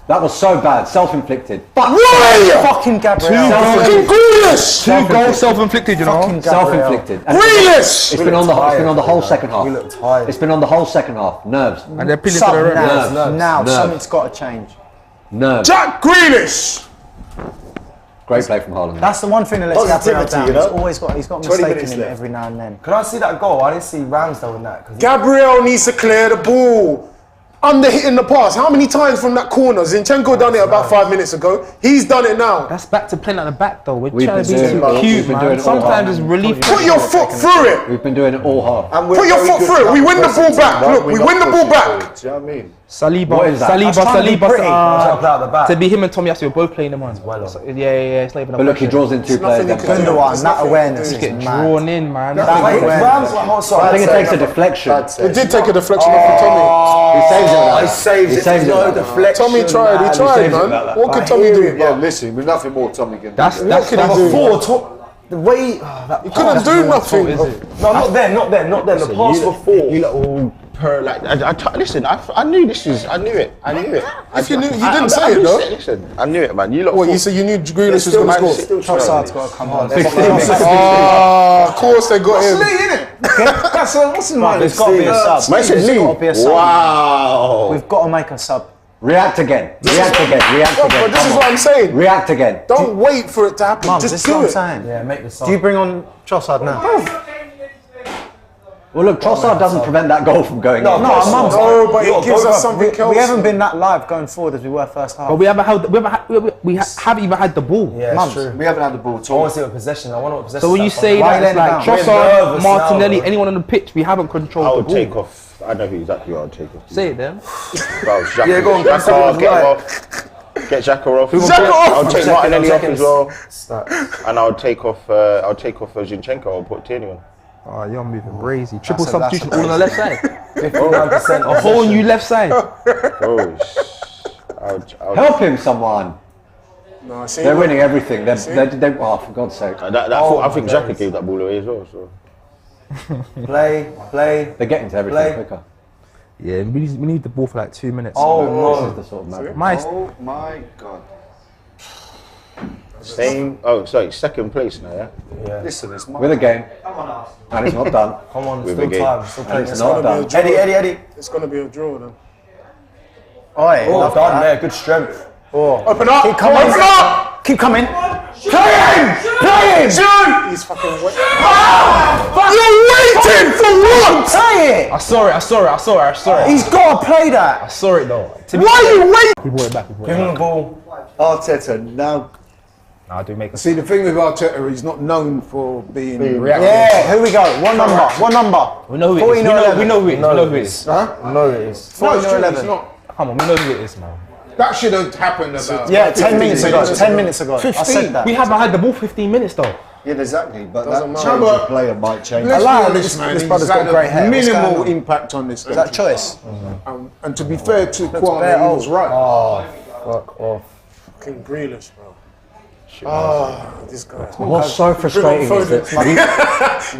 That was so bad. Self-inflicted. Fucking Gabriel. Two goals self-inflicted, you know. Self-inflicted. Grealish! It's been on the whole second half. We look tired. It's been on the whole second half. Nerves. And they're peeling to the rest. Now, something's got to change. Nerves. Jack Grealish! Great play from Haaland. That's the one thing that lets Gabriel down. you know? He's got a mistake in him every now and then. Can I see that goal? I didn't see Ramsdale in that. Gabriel needs to clear the ball. Under hitting the pass. How many times from that corner? Zinchenko done it about 5 minutes ago. He's done it now. That's back to playing at the back though. We're We've trying to be been too doing it. cute, We've been man. doing it all Sometimes half. it's relief. Put your foot through it. We've been doing it all half. Put your foot through it. We win the ball back. Look, we win the ball back. Do you know what I mean? Saliba. To be him and Tomiyasu, we're both playing them on. Yeah, it's not even a But look, he draws in two players. That awareness is get mad. drawn in, man. I think it takes a deflection. It did take a deflection off Tommy. He saves it. No deflection. Tommy tried, man. What could Tommy do? Yeah, listen, with nothing more Tommy can do. That's could he do? The way He couldn't do nothing. No, not then. The pass before. You lot all like. Listen, I knew this was. I knew it. If you knew, you didn't say it though. Listen, I knew it, man. You lot. What, you said you knew Grealish was going to score? Trossard's got to come on. Of course they got him. That's what's in mind. There's got to be a sub. Man said Lee. Wow. We've got to make a sub. React again. But this is what I'm saying. React again. Don't wait for it to happen. Just do it. Yeah, make the sub. Do you bring on Trossard now? Well, look, Trossard doesn't prevent that goal from going in. No, but it gives us something else. We haven't been that live going forward as we were first half. But we haven't even had the ball. Yeah, it's true. We haven't had the ball at I all. want to see what possession. I wonder what possession. So when you say Why that, it's let like him down? Trossard, Martinelli, anyone on the pitch, we haven't controlled the ball. take off. I know who exactly I'll take off. Say it then. Yeah, go on. Xhaka, get him off. Get Xhaka off. I'll take Martinelli off as well. And I'll take off Zinchenko. I'll put Tierney on. Oh, you're moving brazy. Triple substitution all on the left side. 59%. A whole new left side. Help him, someone. No, see, they're winning everything. They for God's sake. I think Xhaka gave that ball away as well. So. Play. They're getting to everything quicker. Yeah, we need the ball for like 2 minutes. Oh no! This is the sort of Oh my god. Second place now, yeah? Listen, it's with a game. And it's not done. Come on, with still a game. time. Still playing. It's not done. Eddie. It's going to be a draw then. Oh, done there. Good strength. Open up! Keep coming. Open up! Keep coming. Play him! Shoot! He's fucking waiting. You're waiting for what? Say it. I saw it. He's got to play that. I saw it though. Why are you waiting? He brought it back. Give him the ball. Arteta now. I do make a See, the thing with Arteta, he's not known for being reactive. Yeah, here we go. What number? What number? We know who it is. We know who it is. We know who it is. Huh? No, it is. 14 or it's 11. not. Come on, we know who it is, man. That should have happened about. Yeah, 10 minutes ago. 15 10 minutes ago. I 15. said that. We haven't had the ball 15 minutes though. Yeah, exactly. But Doesn't that matter. change of player might change. Let's Allow be honest, this- man. this He's brother's had got grey hair. a What's going minimal on? impact on this. Is that choice? And to be fair to bare Kwame, he was old. right. Oh, fuck off. Fucking Grealish, bro. Oh, this guy. What's so frustrating is that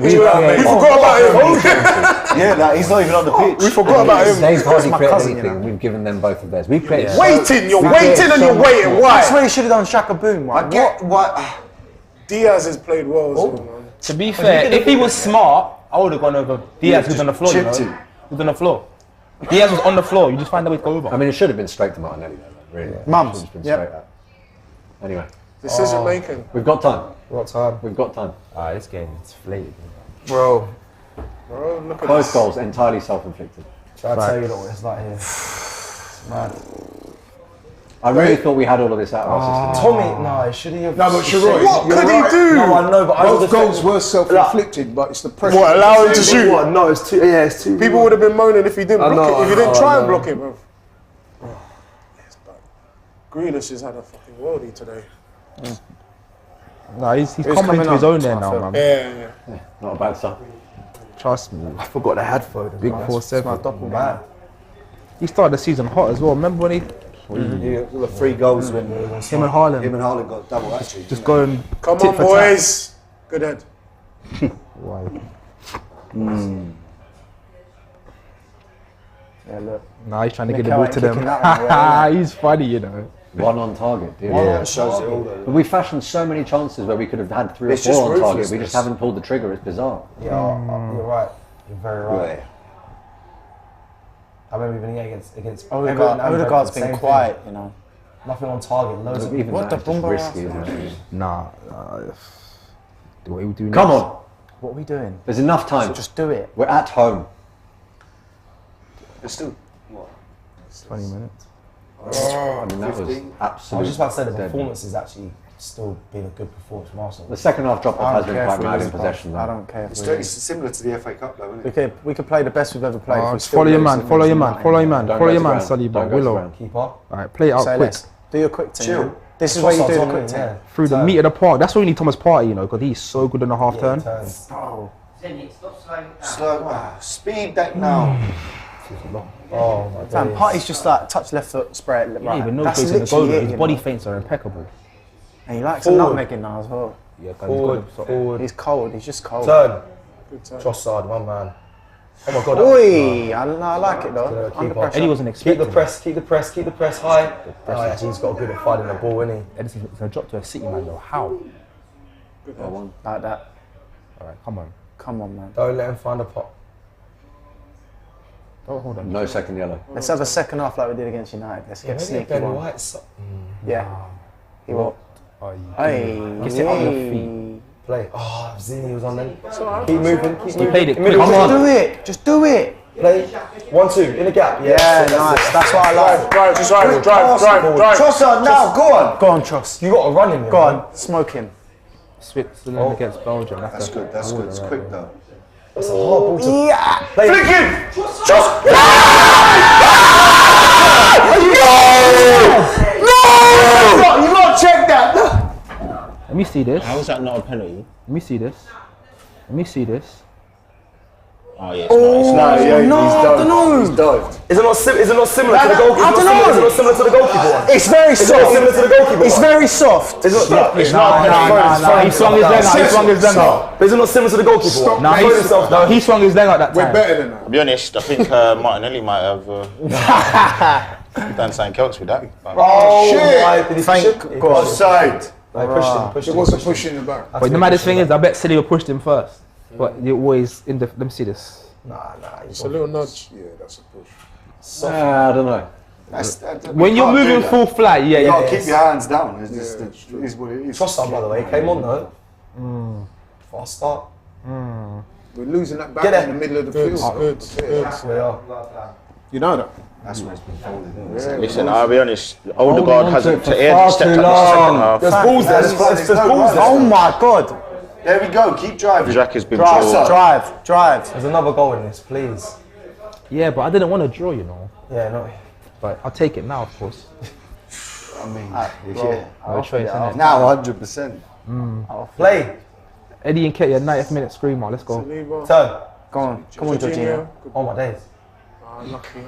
We forgot about him. Yeah, that he's not even on the pitch. We forgot about him. they've hardly my created cousin, anything, you know. and we've given them both of theirs. We've created Waiting, you're we waiting created and so you're much waiting. more. Why? That's where you should have done Shaka Boom. I get what. Diaz has played well as well, man. To be fair, if he was smart, I would have gone over Diaz, who's on the floor. You chipped know? him. Who's on the floor? Diaz was on the floor. You just find a way to go over. I mean, it should have been straight to Martinelli, though, really. Mums. It should have been Yep. straight out. Anyway, Decision making. we've got time. What time? We've got time. This game is flated. Bro, Bro, look at Both this. goals entirely self-inflicted. shall I tell you what it's like here? It's mad. I really thought we had all of this out of our system. Tommy, no, should he have... No, but Sheroy, What you're could right. he do? No, I know, but I Both was goals were self-inflicted, but it's the pressure. What, allow him to shoot? What? No, it's too... Yeah, it's too... People would have been moaning if he didn't I block know, it. If he I didn't know, try I and know. block it, bro. Yes, but Grealish has had a fucking worldie today. No, he's Who's coming coming into his on? own there I now, feel. man. Yeah. Not a bad start. Trust me. I forgot they had Foden. Big man. 4-7. Double man. He started the season hot as well. Remember when he Yeah, the 3 goals when him and Haaland him and Haaland got double actually. just going Come tit on, for tat. boys. Good head. Yeah, look. Nah, he's trying to get the Mikel ball ain't to them. kicking that one away, He's funny, you know. One on target, dear. Yeah, shows it all. But we fashioned so many chances where we could have had 3 or It's just 4 on target. We ruthlessness. just haven't pulled the trigger. It's bizarre. Yeah, you're right. You're very right. Yeah. I remember even against Odegaard's been quiet, you know. Nothing on target. Loads of... Even What that the is just Bumba risky, ass isn't it? Nah. What are we doing Come next? on. What are we doing? There's enough time. Just do it. We're at home. It's still what? 20 minutes. I mean, that was 15. I absolutely. was just about to say the deadly. performance has actually still been a good performance from Arsenal. The second half drop I off has don't been care quite if we mad lose in the possession. ball. I though. don't care if It's, we it's similar to the FA Cup though, isn't it? we could play the best we've ever played. if we Just still follow your lose man, and follow lose your the man, night. follow your man, Don't follow go your to man, ground. Saliba, Don't go to Willow. ground. Keeper. Alright, play it out Say quick. less. Do your quick thing. Chill. man. This is where you do the Trossard's quick on, thing. yeah. Through the meat of the park. That's why we need Thomas Partey, you know, because he's so good on the half turn. Turns. Slow, speed that now. Oh my Fam, days. Partey's just like touch left foot, spray it He right. don't even know That's he's in the goal. literally it, His you body know. feints are impeccable. And he likes a Forward. nutmegging now as well. Yeah, Forward. He's cold. He's just cold. Turn. Trossard, one man. Oh my god. Oi, I like it though. Keep Under on. pressure. Eddie wasn't Keep expecting the press, keep the press, keep the press high. Oh, actually, he's got good at finding the ball, isn't he? Edison's going to drop to a City man though. How? Like that. Alright, come on. Come on, man. Don't let him find a pot. Oh, hold on. No second yellow. Let's have a second half like we did against United. Let's get a Maybe sneaky Ben one. White's Yeah. He will. Hey, Gets it on the feet. play. Oh, Zini was on there. Keep moving, keep moving. played it Middle, quick. Just do it. Just do it. Play. 1-2 in the gap. Yeah, that's nice. it. That's what I like. Drive, just drive, drive. Trossard now. Go on. Go on, Tross. You got to run him. Go on. Smoke him. Switzerland against Belgium. That's good. That's good. It's quick though. It's a hard ball to Yeah. play. Flick him! Just. You gotta check that. Let me see this. How is that not a penalty? Let me see this. Let me see this. Oh yeah, it's not. It's not. He's dived. Is it not similar to the goalkeeper? I don't know. Is it not similar to the goalkeeper one? It's very Is it not soft. similar to the goalkeeper It's one? very soft. It's not. He swung his leg out. He swung his leg out. But is it not similar to the goalkeeper one? No, he swung his leg out that We're time. better than that. To be honest, I think Martinelli might have done something else with that. Oh shit. my! Did he push him? He God. pushed him. Offside. He pushed him. Pushed There him. was a push in the back. But the maddest thing is, I bet City pushed him first. But you always in the. Let me see this. Nah. It's a little nudge. Yeah, that's a push. I don't know. When you're moving full flat, you gotta yeah, keep it's- your hands down. It's just it is what it is. Trossard, by the way, came on though. Fast start. We're losing that back Get it. in the middle of the Good, field. good, good. We are. You know that. That's where it's been folded. Listen, I'll be honest. Odegaard hasn't far stepped up too the second long. half. There's balls there. There's balls there. Oh my God. There we go. Keep driving. Jack has been Drive. There's another goal in this, please. Yeah, but I didn't want to draw, you know. Yeah, no. But I'll take it now, of course. I mean, No choice, innit? now 100%. Play. Eddie and Ketty, 90th minute screamer. Let's go. Turn. Come on, Jorginho. Oh my days.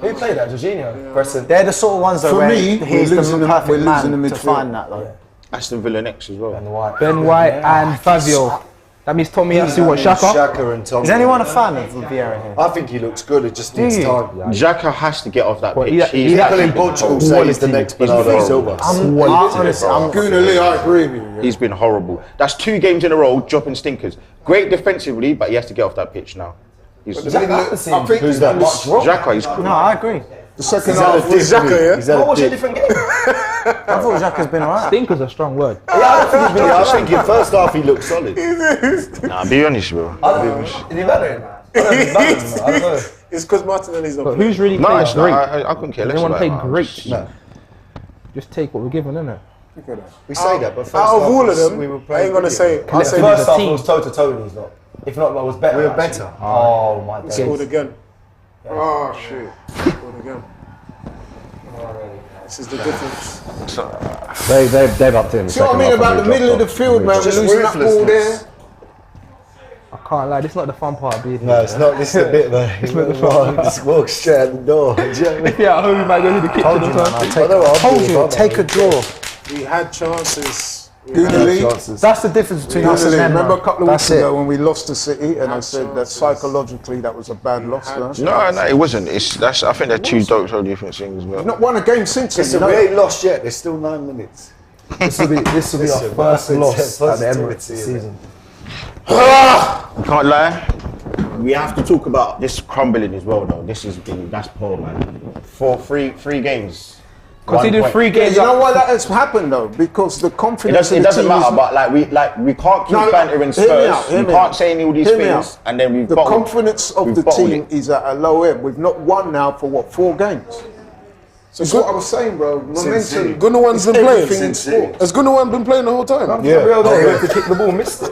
Who played that? Jorginho? Preston. They're the sort of ones though For where me, he's we're the losing perfect we're losing man the to midfield. find that though. Aston Villa next as well. Ben White and Fabio. That means Tomiyasu what, Xhaka? Xhaka and Tom. Is anyone a fan of Vieira here? I think he looks good. It just needs time. Xhaka has to get off that pitch. he- People in Portugal say he's the next Bernardo Silva. Honestly, Gunali, I agree with you. He's been horrible. That's 2 games in a row dropping stinkers. Great defensively, but he has to get off that pitch now. He's I think Who's that? Xhaka, he's no, I agree. the second half was Xhaka, yeah? I watched a different game. I thought Xhaka's been alright. Stinker's a strong word. I think in first half he looked solid. Nah, be honest, bro. Is he better? I don't know. It's because Martinelli's not But playing. who's really No, played it's great? not. I couldn't care less. Anyone about played it. great? No. Just take what we're given, innit? We say that, but first Out of half all of was- them, we were I playing ain't gonna say. I'll The say first half team. was toe to toe and he's not. If not, it was better. We were actually. better. Oh my days. scored again. Oh shit! Scored again. This is the difference. They've upped it in the See what I second mean half about and the we middle of dropped the field, man? We're Just losing that ball ruthlessness. there. I can't lie, this is not the fun part of being here. No, it's not. This is a bit, man. Just walk straight out the door. Do you know what I mean? Yeah, I hope you might go to the kitchen Told you, or man. something. Told you, take a draw. We had chances. Gunali. That's the difference between us and them. Remember a man. couple of weeks That's it. ago when we lost to City, and I said that psychologically that was a bad loss. No, it wasn't. I think they're 2 totally different things. But Not won a game since. Listen, you know? we ain't lost yet. There's still 9 minutes. This will be our Listen, first man, loss at the Emirates positivity, this innit? season. I can't lie. We have to talk about this crumbling as well, though. That's poor, man. For three games. Conceded 1 point. 3 Yeah, games you know up. why that has happened though? Because the confidence It of the doesn't team matter, is- but we can't keep No, bantering hear me Spurs. out, hear We me can't out. say all these Hear me things, out. and then we've the bottled. confidence of We've the bottled team it. is at a low end. We've not won now for what, 4 games. So that's what I was saying, bro. Momentum. Gundogan's been everything playing. in sport. Has Gundogan been playing the whole time? Gabriel went to kick the ball, missed it.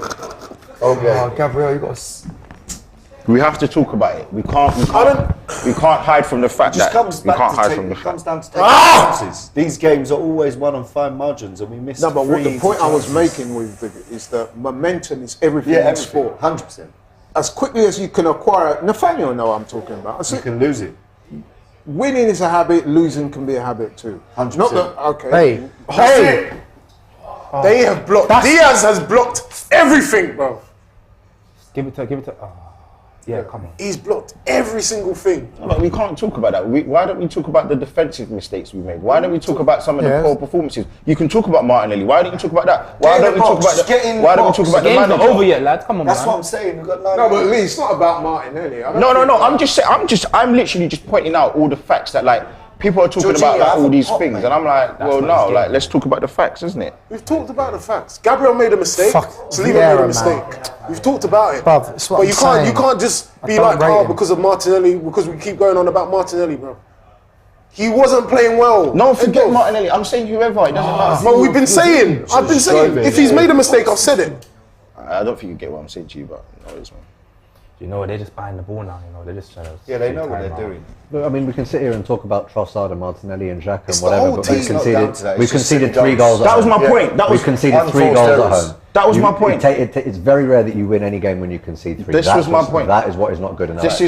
Oh, Gabriel, you got to. We have to talk about it. We can't hide from the fact It just that comes we back can't to hide take, from the it comes fact. down to taking chances. These games are always won on fine margins, and we missed. No, but what the 3 point I was chances. making with is that momentum is everything Yeah, in sport. 100%. As quickly as you can acquire, Nethaneel know what I'm talking about. I You said, can lose it. winning is a habit, losing can be a habit too. 100%. Not that, okay. Hey, they have blocked. Diaz has blocked everything, bro. Give it to. Oh. Yeah, come on. He's blocked every single thing. But we can't talk about that. Why don't we talk about the defensive mistakes we made? Why don't we talk about some of the poor performances? You can talk about Martinelli. Why don't you talk about that? Why don't we talk about the? Why don't we talk about the game's manager? not over yet, lad. Come on, That's man. what I'm saying. We've got 9 No, but Lee, it's not about Martinelli. No. I'm just saying. I'm literally just pointing out all the facts that like people are talking about like, all these things, and I'm like, well, no, like let's talk about the facts, isn't it? We've talked about the facts. Gabriel made a mistake. Saliba made Vieira, a mistake. We've talked about it. Bruv, it's what But I'm you saying. can't just be don't like, rate oh, him. because of Martinelli, because we keep going on about Martinelli, bro. He wasn't playing well. No, forget Martinelli. I'm saying whoever. It doesn't matter. But we've been saying, I've been saying, if he's made a mistake, I've said it. I don't think you get what I'm saying to you, but no, it's man. You know, they're just buying the ball now. You know, they're just trying to. Yeah, they know what they're doing. Look, I mean, we can sit here and talk about Trossard and Martinelli and Xhaka and It's the whatever, whole but team's not down to that. we've It's just conceded silly 3 goals. goals. At That was home. my point. That was We've conceded 3 unforced goals at errors. home. That was my point. It's very rare that you win any game when you concede 3. This was my point. That is what is not good enough. That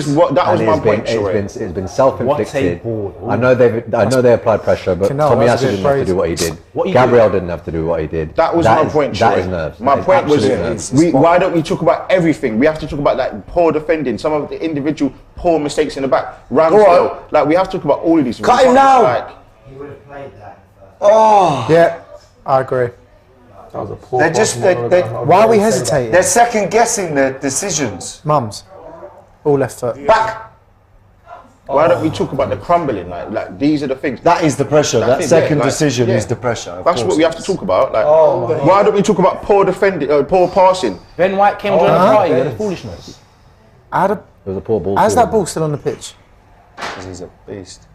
was my point, Sheroy. It's been self-inflicted. What a ball. I know they applied pressure, but Cano, Tomiyasu that's a bit didn't have to crazy. do what he did. What he Gabriel didn't have to do what he did. That was my point, That Sheroy. is nerves. My That is point was, absolute nerves. why don't we talk about everything? We have to talk about like poor defending, some of the individual poor mistakes in the back. Ramsdale, like we have to talk about all of these things. Cut him We can't now. just, like, He would have played that. Oh, Yeah, I agree. That was a poor. They're just Why are we hesitating? they're second guessing their decisions. Mums. All left foot. Back. Why don't we talk about the crumbling? Like these are the things. That is the pressure. That it, second yeah, like, decision yeah. is the pressure. of That's course what we it have to is. talk about. Like, why don't we talk about poor defending, poor passing? Ben White came joining the party. The foolishness. How's It was a poor ball. that ball still on the pitch? Because he's a beast.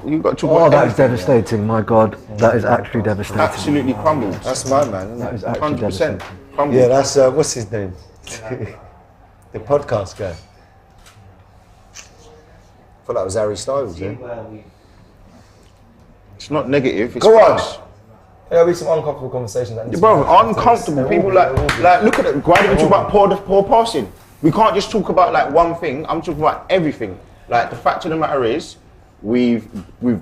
You've got to talk Oh, about that is everything, devastating. My God, that is actually devastating. Absolutely crumbled. That's my man, isn't That it? is actually 100% devastating. crumbled. Yeah, that's what's his name? The podcast guy. I thought that was Harry Styles. Yeah. It's not negative. It's Go on. facts. There'll be some uncomfortable conversations. That need to Bro, be had. uncomfortable. People like look at it. Why do we talk about poor passing? We can't just talk about like one thing. I'm talking about everything. Like the fact of the matter is, we've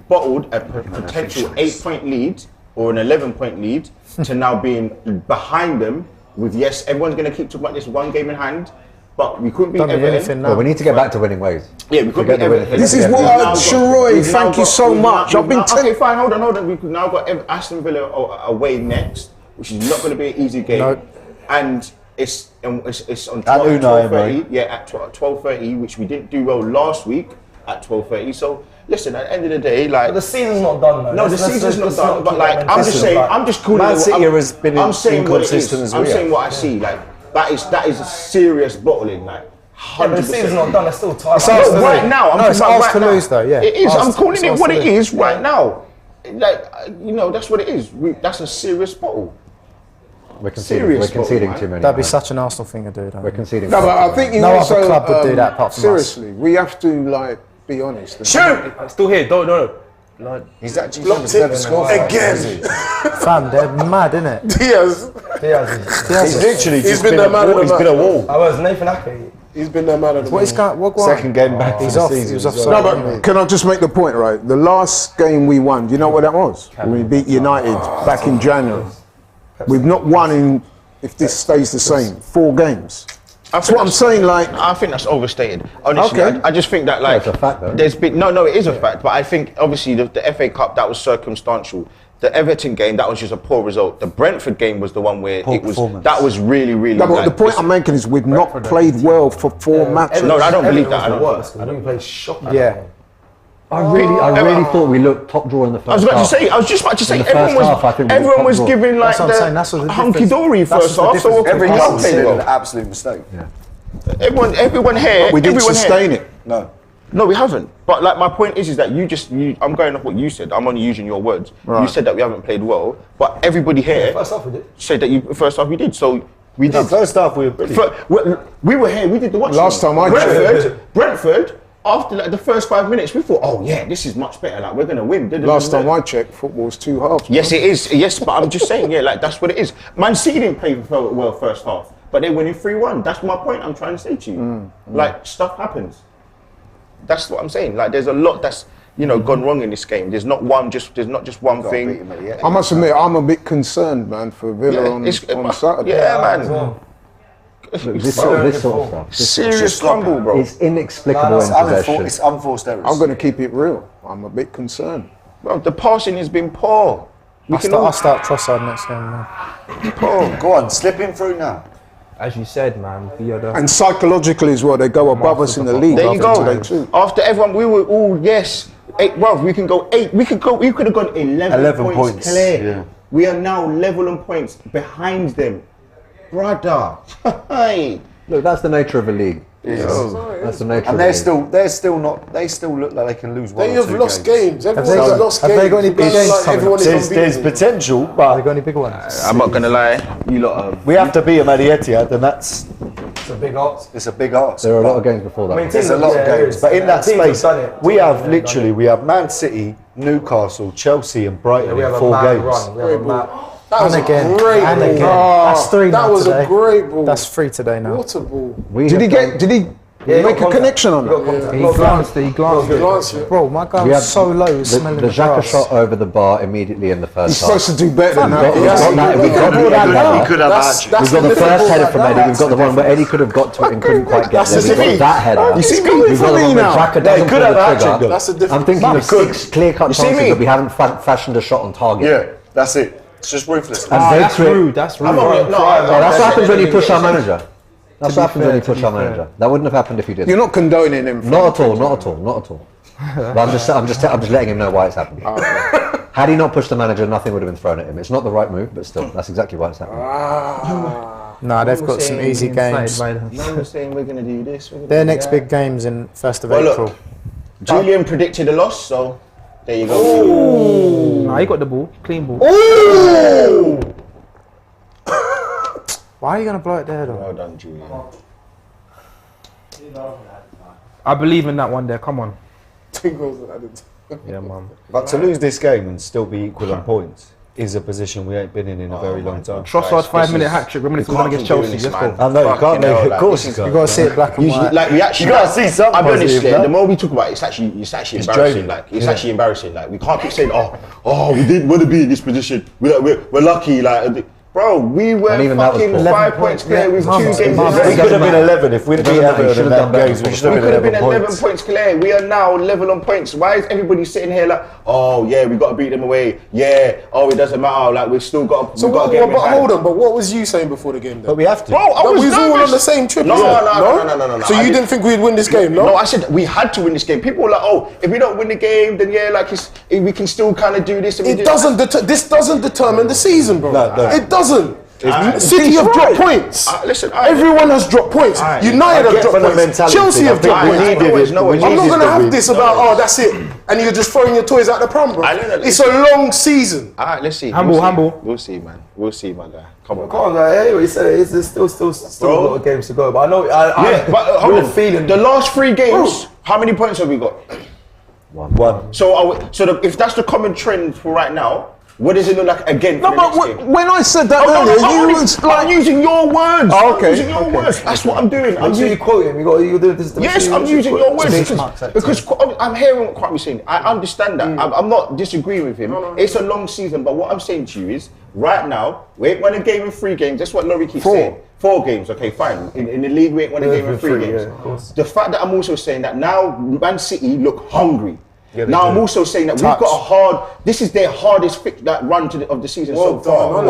bottled a potential 8-point lead or an 11-point lead to now being behind them. With yes, everyone's going to keep talking about this one game in hand, but we couldn't beat Everton. Well, we need to get back to winning ways. Yeah, we couldn't beat Everton. This is what Sheroy, thank you so much. I've been okay, fine, hold on. We've now got Aston Villa away next, which is not going to be an easy game. No. And it's on At Unai 12:30. Yeah, at 12:30, which we didn't do well last week at 12:30. So listen, at the end of the day, like But the season's not done though. no, the season's not done. But like, I'm just saying, I'm just calling Man it. City has been I'm saying what it is. inconsistent as I'm we saying are. what I see. Like that is a serious bottling. Like. Yeah, but the season's not done. There's still time. No, right now, I'm it's talking about ours to right now. lose though, yeah. It is. Ours- I'm calling it's it ours what to it lose. is right now. Like, that's what it is. That's a serious bottle. We're conceding. Serious We're conceding bottle, too many. That'd be man. such an Arsenal thing to do. We're conceding. No, but I think you No also, other club would do that apart from us. seriously, we have to like be honest. Shoot! I'm still here. No. He's actually Blocked never it scored again. Fam, they're mad, innit? Diaz. He's literally He's just been been the man of the he's been a wall. I was Nathan Ake. He's been their man of the What is going? What going? Second game back He's to the off. season. He was offside. No, but can I just make the point, right? The last game we won, you know what that was? When we beat United back in January. We've not won in, if this stays the same, 4 games. That's what I'm saying, like... I think that's overstated. Honestly, Okay. I just think that like... It's a fact, though. There's been... No, it is a fact. But I think, obviously, the FA Cup, that was circumstantial. The Everton game, that was just a poor result. The Brentford game was the one where Poor it was... performance. That was really, really... No, but like, the point I'm making is we've not played well for 4 matches. No, I don't believe that. I don't I think we played shocking. Yeah. I really thought we looked top drawer in the first I was about half. to say, I was just about to say, In the first half, I think we everyone were was top giving like That's what I'm saying, that's what the the hunky-dory difference- first that's half, the so difference. every Every half half played an well. absolute mistake. Everyone here, We didn't everyone sustain here. it. No, we haven't. But like my point is that I'm going off what you said. I'm only using your words. You Right. said that we haven't played well, but everybody here First half we did. said that first half we did. So we No, did. first half we were brilliant. We were here. We did the watching. Last time I Brentford. After like the first 5 minutes, we thought, oh yeah, this is much better. Like we're gonna win. Last time I checked, football's 2 halves. Yes, it is. Yes, but I'm just saying, yeah, like that's what it is. Man City didn't play well first half, but they went in 3-1. That's my point. I'm trying to say to you, like stuff happens. That's what I'm saying. Like there's a lot that's gone wrong in this game. There's not just one thing. I must admit, I'm a bit concerned, man, for Villa on Saturday. Yeah, man. Look, this sort of stuff. Serious crumble, bro. It's inexplicable in possession. It's unforced errors. I'm going to keep it real. I'm a bit concerned. Bro, the passing has been poor. I'll start Trossard next game, man. Poor. Go on, slipping through now. As you said, man, And psychologically as well, they go above us in the league. There you after go. today too. After everyone, we were all yes. 8, bro, we can go 8. We could have gone 11 points clear. Yeah. We are now level on points behind them, brother. Hey. Look, that's the nature of a league. That's the nature. And of they're still not. They still look like they can lose one. They or have two lost games. Have Everyone's they lost got any games. big games Like coming everyone up? is There's unbeaten. potential, Have but they got any big ones? I'm not gonna lie, you lot. we have to beat them at the Etihad, and that's It's a big odds. it's a big ask. There are a lot of But games before that. I mean, There's a lot of games, but in that Teams have space, done it. we have Yeah, literally done we have Man City, Newcastle, Chelsea, and Brighton We have in a 4 mad games. run. We have a mad. That was And again, a great and ball. again. That's 3 That now was today. a great ball. That's 3 today now. What a ball. Did Did he make a connection on that? He glanced it. Bro, my guy We was have so low, he was smelling the the Xhaka grass. shot over the bar immediately in the He's first supposed half. to do better than that. We got that. We got that. He could have That's- actually. that's We've got the first header from Eddie. That's We've got the one where Eddie could have got to it and couldn't quite get That's there. the We've got thing. that header. You see me We've got the one where now? Xhaka They doesn't could pull have the actually trigger. done. That's a different. I'm thinking of 6 clear-cut You see chances me? that we haven't fashioned a shot on target. Yeah, that's it. It's just ruthless. And they That's create- rude. That's rude. That's what happens when you push our manager. That's what happens when you push our manager. That wouldn't have happened if you didn't. You're not condoning him. Not at all. Not at all. Not at all. But I'm just letting him know why it's happening. Had he not pushed the manager, nothing would have been thrown at him. It's not the right move, but still, that's exactly why it's happening. Nah, they've got some easy games. No one's saying we're gonna do this. Their next big games in 1st of Well, April. look, Julian predicted a loss, so there you go. Nah, he got the ball. Clean ball. Ooh! Why are you going to blow it there, though? Well done, Julian. I believe in that one there. Come on. 2 goals added. Yeah, man. But to lose this game and still be equal on points is a position we ain't been in a very long time. Trossard 5-minute hat trick. Remember, it's against Chelsea. Let's go. I know you can't make it. Of course you can't. You got to see it black and white. Like we actually, You gotta see something I'll be honest, positive, yeah, no? the more we talk about it, it's actually embarrassing. draining. Like it's actually embarrassing. Like we can't keep saying, oh, we didn't want to be in this position. We're lucky. Like, bro, we were even that was fucking poor. 5 points clear with 2 games. We could have been 11 if we'd have been Everton in that games. We should We have could have been been 11 points clear. We are now level on points. Why is everybody sitting here like, oh yeah, we got to beat them away. Yeah, oh it doesn't matter. Like we've still got. So but hold on. But what was you saying before the game? Then? But we have to. Bro, I was we was all nervous. on the same trip. No. So you didn't think we'd win this game? No. No, I said we had to win this game. People were like, oh, if we don't win the game, then yeah, like we can still kind of do this. And It doesn't. This doesn't determine the season, bro. No. It doesn't. City have dropped points. Listen, everyone has dropped points. United have dropped points. Chelsea have dropped points. I'm not going to have this about, oh, that's it. And you're just throwing your toys out the pram, bro. It's a long season. All right, let's see. Humble. We'll see, man. We'll see, my guy. Come on. Come on, guy. Hey, he said there's still a lot of games to go. But I know, But hold on. feeling The last 3 games, how many points have we got? One. So, if that's the common trend for right now, what does it look like again? No, but when I said that earlier, you was like I'm using your words. Oh, okay. I'm using your words. That's what I'm doing. I'm you quote him. You do this. Yes, I'm using your words because I'm hearing what Kwame's saying. I understand that. I'm not disagreeing with him. It's a long season, but what I'm saying to you is, right now, we ain't won a game in 3 games. That's what Laurie keeps saying. 4 games, okay, fine. In the league, we ain't won a game in 3 games. Yeah, of course. The fact that I'm also saying that now Man City look hungry. Yeah, now I'm also saying that we've got a hard. This is their hardest that run of the season so far.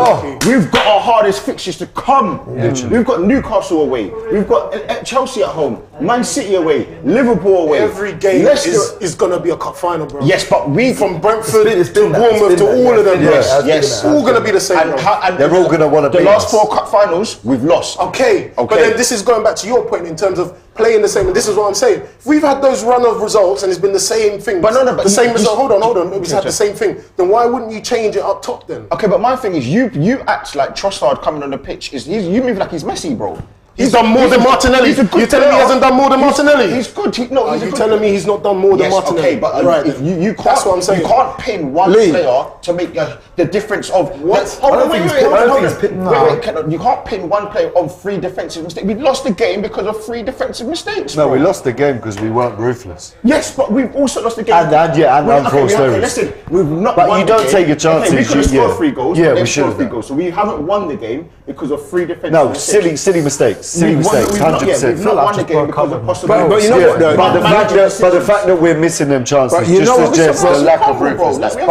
We've got our hardest fixtures to come. We've got Newcastle away. We've got Chelsea at home. Man City away. Liverpool away. Every game is going to be a cup final, bro. Yes, but we from Brentford to Bournemouth to all of them. Yes, all going to be the same. And they're all going to want to the last 4 cup finals we've lost. Okay, but then this is going back to your point in terms of playing the same. And this is what I'm saying. If we've had those run of results and it's been the same thing, but the same result. Hold on. We've had the same thing. Then why wouldn't you change it up top then? Okay, but my thing is, you act like Trossard coming on the pitch. You move like he's Messi, bro. He's done more than Martinelli. You're telling me he hasn't done more than Martinelli? He's good. You're telling me he's not done more than Martinelli? Okay, but right, you can't. That's what I'm saying. You can't pin one player to make the difference of what. You can't pin one player on 3 defensive mistakes. We lost the game because of 3 defensive mistakes. No, we lost the game because we weren't ruthless. Yes, but we've also lost the game. And unforced errors. Listen, we've not. But you don't take your chances. We could have scored 3 goals. Yeah, we should have. 3 goals. So we haven't won the game because of 3 defensive mistakes. No, silly mistakes. Silly mistakes. 100%. We've not won the game because of possible. But you know what? Though, but the fact that we're missing them chances just suggests the lack of ruthlessness. I'm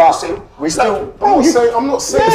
not saying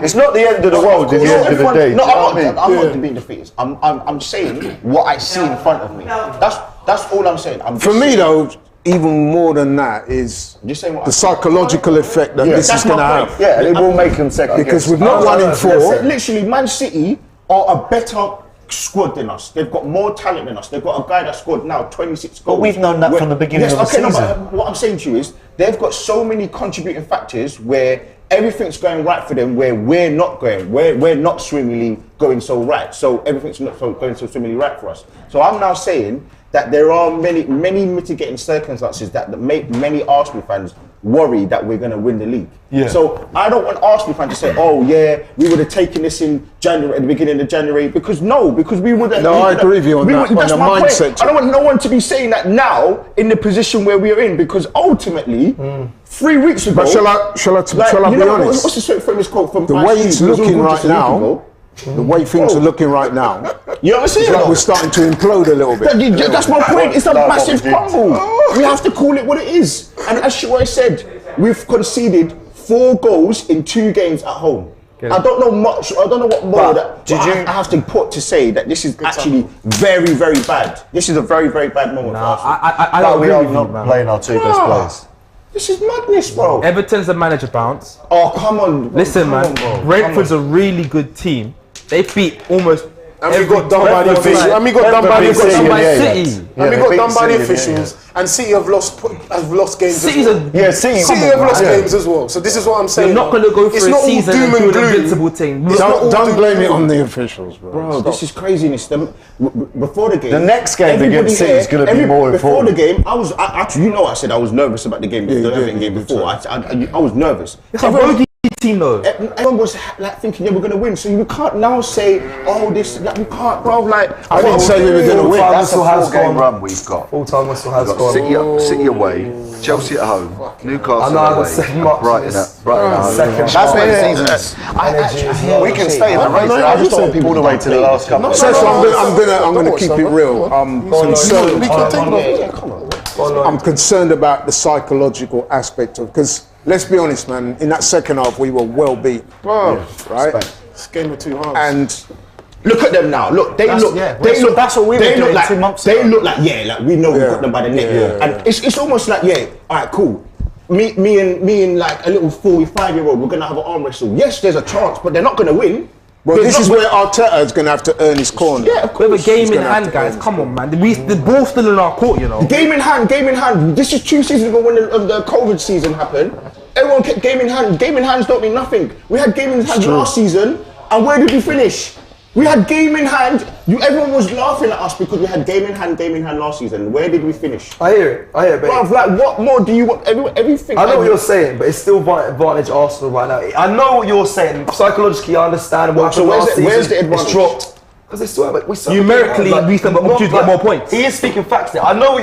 it's not the end of the world at the end of the day. No, I'm not being defeated. I'm saying what I see in front of me. That's all I'm saying. For me though, even more than that is the psychological effect that this is going to have. Yeah, it will make them second. Because we've not won in 4. Literally, Man City are a better squad than us. They've got more talent than us. They've got a guy that scored now 26 goals. But we've known that from the beginning of the season. But what I'm saying to you is they've got so many contributing factors where everything's going right for them, where we're not going. We're not swimmingly going so right. So everything's not going so swimmingly right for us. So I'm now saying that there are many mitigating circumstances that make many Arsenal fans worry that we're going to win the league. Yeah. So I don't want Arsenal fans to say, oh yeah, we would have taken this in January, at the beginning of January, because we would have. No, I agree with you on that. That's on the my mindset. point. I don't want no one to be saying that now in the position where we are in, because ultimately, 3 weeks ago. But shall I be honest? What's the famous quote from the way it's looking right now? The way things are looking right now, you know what I'm saying? It's like we're starting to implode a little bit. That's my point. It's a massive crumble. We have to call it what it is. And as Sheroy said, we've conceded 4 goals in 2 games at home. I don't know much. I don't know what more I have to put to say that this is actually very, very bad. This is a very, very bad moment for us. I don't we agree are with not you, man. playing our 2 best players. This is madness, bro. Everton's a manager bounce. Oh, come on. Listen, man. Brentford's a really good team. They beat almost And we got done by the officials. And we got done by the officials. City. And we got done by the officials. And City have lost games City's as well. City have lost games as well. So this is what I'm saying. You're not going to go through a season and do an invincible team. Don't blame it on the officials, bro. Bro, this is craziness. Before the game, the next game against City is going to be more before important. Before the game, I said I was nervous about the game. The Everton game before, I was nervous. Team though. Everyone was like thinking they were going to win, so you can't now say, "Oh, this like we can't, bro." Like I didn't say we were going to win. That's a 4-game run we've got. Full-time whistle has gone. City away, Chelsea at home, Newcastle away, Brighton at home. That's where we can stay in the race. I just don't want people all the way to the last couple. I'm going to keep it real. I'm concerned. I'm concerned about the psychological aspect of because. Let's be honest, man. In that second half, we were well beat, right? It's game of two halves. And look at them now. Look, they look. That's what we were doing like, 2 months ago. They look like like we know we got them by the neck. And it's almost like all right, cool. Me and like a little 45-year-old, we're gonna have an arm wrestle. Yes, there's a chance, but they're not gonna win. Well, this is where Arteta is going to have to earn his corner. Yeah, of course. We have a game in hand, guys. Come on, man. The ball's still in our court, you know. Game in hand. This is 2 seasons ago when the COVID season happened. Everyone kept game in hand. Game in hands don't mean nothing. We had game in hand last season, and where did we finish? We had game in hand. Everyone was laughing at us because we had game in hand last season. Where did we finish? I hear it. Bruv, like, what more do you want? Everything. I know what you're saying, but it's still advantage Arsenal right now. I know what you're saying. Psychologically, I understand. So where's the advantage? It's dropped. Because they still have numerically, we still have an opportunity to get more points. He is speaking facts there. I know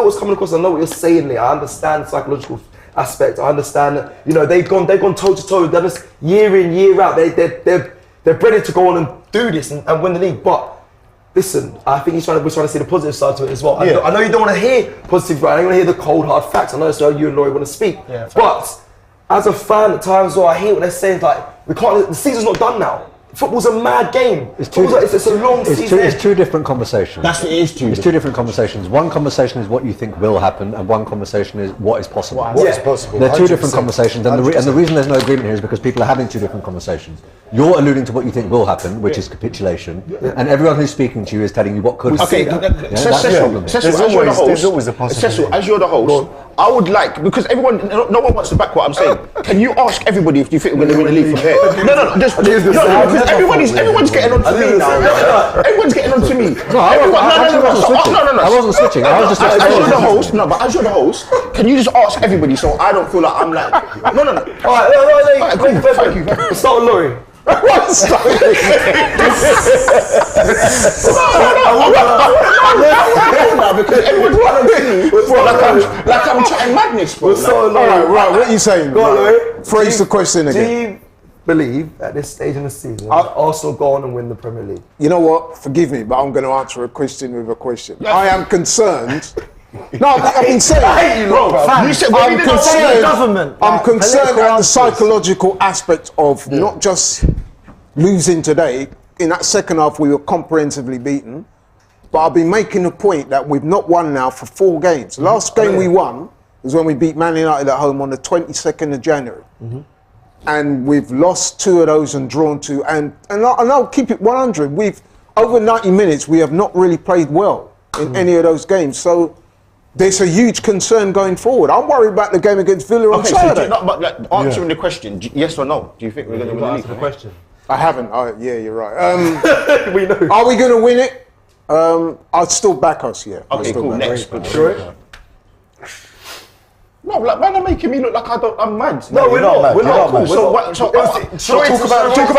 what's coming across. I know what you're saying there. I understand the psychological aspect. I understand that they've gone toe to toe. They're just year in, year out. They're ready to go on and do this and win the league. But listen, I think we're trying to see the positive side to it as well. I know you don't want to hear positive, right? I don't want to hear the cold hard facts. I know that's how you and Laurie want to speak. Yeah, but as a fan, at times, I hear what they're saying. Like the season's not done now. Football's a mad game. It's a long season. It's two different conversations. It is two. It's two different conversations. One conversation is what you think will happen, and one conversation is what is possible. What is possible. They're two different conversations, and the reason there's no agreement here is because people are having two different conversations. You're alluding to what you think will happen, which is capitulation, and everyone who's speaking to you is telling you what could happen. Okay, there's always a possibility. Cecil, as you're the host, I would like, because no one wants to back what I'm saying. Can you ask everybody if you think we're going to win the league from here? No, everyone's getting on to me now. Everyone's getting on to me. I wasn't switching. I was just as you're the host. No, but as you're the host, can you just ask everybody so I don't feel like I'm like no. All right, thank you. Let's start with Laurie. Because everyone's like I'm chatting madness, bro. Right. What are you saying? Go on, Laurie. Phrase the question again. Do you believe at this stage in the season Arsenal go on and win the Premier League? You know what? Forgive me, but I'm going to answer a question with a question. I am concerned. No, I've been saying. I hate you, bro. I'm concerned at the psychological aspect of not just losing today. In that second half, we were comprehensively beaten. But I've been making the point that we've not won now for 4 games. The last game we won was when we beat Man United at home on the 22nd of January. And we've lost 2 of those and drawn 2. And I'll keep it 100. We've over 90 minutes. We have not really played well in any of those games. So there's a huge concern going forward. I'm worried about the game against Villa on Saturday. Answering the question, yes or no? Do you think we're going to win the league? The question. I haven't. Yeah, you're right. We know. Are we going to win it? I'd still back us. Yeah. Okay, cool. Next. Sure. No, like, man, are making me look like I'm mad. No, we're not. We're not. Talk about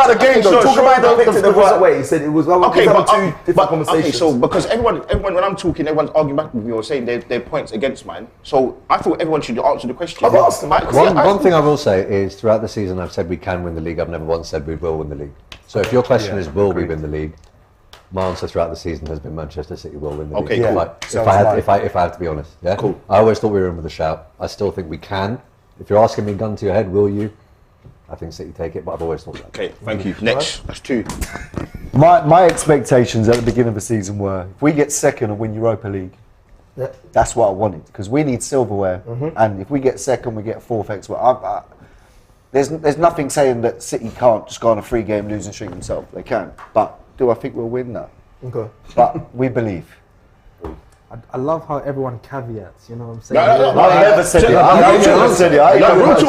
the game, though. Talk about the right way. He said it was. Okay, but two different conversations. Okay, so because everyone, when I'm talking, everyone's arguing back with me or saying their points against mine. So I thought everyone should answer the question. I've asked them. One thing I will say is throughout the season I've said we can win the league. I've never once said we will win the league. So if your question is will we win the league, my answer throughout the season has been Manchester City will win the league. Okay, cool. Like, if I have to be honest, yeah. Cool. I always thought we were in with a shout. I still think we can. If you're asking me, gun to your head, will you? I think City take it, but I've always thought that. Okay, thank you. Next, that's 2. My expectations at the beginning of the season were if we get second and win Europa League, that's what I wanted because we need silverware, and if we get second, we get 4th extra. There's nothing saying that City can't just go on a 3-game losing streak themselves. They can, but do I think we'll win that? Okay. But we believe. I love how everyone caveats, you know what I'm saying? I never said it. I never said it. Everyone wants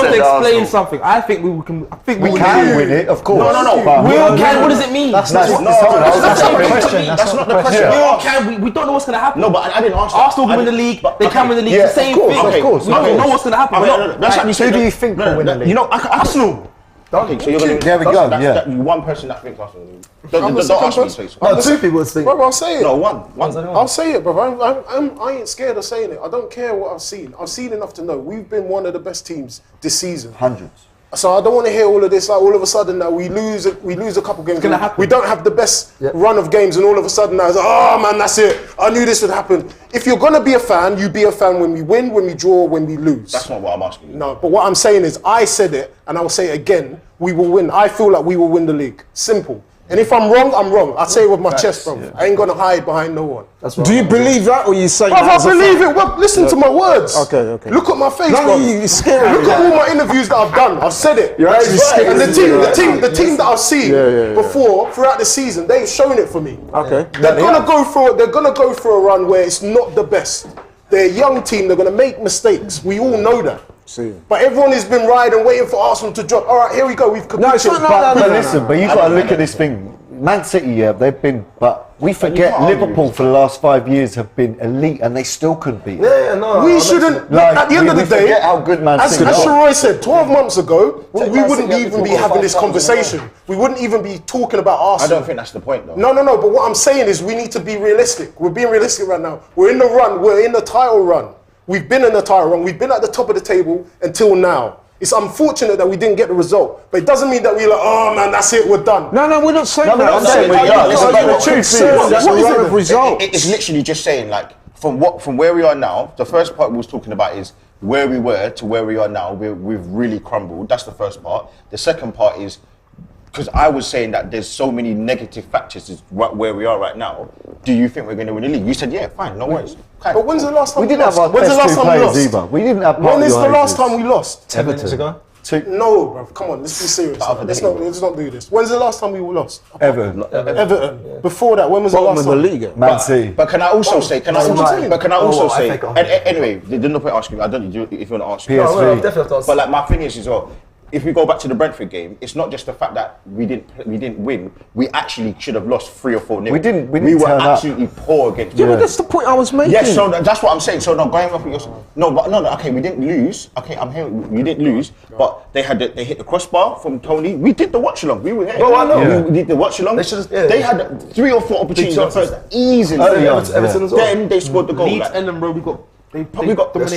to explain something. I think we can. I think we can win it, of course. No. We all can. What does it mean? That's not the question. That's not the question. We all can. We don't know what's going to happen. No, but I didn't ask. Arsenal can win the league. They can win the league. The same thing. Of course. We don't know what's going to happen. That's actually. Who do you think will win the league? You know, Arsenal. Okay, so you're going to. There we go. Yeah. One person that thinks Arsenal. I'm the Don't ask me, second please. No, two people think. Bro, I'll say it. No, one. I'll say it, bro. I ain't scared of saying it. I don't care what I've seen. I've seen enough to know we've been one of the best teams this season. Hundreds. So I don't want to hear all of this. Like all of a sudden that we lose a couple games. We don't have the best run of games, and all of a sudden now it's like, oh man, that's it. I knew this would happen. If you're gonna be a fan, you be a fan when we win, when we draw, when we lose. That's not what I'm asking you. No, but what I'm saying is, I said it, and I will say it again. We will win. I feel like we will win the league. Simple. And if I'm wrong, I'm wrong. I say it with my chest, bro. I ain't gonna hide behind no one. Do you believe that, or you say that? That I believe it. Well, listen to my words. Okay. Look at my face, No, bro. you're scary. Look at all my interviews that I've done. I've said it. You're actually scary. And the team that I've seen before, throughout the season, they've shown it for me. Okay. They're gonna go for a run where it's not the best. They're a young team. They're gonna make mistakes. We all know that. But everyone has been riding, waiting for Arsenal to drop. All right, here we go. We've competed. No, it's not but listen, but you got to look at this thing. Man City, they've been, but we forget Liverpool for the last 5 years have been elite, and they still couldn't beat. We shouldn't. Like, at the end of the day, forget how good Man City. As Sheroy said 12 months ago, we wouldn't even be having this conversation. We wouldn't even be talking about Arsenal. I don't think that's the point, though. No. But what I'm saying is, we need to be realistic. We're being realistic right now. We're in the run. We're in the title run. We've been in the title run. We've been at the top of the table until now. It's unfortunate that we didn't get the result, but it doesn't mean that we're like, oh man, that's it, we're done. No, we're not saying that. I'm saying we're done. That's a run of result. It's literally just saying, like, from where we are now. The first part we was talking about is where we were to where we are now. We've really crumbled. That's the first part. The second part is, because I was saying that there's so many negative factors where we are right now. Do you think we're going to win the league? You said, yeah, fine, no worries. Okay. But when's the last time we didn't have our best two players either. We didn't have. When is the last time we lost? 10 minutes ago. No, bro. Come on, let's be serious. Let's not do this. When's the last time we lost? Everton. Yeah. Before that, when was the last time? League. Man City. But can I also say? Anyway, there's no point asking. I don't know if you want to ask. PSV. No, definitely have to ask. But like my thing is as well. If we go back to the Brentford game, it's not just the fact that we didn't win. We actually should have lost 3 or 4-0. We didn't We were turn absolutely poor against. Yeah, but that's the point I was making. Yes, so that's what I'm saying. So no, going off with your no. Okay, we didn't lose. Okay, I'm here. We didn't lose, but they hit the crossbar from Tony. We did the watch along. We were here. No, I know. We did the watch along. They had 3 or 4 opportunities at first, easily. Everton as well. Then they scored the goal. Leeds, Ellenborough, we got Everton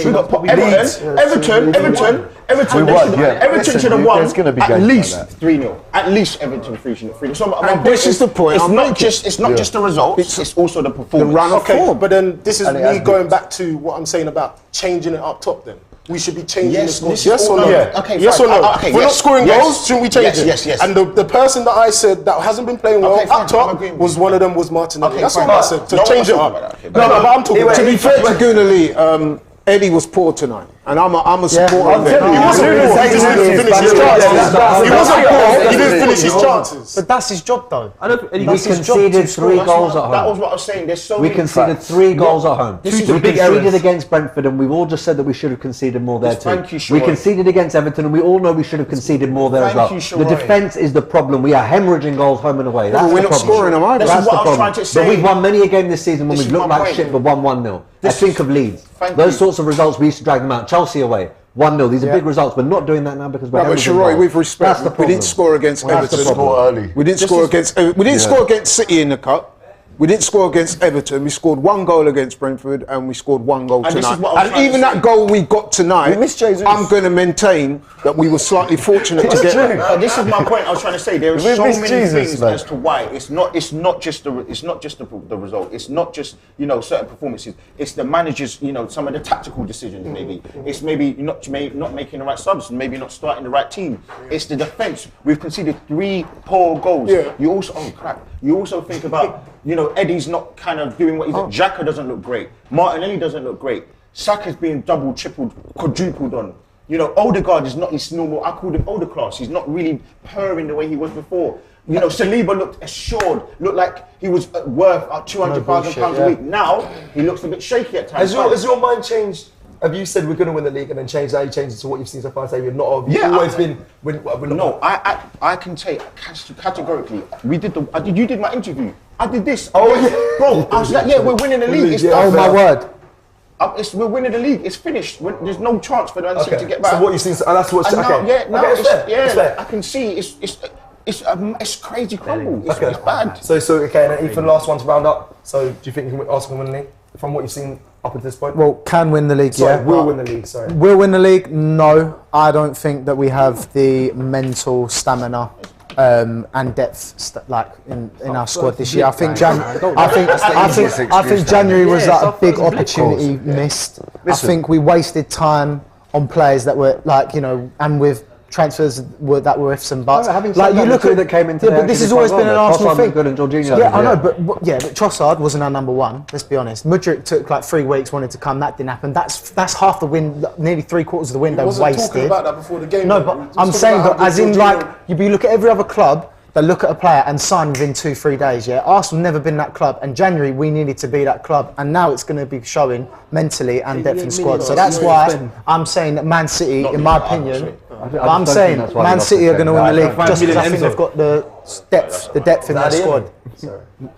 should have won There's gonna be at games least like that. 3-0. At least Everton 3-0. So And this is the point It's I'm not making. just the results. It's also the performance. The run of Okay, form. but then this is And it me has going been. back to what I'm saying about changing it up top then. We should be changing Yes, the this score. is Yes all or no? right. Okay, yes fine. or no? Okay, If we're not yes. scoring Yes. goals, shouldn't we change it? Yes. And the person that I said that hasn't been playing well Okay, fine, up top I'm agreeing with was you. one of them was Martinelli. Okay, That's fine. all I said. To No change it one's up. talking about that. Okay, No, but I'm talking. To be fair to Gunali, Eddie was poor tonight, and I'm a supporter of him. He wasn't poor. He just didn't finish his chances. He wasn't poor. He didn't finish his chances. But that's his job, though. I don't think We conceded 3 goals at home. That was what I was saying. There's so We many conceded facts. 3 goals at home. This is We the big conceded errors. against Brentford, and we've all just said that we should have conceded more there too. Thank you, We Sheroy. conceded against Everton, and we all know we should have conceded more there as Thank well. you, The Sheroy. defence is the problem. We are hemorrhaging goals home and away. That's we're the not problem. scoring them either. This is That's what the I was problem. trying to But say. we've won many a game this season when This we've is looked my like point. shit but won 1-0. This Think is- of Leeds. Thank Those you. sorts of results we used to drag them out. Chelsea away. 1-0. These are big results. We're not doing that now because we're No, but hemorrhaging Sheroy, goals. with respect, That's the we problem. didn't score against That's the Everton. problem. We didn't score against. We didn't score against City in the cup. We didn't score against Everton. We scored 1 goal against Brentford, and we scored 1 goal And this tonight. is what I was And trying to even say. that goal we got tonight, We missed Jesus. I'm going to maintain that we were slightly fortunate to get. This is my point. I was trying to say there are We so missed many Jesus, things man. as to why it's not just the result. It's not just certain performances. It's the managers. Some of the tactical decisions. Maybe it's maybe not making the right subs. Maybe not starting the right team. It's the defense. We've conceded 3 poor goals. Yeah. You also think about Eddie's not kind of doing what he's. Xhaka doesn't look great. Martinelli doesn't look great. Saka's being double, tripled, quadrupled on. Odegaard is not his normal. I called him older class. He's not really purring the way he was before. You know, Saliba looked assured, looked like he was worth £200,000 a week. Now he looks a bit shaky at times. Has your mind changed? Have you said we're going to win the league and then changed? Now you changed it to what you've seen so far? Say we're not. Have you always been? We're not. No, I can say categorically. We did you did my interview. I did this. Oh yeah, bro. I was like, yeah, we're winning the league. It's oh my word. We're winning the league. It's finished. There's no chance for the Man City to get back. So what you've seen, and that's what's I can see it's crazy crumble. It's bad. So okay, and then Ethan, last one to round up. So do you think Arsenal will win the league from what you've seen up until this point? Well, can win the league. Sorry, will win the league. Sorry, will win the league. No, I don't think that we have the mental stamina. And depth in our squad this year. I think January was like a big opportunity missed. I think we wasted time on players that were and with transfers that were ifs and buts. Like you look at that came into but this has always been an Arsenal thing. Good and Jorginho. Yeah, I know, but Trossard wasn't our number one. Let's be honest. Mudryk took like 3 weeks, wanted to come. That didn't happen. That's half the win, nearly 3/4 of the window wasted. Talking about that before the game. No, but I'm saying, but as in you look at every other club. They look at a player and sign within 2-3 days. Yeah, Arsenal never been that club, and January we needed to be that club, and now it's going to be showing mentally and depth in squad. So that's why I'm saying that Man City, in my opinion, I'm saying Man City are going to win the league just because I think they've got the depth in their squad.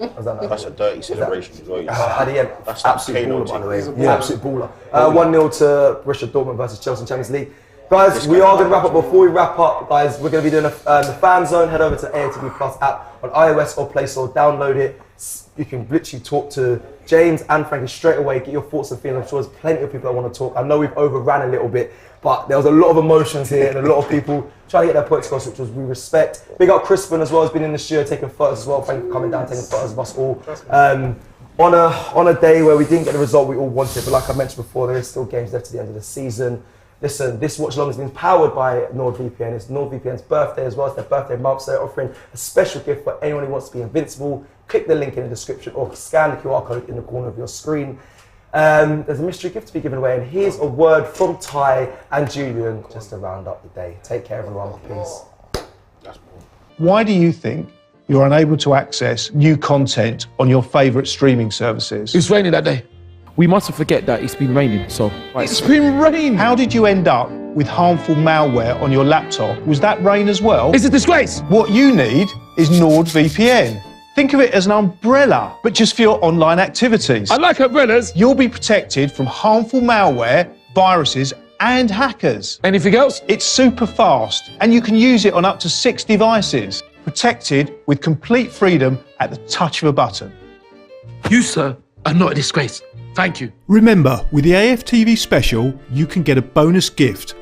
That's a dirty celebration as well. At the end, that's absolute baller, by the way. Absolute baller. 1-0 to Borussia Dortmund versus Chelsea in Champions League. Guys, we are going to wrap up. Before we wrap up, guys, we're going to be doing the fan zone. Head over to AFTV Plus app on iOS or Play Store. Download it. You can literally talk to James and Frankie straight away. Get your thoughts and feelings. I'm sure there's plenty of people that want to talk. I know we've overran a little bit, but there was a lot of emotions here and a lot of people trying to get their points across, which we respect. Big up Crispin as well. Has been in the studio taking photos as well. Frankie coming down taking photos of us all. On a day where we didn't get the result we all wanted, but like I mentioned before, there is still games left to the end of the season. Listen, this watch along has been powered by NordVPN. It's NordVPN's birthday as well. It's their birthday month, so they're offering a special gift for anyone who wants to be invincible. Click the link in the description or scan the QR code in the corner of your screen. There's a mystery gift to be given away, and here's a word from Ty and Julian just to round up the day. Take care, everyone. Peace. Why do you think you're unable to access new content on your favourite streaming services? It's raining that day. We mustn't forget that it's been raining, so... It's been raining! How did you end up with harmful malware on your laptop? Was that rain as well? It's a disgrace! What you need is NordVPN. Think of it as an umbrella, but just for your online activities. I like umbrellas! You'll be protected from harmful malware, viruses, and hackers. Anything else? It's super fast, and you can use it on up to 6 devices. Protected with complete freedom at the touch of a button. You, sir, are not a disgrace. Thank you. Remember, with the AFTV special, you can get a bonus gift